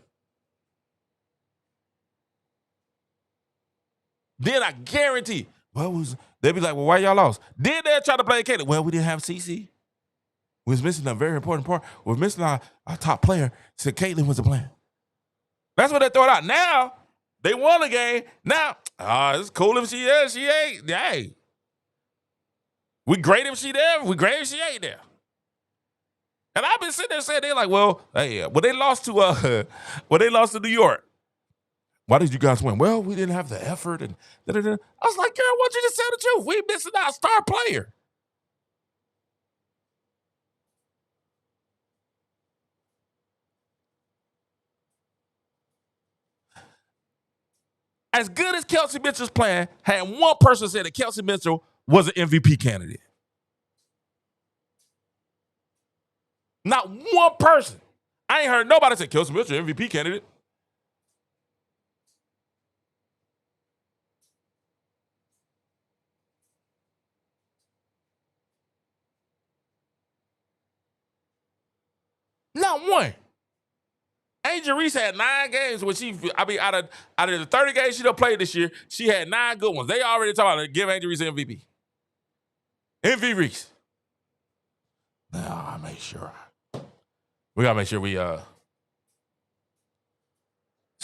Then I guarantee, they'll be like, well, why y'all lost? Then they'll try to play Caitlin. Well, we didn't have CC. We was missing a very important part. We were missing our top player. So Caitlin was the plan. That's what they throw it out. Now, they won the game. Now, it's cool if she is. She ain't. Hey. We great if she there. We great if she ain't there. And I've been sitting there saying, they're like, well, hey, they lost to New York. Why did you guys win? Well, we didn't have the effort. And da-da-da. I was like, girl, I want you to tell the truth. We missing our star player. As good as Kelsey Mitchell's playing, had one person said that Kelsey Mitchell was an MVP candidate. Not one person. I ain't heard nobody say Kelsey Mitchell MVP candidate. Not one. Angel Reese had 9 games when out of the 30 games she done played this year, she had 9 good ones. They already talking about give Angel Reese an MVP. MVP Reese. Now I make sure. We gotta make sure we let's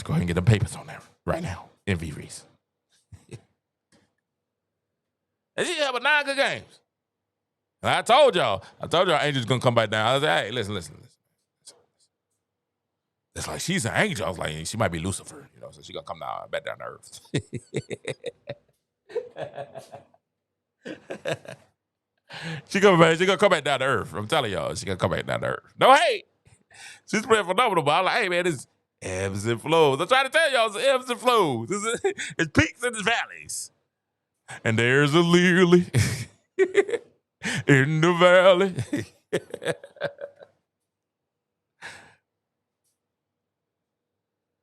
go ahead and get the papers on there right now. MVP Reese. And she had 9 good games. And I told y'all Angel's gonna come back down. I was like, hey, listen. It's like she's an angel. I was like, she might be Lucifer, so she gonna come back down to earth. She gonna come back down to earth. I'm telling y'all, she gonna come back down to earth. No hate. She's playing phenomenal, but I'm like, hey man, it's ebbs and flows. I'm trying to tell y'all, it's ebbs and flows. It's peaks and it's valleys. And there's a lily in the valley.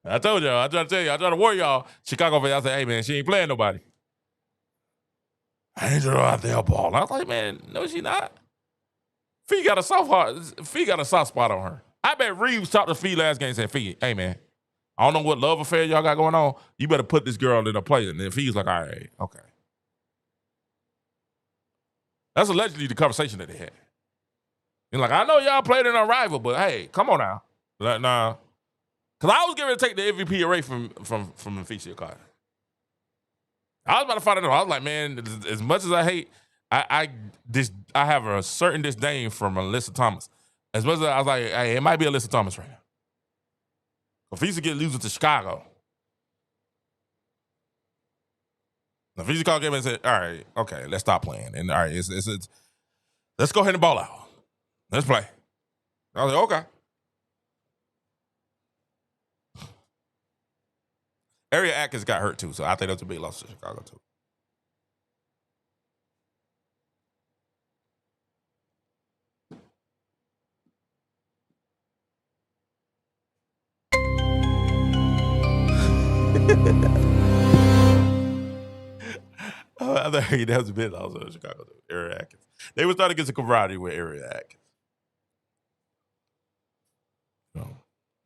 I told y'all, I tried to tell you, I tried to warn y'all. Chicago fans, I said, hey man, she ain't playing nobody. Angel out there balling. I was like, man, no, she not. Fee got a soft spot on her. I bet Reeves talked to Fee last game and said, Fee, hey man, I don't know what love affair y'all got going on. You better put this girl in a place. And if he's like, all right, okay. That's allegedly the conversation that they had. And like, I know y'all played in a rival, but hey, come on now. Like, nah. Because I was getting ready to take the MVP away from Natasha Howard. I was about to find out. I was like, man, as much as I hate, I have a certain disdain from Alyssa Thomas. As much as I was like, hey, it might be Alyssa Thomas right now. If he's to get losing to Chicago. If he's called game and said, all right, okay, let's stop playing. And all right, it's let's go ahead and ball out. Let's play. I was like, okay. Ariel Atkins got hurt too, so I think that's a big loss to Chicago too. I think that was a bit loss to Chicago too. Ariel Atkins. They were starting to get some camaraderie with Ariel Atkins.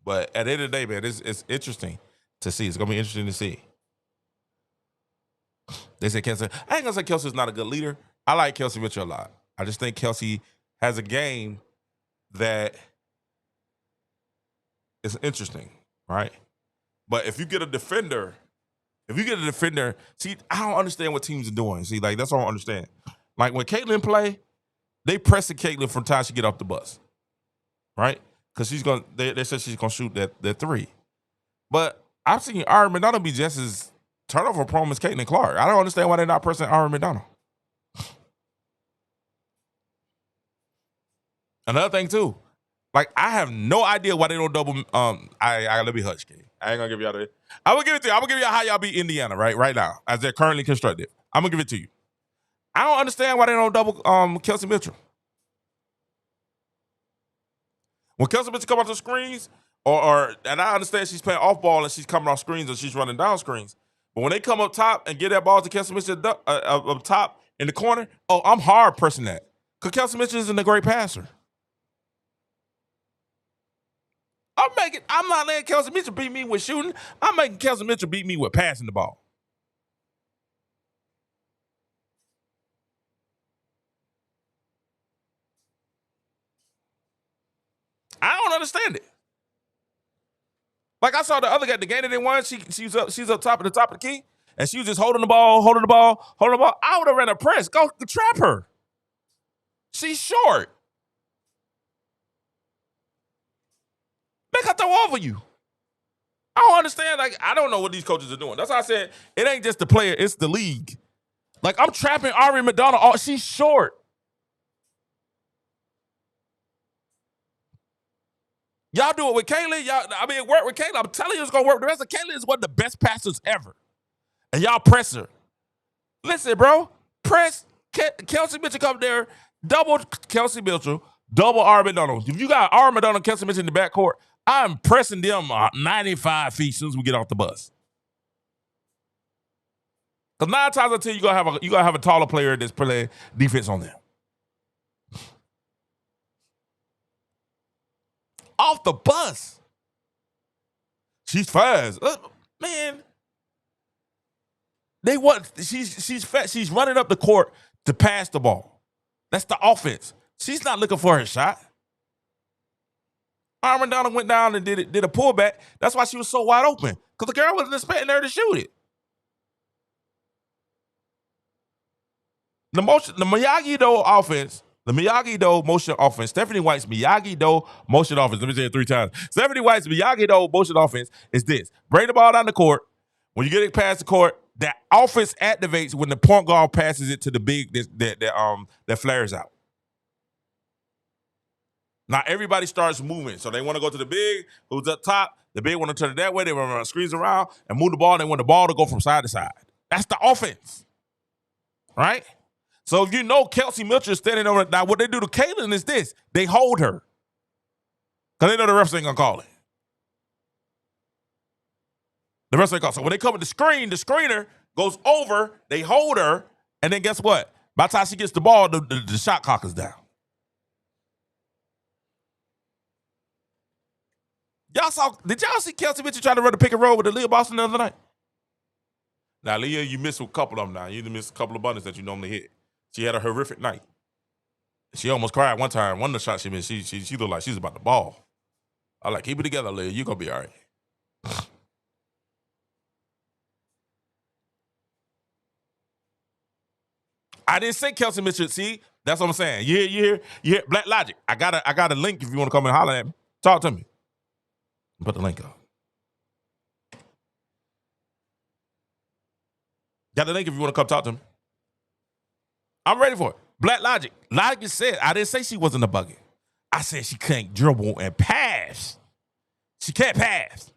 But at the end of the day, man, it's interesting to see. It's gonna be interesting to see. They say Kelsey. I ain't gonna say Kelsey's not a good leader. I like Kelsey Mitchell a lot. I just think Kelsey has a game that is interesting, right? But if you get a defender, see, I don't understand what teams are doing. See, like that's what I don't understand. Like when Caitlin play, they pressing Caitlin from time she get off the bus, right? Because they said she's gonna shoot that three. But I've seen Aaron McDonald be just as turnover prone as Caitlin Clark. I don't understand why they're not pressing Aaron McDonald. Another thing too, like I have no idea why they don't double. I let me hush, King. I ain't gonna give y'all the. I will give it to you. I'm gonna give you how y'all beat Indiana right now as they're currently constructed. I'm gonna give it to you. I don't understand why they don't double Kelsey Mitchell. When Kelsey Mitchell come off the screens, and I understand she's playing off ball and she's coming off screens and she's running down screens. But when they come up top and get that ball to Kelsey Mitchell up top in the corner, I'm hard pressing that. Because Kelsey Mitchell isn't a great passer. I'm not letting Kelsey Mitchell beat me with shooting. I'm making Kelsey Mitchell beat me with passing the ball. I don't understand it. Like I saw the other guy, the game that they won, she's up top of the key, and she was just holding the ball. I would have ran a press. Go trap her. She's short. Make her throw over you. I don't understand. Like, I don't know what these coaches are doing. That's why I said it ain't just the player, it's the league. Like, I'm trapping Ari McDonald. Oh, she's short. Y'all do it with Kaylee. It worked with Kaylee. I'm telling you it's going to work. The rest of Kaylee is one of the best passers ever. And y'all press her. Listen, bro. Press Kelsey Mitchell come there. Double Kelsey Mitchell. Double Ari McDonald. If you got Ari McDonald and Kelsey Mitchell in the backcourt, I'm pressing them 95 feet as soon as we get off the bus. Because 9 times out of 10, you gotta have a taller player that's playing defense on them. Off the bus. She's fast. Man. She's fast. She's running up the court to pass the ball. That's the offense. She's not looking for her shot. Ari McDonald went down and did a pullback. That's why she was so wide open. Because the girl wasn't expecting her to shoot it. The Miyagi-Do offense, the Miyagi-Do motion offense, Stephanie White's Miyagi-Do motion offense. Let me say it 3 times. Stephanie White's Miyagi-Do motion offense is this. Bring the ball down the court. When you get it past the court, that offense activates when the point guard passes it to the big that flares out. Now everybody starts moving. So they want to go to the big who's up top. The big want to turn it that way. They want to run screens around and move the ball. They want the ball to go from side to side. That's the offense. Right? So if you know Kelsey Mitchell is standing over, now what they do to Caitlin is this. They hold her. Because they know the refs ain't going to call it. The refs ain't call it. So when they come with the screen, the screener goes over, they hold her, and then guess what? By the time she gets the ball, the shot clock is down. Did y'all see Kelsey Mitchell trying to run the pick and roll with Aliyah Boston the other night? Now, Aliyah, you missed a couple of them now. You missed a couple of buttons that you normally hit. She had a horrific night. She almost cried one time. One of the shots she missed, she looked like she was about to ball. I like, keep it together, Aliyah. You're going to be all right. I didn't say Kelsey Mitchell. See, that's what I'm saying. You hear Black Logic. I got a link if you want to come and holler at me. Talk to me. Put the link up. Got the link if you want to come talk to me. I'm ready for it. Black Logic. Logic said, I didn't say she wasn't a bucket. I said she can't dribble and pass. She can't pass.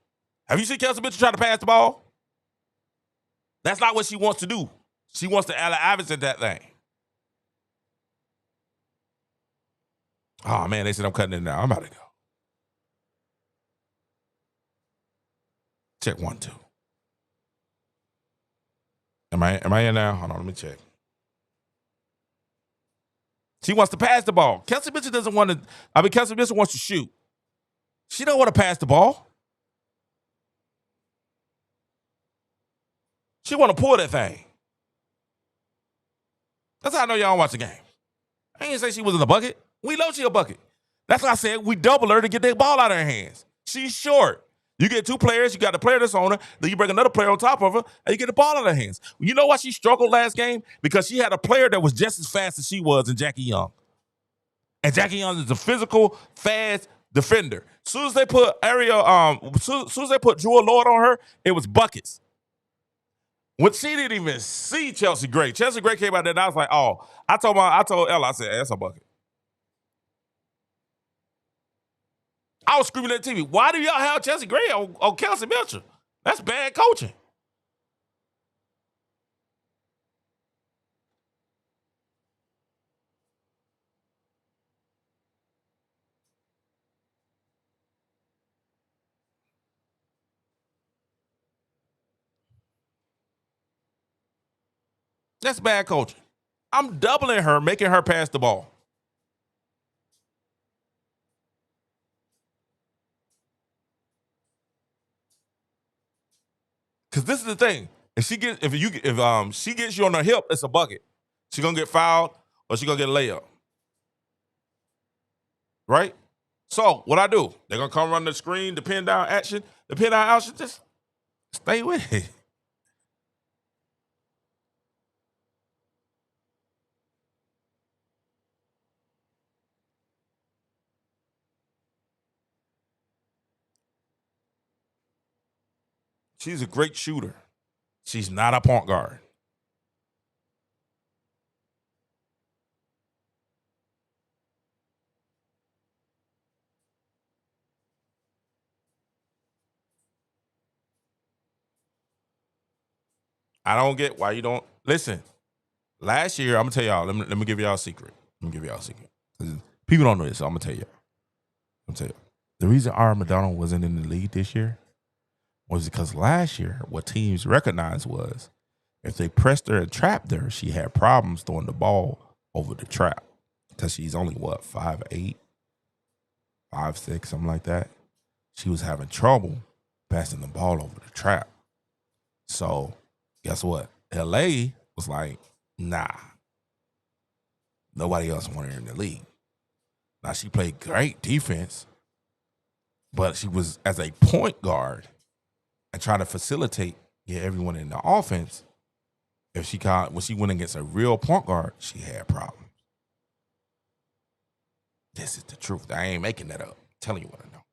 Have you seen Kelsey Mitchell try to pass the ball? That's not what she wants to do. She wants to Allen Iverson that thing. Oh, man, they said I'm cutting it now. I'm about to go. Check 1, 2. Am I in now? Hold on, let me check. She wants to pass the ball. Kelsey Mitchell doesn't want to. Kelsey Mitchell wants to shoot. She don't want to pass the ball. She want to pull that thing. That's how I know y'all don't watch the game. I ain't say she was in the bucket. We know she a bucket. That's why I said we double her to get that ball out of her hands. She's short. You get 2 players, you got the player that's on her, then you bring another player on top of her, and you get the ball out of her hands. You know why she struggled last game? Because she had a player that was just as fast as she was in Jackie Young. And Jackie Young is a physical, fast defender. As soon as they put soon as they put Jewel Lord on her, it was buckets. When she didn't even see Chelsea Gray. Chelsea Gray came out there and I was like, oh, I told Ella, I said, hey, that's a bucket. I was screaming at the TV, why do y'all have Chelsea Gray on Kelsey Mitchell? That's bad coaching. That's bad coaching. I'm doubling her, making her pass the ball. Because this is the thing. If she gets you on her hip, it's a bucket. She's gonna get fouled or she's gonna get a layup. Right? So what I do, they're gonna come run the screen, the pin down action. The pin down action, just stay with it. She's a great shooter. She's not a point guard. I don't get why you don't listen. Last year, I'm gonna tell y'all. Let me give y'all a secret. People don't know this, so I'm gonna tell you. The reason R. McDonald wasn't in the league this year was because last year, what teams recognized was if they pressed her and trapped her, she had problems throwing the ball over the trap because she's only 5'8", 5'6", something like that. She was having trouble passing the ball over the trap. So guess what? LA was like, nah. Nobody else wanted her in the league. Now, she played great defense, but she was as a point guard and trying to facilitate everyone in the offense. When she went against a real point guard, she had problems. This is the truth. I ain't making that up. I'm telling you what I know.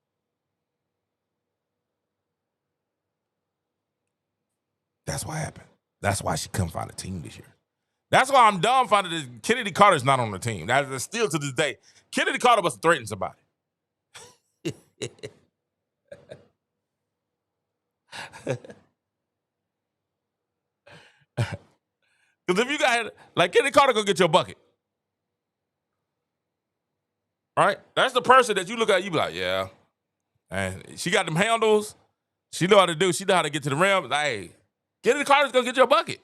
That's what happened. That's why she couldn't find a team this year. That's why I'm dumbfounded that Kennedy Carter's not on the team. That is still to this day. Kennedy Carter must threaten somebody. Because if you got, like, Kennedy Carter gonna get your bucket. Right? That's the person that you look at, you be like, yeah. And she got them handles. She know how to do. She know how to get to the rim. Like, hey, Kennedy Carter's gonna get your bucket.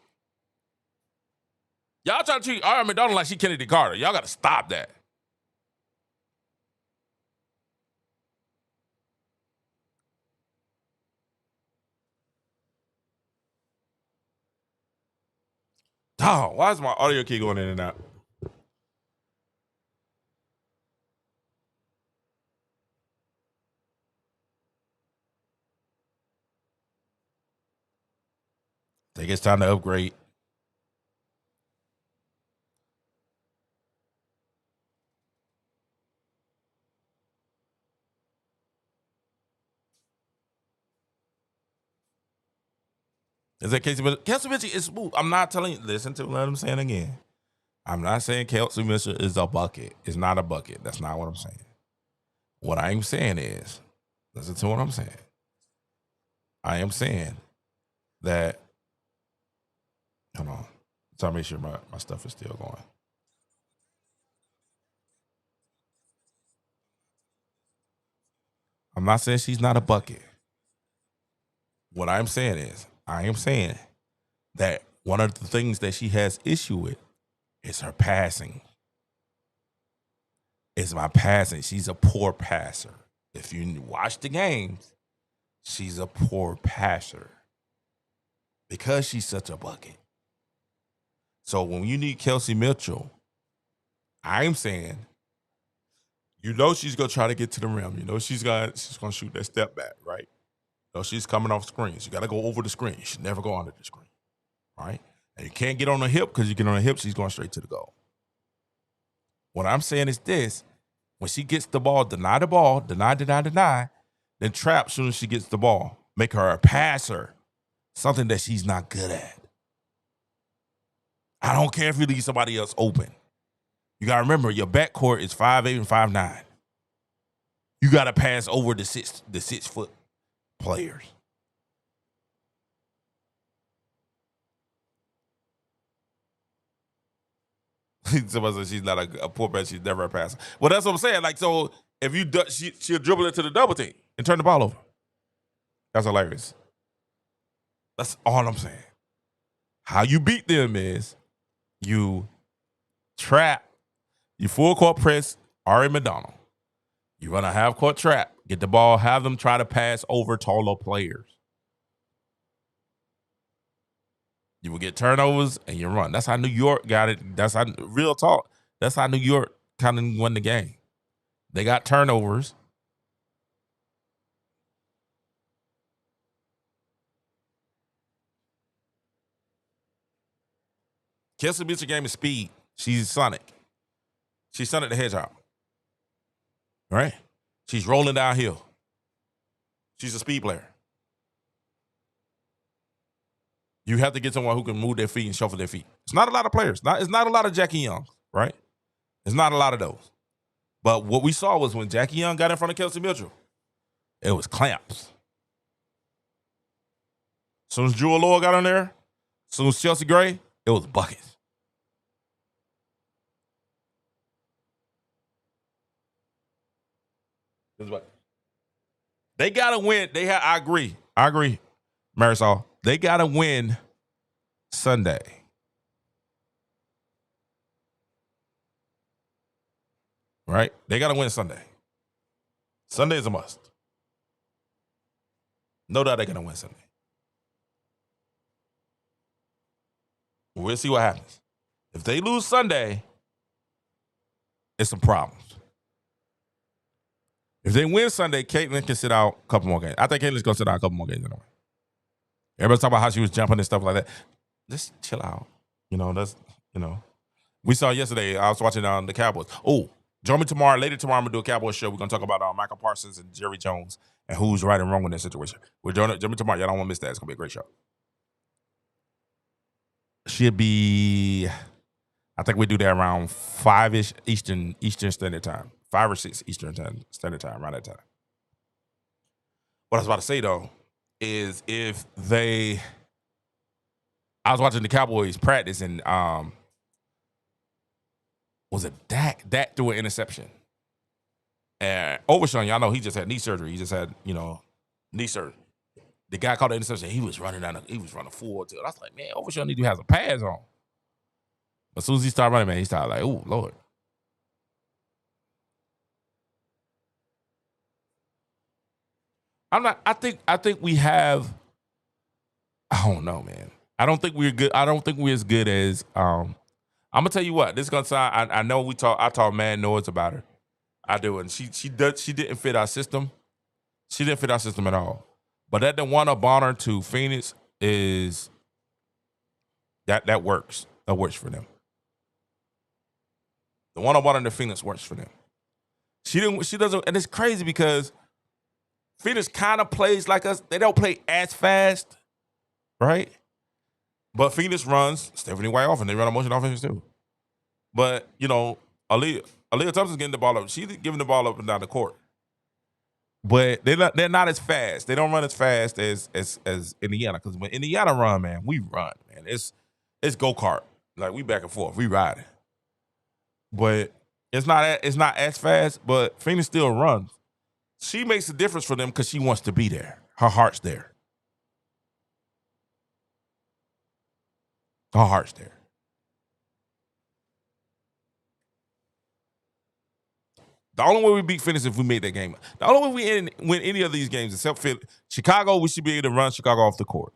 Y'all try to treat R. McDonald like she Kennedy Carter. Y'all got to stop that. Dog, why is my audio key going in and out? I think it's time to upgrade. Is that Kelsey Mitchell? Kelsey Mitchell is smooth. I'm not telling you. Listen to what I'm saying again. I'm not saying Kelsey Mitchell is a bucket. It's not a bucket. That's not what I'm saying. What I'm saying is, listen to what I'm saying. I am saying that, hold on. Trying to make sure my stuff is still going. I'm not saying she's not a bucket. What I'm saying is, I am saying that one of the things that she has issue with is her passing. It's my passing. She's a poor passer. If you watch the games, she's a poor passer because she's such a bucket. So when you need Kelsey Mitchell, I'm saying, you know she's gonna try to get to the rim. You know she's gonna shoot that step back, right? You know she's coming off screens. You got to go over the screen. You should never go under the screen, right? And you can't get on the hip because you get on the hip, she's going straight to the goal. What I'm saying is this: when she gets the ball, deny, then trap as soon as she gets the ball. Make her a passer, something that she's not good at. I don't care if you leave somebody else open. You got to remember, your backcourt is 5'8" and 5'9". You got to pass over the 6-foot players. Somebody said she's not a poor passer, she's never a passer. Well, that's what I'm saying. Like, so if you she'll dribble into the double team and turn the ball over. That's hilarious. That's all I'm saying. How you beat them is you trap, you full court press Ari McDonald. You run a half court trap, get the ball, have them try to pass over taller players. You will get turnovers and you run. That's how New York got it. That's how, real talk, that's how New York kind of won the game. They got turnovers. Kelsey Mitchell game is speed. She's Sonic. She's Sonic the Hedgehog. Right? She's rolling downhill. She's a speed player. You have to get someone who can move their feet and shuffle their feet. It's not a lot of players. It's not a lot of Jackie Young, right? It's not a lot of those. But what we saw was when Jackie Young got in front of Kelsey Mitchell, it was clamps. As soon as Drew Allure got on there, as soon as Chelsea Gray, it was buckets. They gotta win. I agree, Marisol. They gotta win Sunday. Right? They gotta win Sunday. Sunday is a must. No doubt they're gonna win Sunday. We'll see what happens. If they lose Sunday, it's some problems. If they win Sunday, Caitlin can sit out a couple more games. I think Caitlin's going to sit out a couple more games anyway. Everybody's talking about how she was jumping and stuff like that. Just chill out. We saw yesterday, I was watching the Cowboys. Oh, join me tomorrow. Later tomorrow, I'm going to do a Cowboys show. We're going to talk about Michael Parsons and Jerry Jones and who's right and wrong in that situation. Join me tomorrow. Y'all don't want to miss that. It's going to be a great show. Should be, I think we do that around 5-ish Eastern Standard Time. 5 or 6 Eastern Standard Time, around that time. What I was about to say, though, is I was watching the Cowboys practice, and was it Dak? Dak threw an interception. And Overshawn, y'all know he just had knee surgery. He just had, knee surgery. The guy caught the interception. He was running full tilt. I was like, man, Overshawn need to have some pads on. As soon as he started running, man, he started like, oh, Lord. I think we have, I don't know, man. I don't think we're good. I don't think we're as good as. I'm gonna tell you what. This is gonna sound. I know I talk mad noise about her. I do, and she didn't fit our system. She didn't fit our system at all. But that the one up on her to Phoenix is that works. That works for them. The one up on her to Phoenix works for them. She doesn't, and it's crazy because Phoenix kind of plays like us. They don't play as fast, right? But Phoenix runs Stephanie White off, and they run a motion offense too. But Aliyah Thompson's getting the ball up. She's giving the ball up and down the court. But they're not as fast. They don't run as fast as Indiana. Because when Indiana run, man, we run, man. It's go-kart. Like we back and forth. We riding. But it's not as fast, but Phoenix still runs. She makes a difference for them because she wants to be there. Her heart's there. Her heart's there. The only way we beat Phoenix is if we made that game. The only way we win any of these games except Philly, Chicago, we should be able to run Chicago off the court.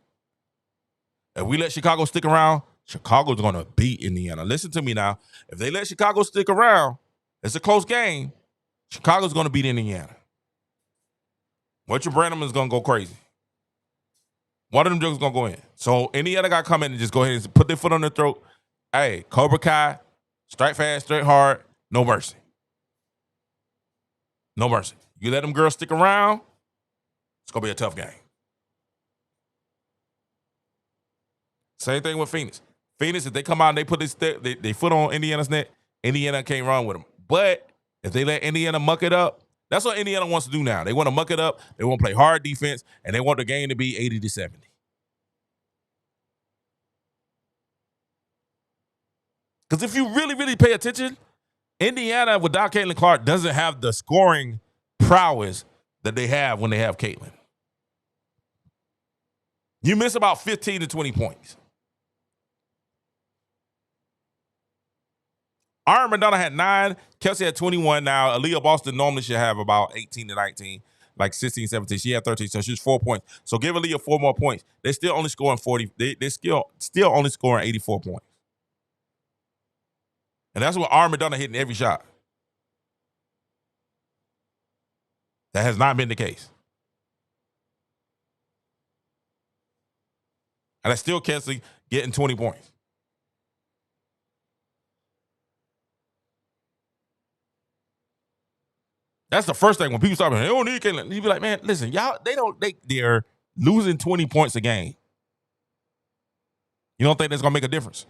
If we let Chicago stick around, Chicago's going to beat Indiana. Listen to me now. If they let Chicago stick around, it's a close game. Chicago's going to beat Indiana. Richard Branham is going to go crazy. One of them jokers going to go in. So Indiana got to come in and just go ahead and put their foot on their throat. Hey, Cobra Kai, strike fast, strike hard, no mercy. No mercy. You let them girls stick around, it's going to be a tough game. Same thing with Phoenix. Phoenix, if they come out and they put their foot on Indiana's neck, Indiana can't run with them. But if they let Indiana muck it up, that's what Indiana wants to do now. They want to muck it up. They want to play hard defense, and they want the game to be 80-70. Because if you really, really pay attention, Indiana without Caitlin Clark doesn't have the scoring prowess that they have when they have Caitlin. You miss about 15 to 20 points. Aaron Madonna had 9. Kelsey had 21 now. Aliyah Boston normally should have about 18 to 19, like 16, 17. She had 13, so she's 4 points. So give Aliyah 4 more points. They're still only scoring 40. They're still only scoring 84 points. And that's what Aaron Madonna hitting every shot. That has not been the case. And that's still Kelsey getting 20 points. That's the first thing when people start, they don't need Caitlin. You be like, man, listen, y'all, they're losing 20 points a game. You don't think that's gonna make a difference?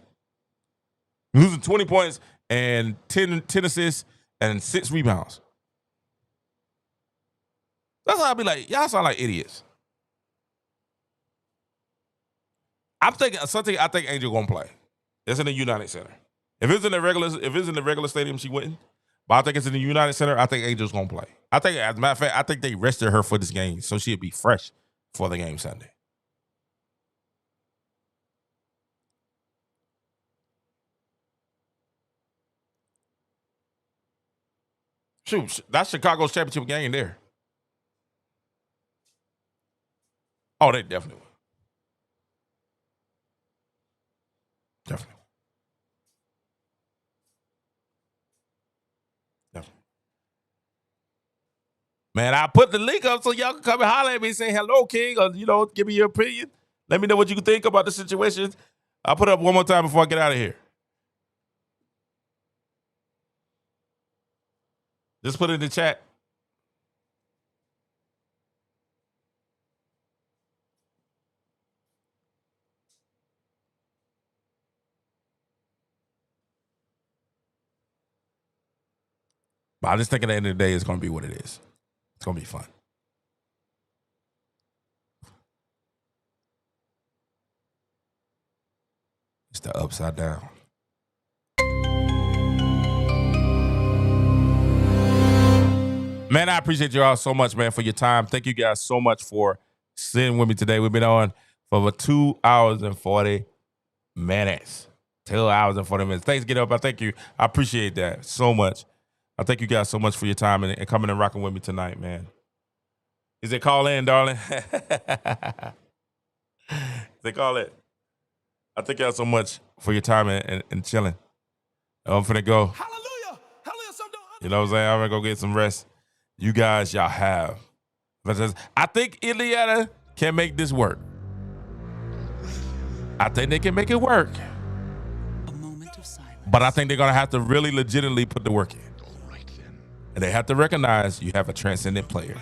Losing 20 points and 10 assists and 6 rebounds. That's how I be like, y'all sound like idiots. I'm thinking something. I think Angel gonna play. It's in the United Center. If it's in the regular stadium, she wouldn't. But I think it's in the United Center. I think Angel's gonna play. I think, as a matter of fact, I think they rested her for this game, so she'll be fresh for the game Sunday. Shoot, that's Chicago's championship game there. Oh, they definitely will. Definitely. Definitely. Man, I put the link up so y'all can come and holler at me and say hello, King, or, give me your opinion. Let me know what you think about the situation. I'll put it up one more time before I get out of here. Just put it in the chat. But I just think at the end of the day, it's going to be what it is. It's going to be fun. It's the upside down. Man, I appreciate you all so much, man, for your time. Thank you guys so much for sitting with me today. We've been on for over 2 hours and 40 minutes. 2 hours and 40 minutes. Thanks, Get Up. I thank you. I appreciate that so much. I thank you guys so much for your time and coming and rocking with me tonight, man. Is it call in, darling? Is it call in? I thank y'all so much for your time and chilling. I'm finna go. Hallelujah. Hallelujah. You know what I'm saying? I'm gonna go get some rest. You guys, y'all have. I think Indiana can make this work. I think they can make it work. A moment of silence. But I think they're gonna have to really legitimately put the work in. And they have to recognize you have a transcendent player.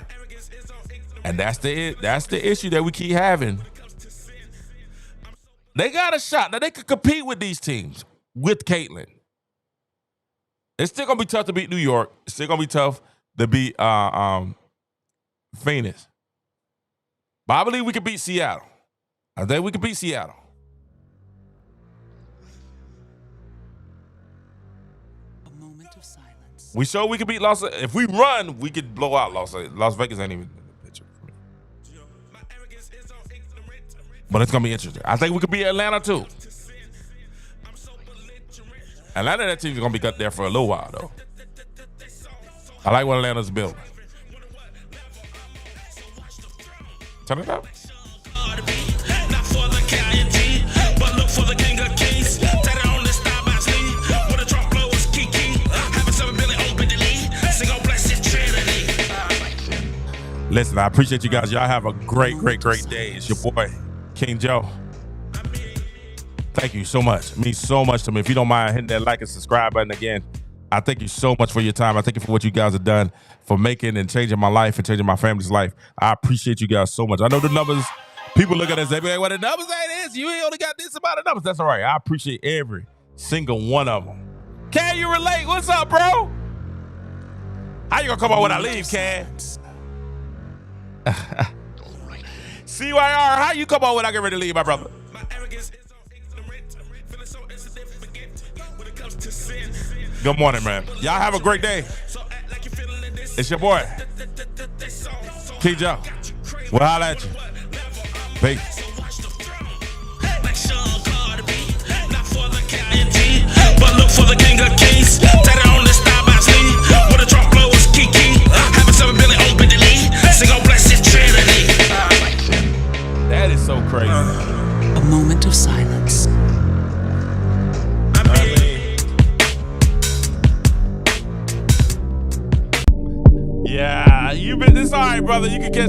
And that's the issue that we keep having. They got a shot. Now they could compete with these teams with Caitlin. It's still gonna be tough to beat New York. It's still gonna be tough to beat Phoenix. But I believe we can beat Seattle. I think we can beat Seattle. A moment of silence. We show we can beat Las. If we run, we could blow out Las Vegas. Ain't even in the picture for me. But it's gonna be interesting. I think we could beat Atlanta too. Atlanta, that team's gonna be cut there for a little while though. I like what Atlanta's building. Turn it up. Not for the KING, but look for the king of kings. Tatted on this style by sleeve. With a drop blow is Kiki. Having 7 billion open the lead. Sing on blessed Trinity. Listen, I appreciate you guys. Y'all have a great day. It's your boy, King Joe. Thank you so much. It means so much to me. If you don't mind hitting that like and subscribe button again, I thank you so much for your time. I thank you for what you guys have done for making and changing my life and changing my family's life. I appreciate you guys so much. I know the numbers, people look at us and say, well, the numbers ain't this. You ain't only got this amount of numbers. That's all right. I appreciate every single one of them. Can you relate? What's up, bro? How you gonna come out when I leave, Can? CYR, how you come out when I get ready to leave, my brother? Good morning, man. Y'all have a great day. It's your boy, King Joe. We'll holla at you. Peace. But look for the king of kings. Tatted on this style by sleeve. With a drop blow is Kiki. Having 7 billion open the lead. Sing on blessed Trinity. That is so crazy. A moment of silence. Yeah, it's all right, brother. You can catch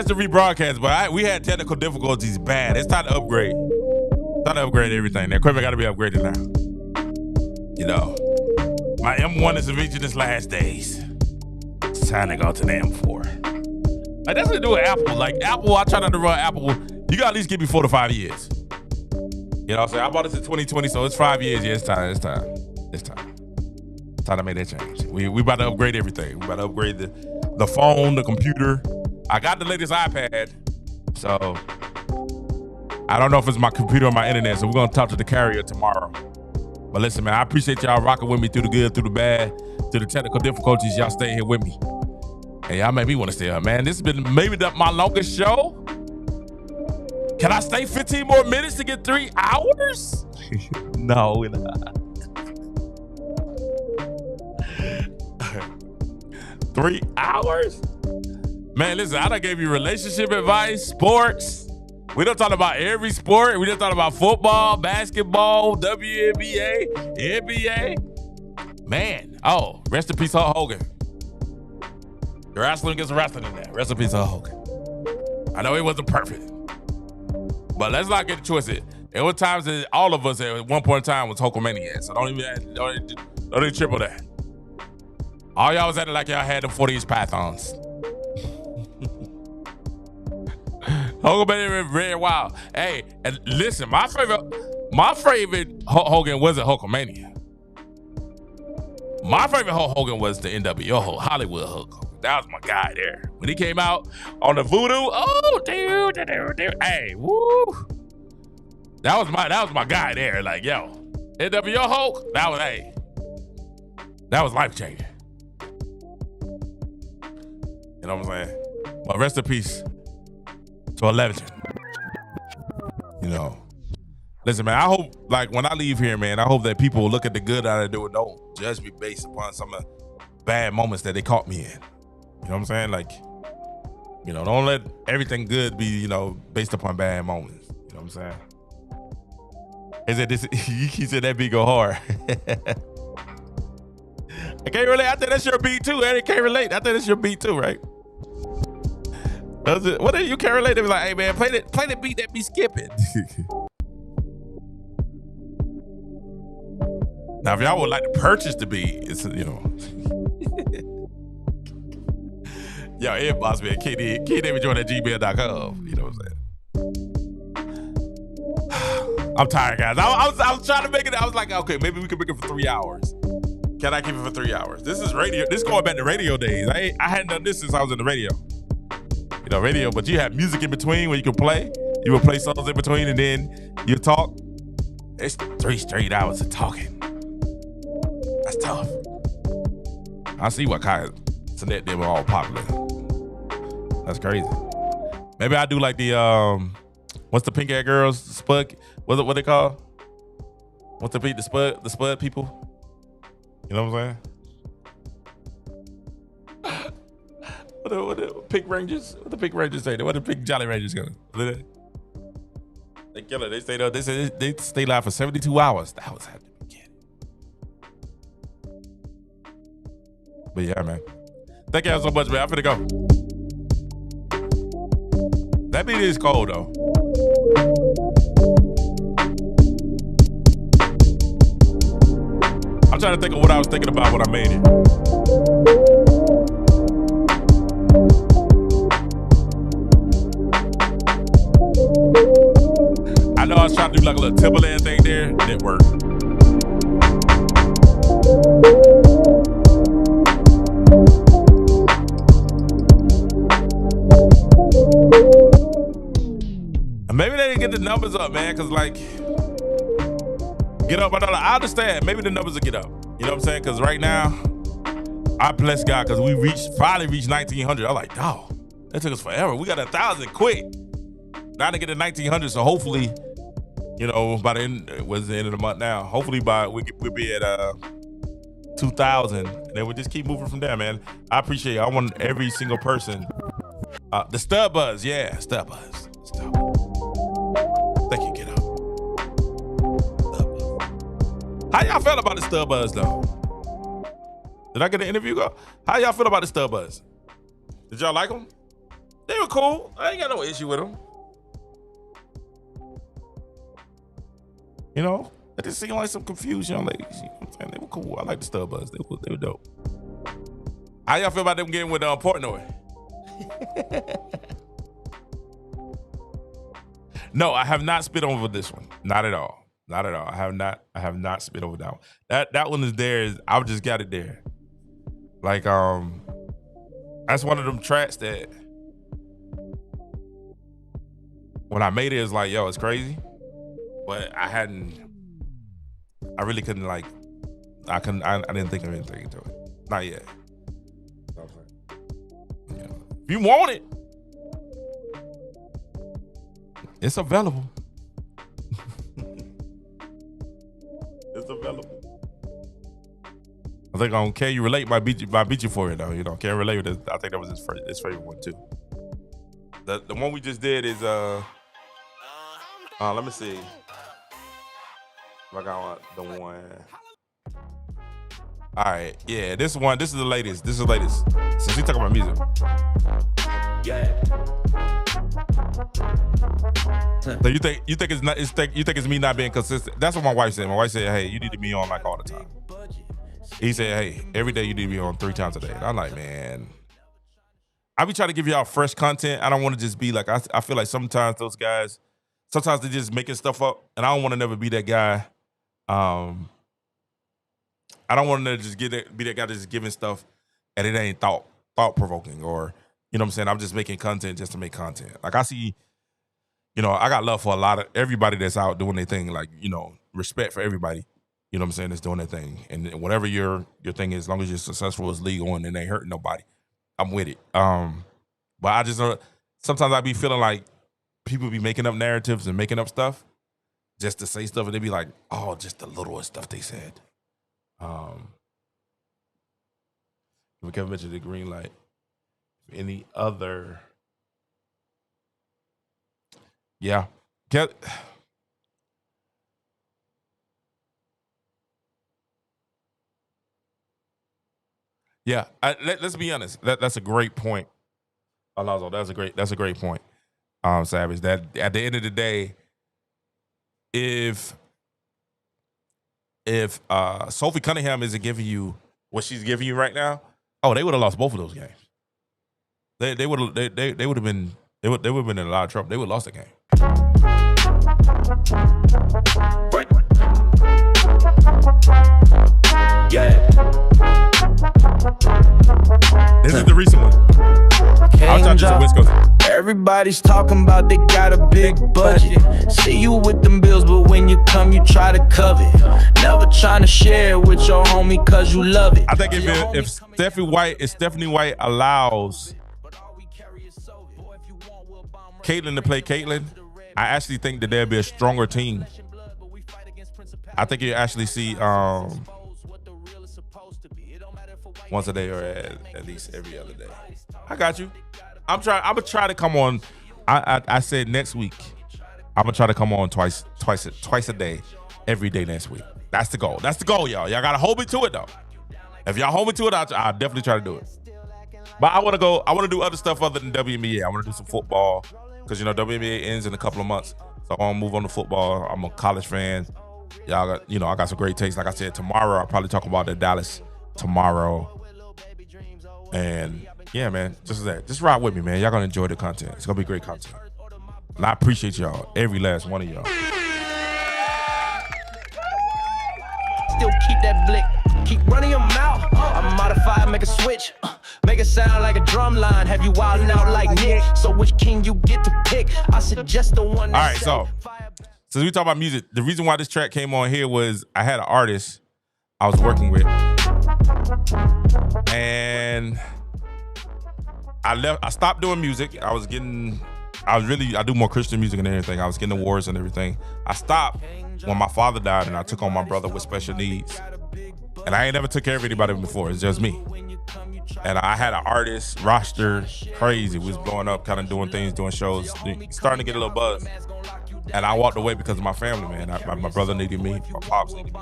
the rebroadcast, but we had technical difficulties bad. It's time to upgrade. Time to upgrade everything. The equipment got to be upgraded now. You know, my M1 is reaching its last days. It's time to go to the M4. Like, that's what to do with Apple. Like, Apple, I try not to run Apple. You got to at least give me 4 to 5 years. You know what I'm saying? I bought this in 2020, so it's 5 years. Yeah, it's time. Time to make that change. We about to upgrade everything. We about to upgrade the phone, the computer. I got the latest iPad, so I don't know if it's my computer or my internet, so we're gonna talk to the carrier tomorrow. But listen, man, I appreciate y'all rocking with me through the good, through the bad, through the technical difficulties. Y'all stay here with me. Hey, y'all made me want to stay up, man. This has been maybe my longest show. Can I stay 15 more minutes to get 3 hours? No, we're not. 3 hours? Man, listen, I done gave you relationship advice, sports. We done talk about every sport. We done talk about football, basketball, WNBA, NBA. Man, oh, rest in peace, Hulk Hogan. Wrestling gets wrestling in there. Rest in peace, Hulk Hogan. I know it wasn't perfect, but let's not get it twisted. There were times that all of us at one point in time was Hulkamaniacs, so don't even triple that. All y'all was acting like y'all had them 40-inch pythons. Hogan very wild. Hey, and listen, my favorite Hulk Hogan wasn't Hulkamania. My favorite Hulk Hogan was the NWO Hollywood Hulk Hogan. That was my guy there. When he came out on the voodoo, oh, dude. Hey, woo. That was my guy there. Like, yo, NWO Hulk, that was life-changing. You know what I'm saying? Well, rest in peace to a legend. You know. Listen, man, I hope, like, when I leave here, man, I hope that people will look at the good I do and don't judge me based upon some of the bad moments that they caught me in. You know what I'm saying? Like, You know, don't let everything good be, you know, based upon bad moments. You know what I'm saying? He said this. He said that beat go hard. I can't relate. I think that's your beat too. I can't relate. I think that's your beat too, right? Does it? What if you can't relate? They be like, hey man, play the beat that be skipping. Now, if y'all would like to purchase the beat, it's, you know. Yo, inbox me at kdavidjoin@gmail.com. You know what I'm saying? I'm tired, guys. I was trying to make it. I was like, okay, maybe we can make it for 3 hours. Can I keep it for 3 hours? This is radio. This is going back to radio days. I hadn't done this since I was in the radio. You know, radio, but you have music in between where you can play. You will play songs in between and then you talk. It's 3 straight hours of talking. That's tough. I see what Kai Sinet did were all popular. That's crazy. Maybe I do like the what's the pink hair girls? Spud, what they call? What's the beat? The Spud people? You know what I'm saying? What the Pink Rangers? What the Pink Rangers say? What the Pink Jolly Rangers go? They kill it. They stay there. They say they stay live for 72 hours. That was had to be kidding. But yeah, man. Thank y'all so much, man. I'm finna go. That beat is cold though. I'm trying to think of what I was thinking about when I made it. I know I was trying to do like a little Timberland thing there. It didn't work. And maybe they didn't get the numbers up, man, because like, get up. I understand. Maybe the numbers will get up. You know what I'm saying? Because right now, I bless God because we finally reached 1,900. I'm like, dog, that took us forever. We got 1,000 quick. Now to get to 1,900. So hopefully, you know, by the end, it was the end of the month now. Hopefully we'll be at 2,000, and then we'll just keep moving from there, man. I appreciate it. I want every single person. The Stud Buzz, yeah, Stud Buzz. Thank you, get up. How y'all feel about the Stud Buzz though? Did I get an interview go? How y'all feel about the Stud Buzz? Did y'all like them? They were cool. I ain't got no issue with them. You know, it just seemed like some confused young ladies. You know what I'm saying? They were cool. I like the Stud Buzz. They were dope. How y'all feel about them getting with Portnoy? No, I have not spit over this one. Not at all. Not at all. I have not spit over that one. That one is there. I just got it there. Like that's one of them tracks that when I made it, it's like, yo, it's crazy. But I really couldn't like, I didn't think of anything to it. Not yet. Yeah. If you want it, it's available. It's available. I think on Can You Relate might beat you for it though. You know, Can't Relate with this. I think that was his favorite one too. The one we just did is let me see. If I got the one. All right, yeah, this is the latest. This is the latest. Since we talking about music. Yeah. So you think it's me not being consistent? That's what my wife said. My wife said, "Hey, you need to be on like all the time." He said, "Hey, every day you need to be on 3 times a day." And I'm like, man, I be trying to give y'all fresh content. I don't want to just be like, I feel like sometimes those guys, sometimes they just making stuff up, and I don't want to never be that guy. I don't want to just be that guy that's just giving stuff and it ain't thought provoking, or you know what I'm saying. I'm just making content just to make content. Like I see. You know, I got love for everybody that's out doing their thing. Like, you know, respect for everybody. You know what I'm saying? That's doing their thing. And whatever your thing is, as long as you're successful, it's legal and it ain't hurting nobody, I'm with it. But I just sometimes I be feeling like people be making up narratives and making up stuff just to say stuff, and they be like, oh, just the littlest stuff they said. Kevin mentioned the green light. Any other Yeah. Yeah. Let's be honest. That's a great point, Alonzo. That's a great point. Savage. That at the end of the day, if Sophie Cunningham isn't giving you what she's giving you right now, they would have lost both of those games. They would have been in a lot of trouble. They would have lost the game. Yeah. This is the recent one. I'll try to do some West Coast. Everybody's talking about they got a big budget. See you with them bills, but when you come, you try to covet. Never trying to share with your homie cause you love it. I think if Stephanie White allows Caitlyn to play Caitlyn, I actually think that there'll be a stronger team. I think you actually see once a day or at least every other day. I got you. I'm gonna try to come on. I said next week. I'm gonna try to come on twice a day, every day next week. That's the goal. That's the goal, y'all. Y'all gotta hold me to it though. If y'all hold me to it, I'll definitely try to do it. But I want to do other stuff other than WNBA. I want to do some football because WNBA ends in a couple of months. So I want to move on to football. I'm a college fan. Y'all got, I got some great takes. Like I said, tomorrow I'll probably talk about the Dallas tomorrow. And yeah, man, just ride with me, man. Y'all gonna enjoy the content. It's gonna be great content. And I appreciate y'all, every last one of y'all. Still keep that blick, keep running your mouth. I'm modified, make a switch, make it sound like a drum line. Have you wildin' out like Nick? So which king you get to pick? I suggest the one. All right, so since we talk about music, the reason why this track came on here was I had an artist I was working with, and I stopped doing music. I do more Christian music and everything. I was getting awards and everything. I stopped when my father died and I took on my brother with special needs. And I ain't never took care of anybody before. It's just me. And I had an artist roster, crazy. We was blowing up, kind of doing things, doing shows, starting to get a little buzz. And I walked away because of my family, man. My brother needed me, my pops needed me.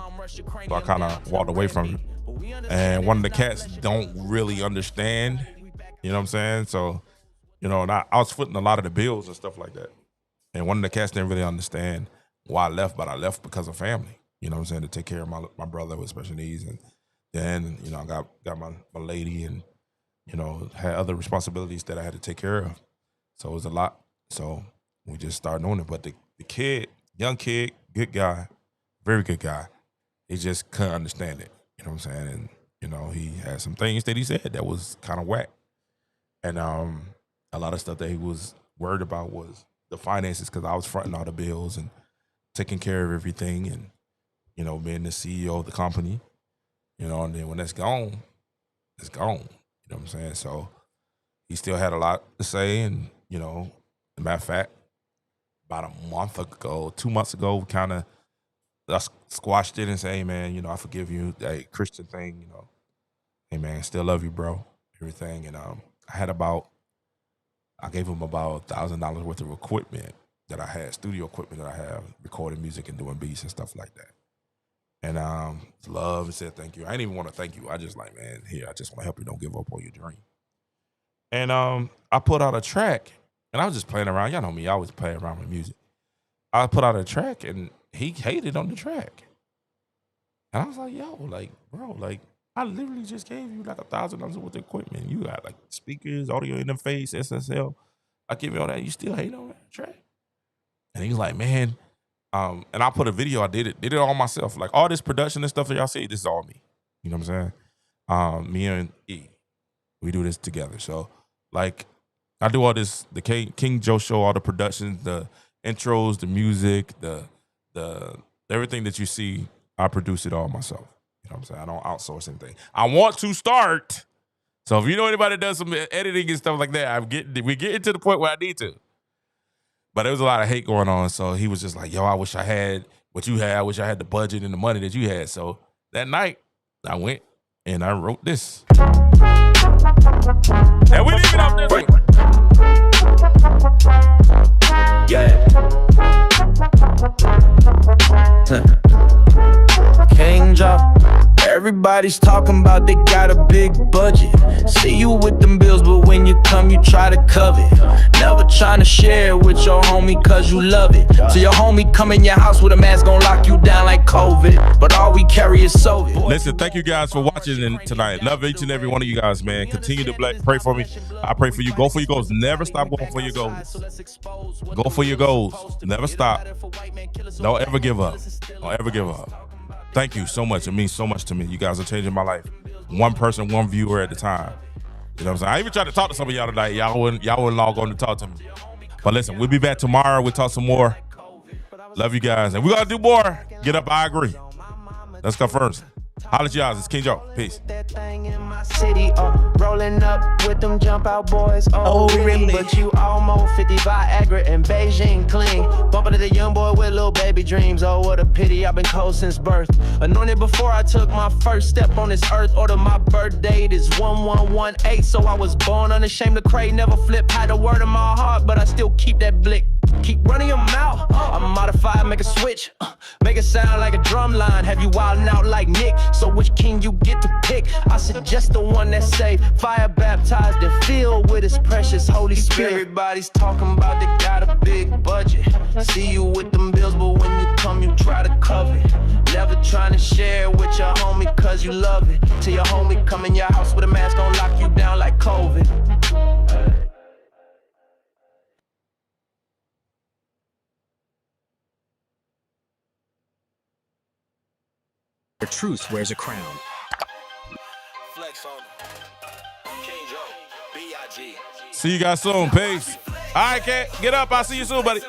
So I kind of walked away from him. And one of the cats don't really understand. You know what I'm saying? So, and I was footing a lot of the bills and stuff like that. And one of the cats didn't really understand why I left, but I left because of family. You know what I'm saying? To take care of my brother with special needs. And then, I got my lady and, had other responsibilities that I had to take care of. So it was a lot. So we just started doing it. But the kid, young kid, good guy, very good guy, he just couldn't understand it. You know what I'm saying? And, he had some things that he said that was kind of whack. And a lot of stuff that he was worried about was the finances because I was fronting all the bills and taking care of everything and, being the CEO of the company, and then when that's gone, it's gone. You know what I'm saying? So he still had a lot to say. And, as a matter of fact, about a month ago, 2 months ago, we kind of squashed it and said, hey, man, I forgive you. That Christian thing, hey, man, still love you, bro, everything. And I gave him about $1,000 worth of equipment that I had, studio equipment that I have, recording music and doing beats and stuff like that. And love and said thank you. I didn't even want to thank you. I just like, man, here, I just want to help you. Don't give up on your dream. And I put out a track, and I was just playing around. Y'all know me, I always play around with music. I put out a track, and he hated on the track. And I was like, yo, like, bro, like, I literally just gave you like $1,000 worth of equipment. You got like speakers, audio interface, SSL. I give you all that. You still hate on that track? And he was like, man. And I put a video. I did it all myself. Like all this production and stuff that y'all see, this is all me. You know what I'm saying? Me and E, we do this together. So like, I do all this. The King Joe Show, all the productions, the intros, the music, the everything that you see. I produce it all myself. You know what I'm saying? I don't outsource anything. I want to start. So if you know anybody that does some editing and stuff like that, we're getting to the point where I need to. But there was a lot of hate going on. So he was just like, yo, I wish I had what you had. I wish I had the budget and the money that you had. So that night, I went and I wrote this. And we leave it up this way. Yeah. Everybody's talking about they got a big budget. See you with them bills, but when you come, you try to covet. Never trying to share with your homie cause you love it. So your homie come in your house with a mask, gon' lock you down like COVID. But all we carry is Soviet. Listen, thank you guys for watching tonight. Love each and every one of you guys, man. Continue to pray for me. I pray for you. Go for your goals. Never stop going for your goals. Go for your goals. Never stop. Don't ever give up. Don't ever give up. Thank you so much. It means so much to me. You guys are changing my life. One person, one viewer at a time. You know what I'm saying? I even tried to talk to some of y'all tonight. Y'all wouldn't log on to talk to me. But listen, we'll be back tomorrow. We'll talk some more. Love you guys. And we're going to do more. Get up, I agree. Let's go first. Holla at y'all. It's King Joe. Peace. That thing in my city, rolling up with them jump out boys. Oh, really? But you almost 50 Viagra and Beijing clean. Bumping to the young boy with little baby dreams. Oh, what a pity. I've been cold since birth. Anointed before I took my first step on this earth. Order my birth date is 1118. So I was born unashamed to crave. Never flip. Had a word in my heart, but I still keep that blick. Keep running your mouth. I'm modified, make a switch. Make it sound like a drum line. Have you wildin' out like Nick? So which king you get to pick? I suggest the one that's saved, fire baptized and filled with his precious Holy Spirit. Everybody's talking about they got a big budget. See you with them bills, but when you come, you try to cover it. Never trying to share with your homie cause you love it. Till your homie come in your house with a mask, gon' lock you down like COVID. Where truth wears a crown. Flex on King Joe, B.I.G. See you guys soon. Peace. All right, Cat. Get up. I'll see you soon, buddy.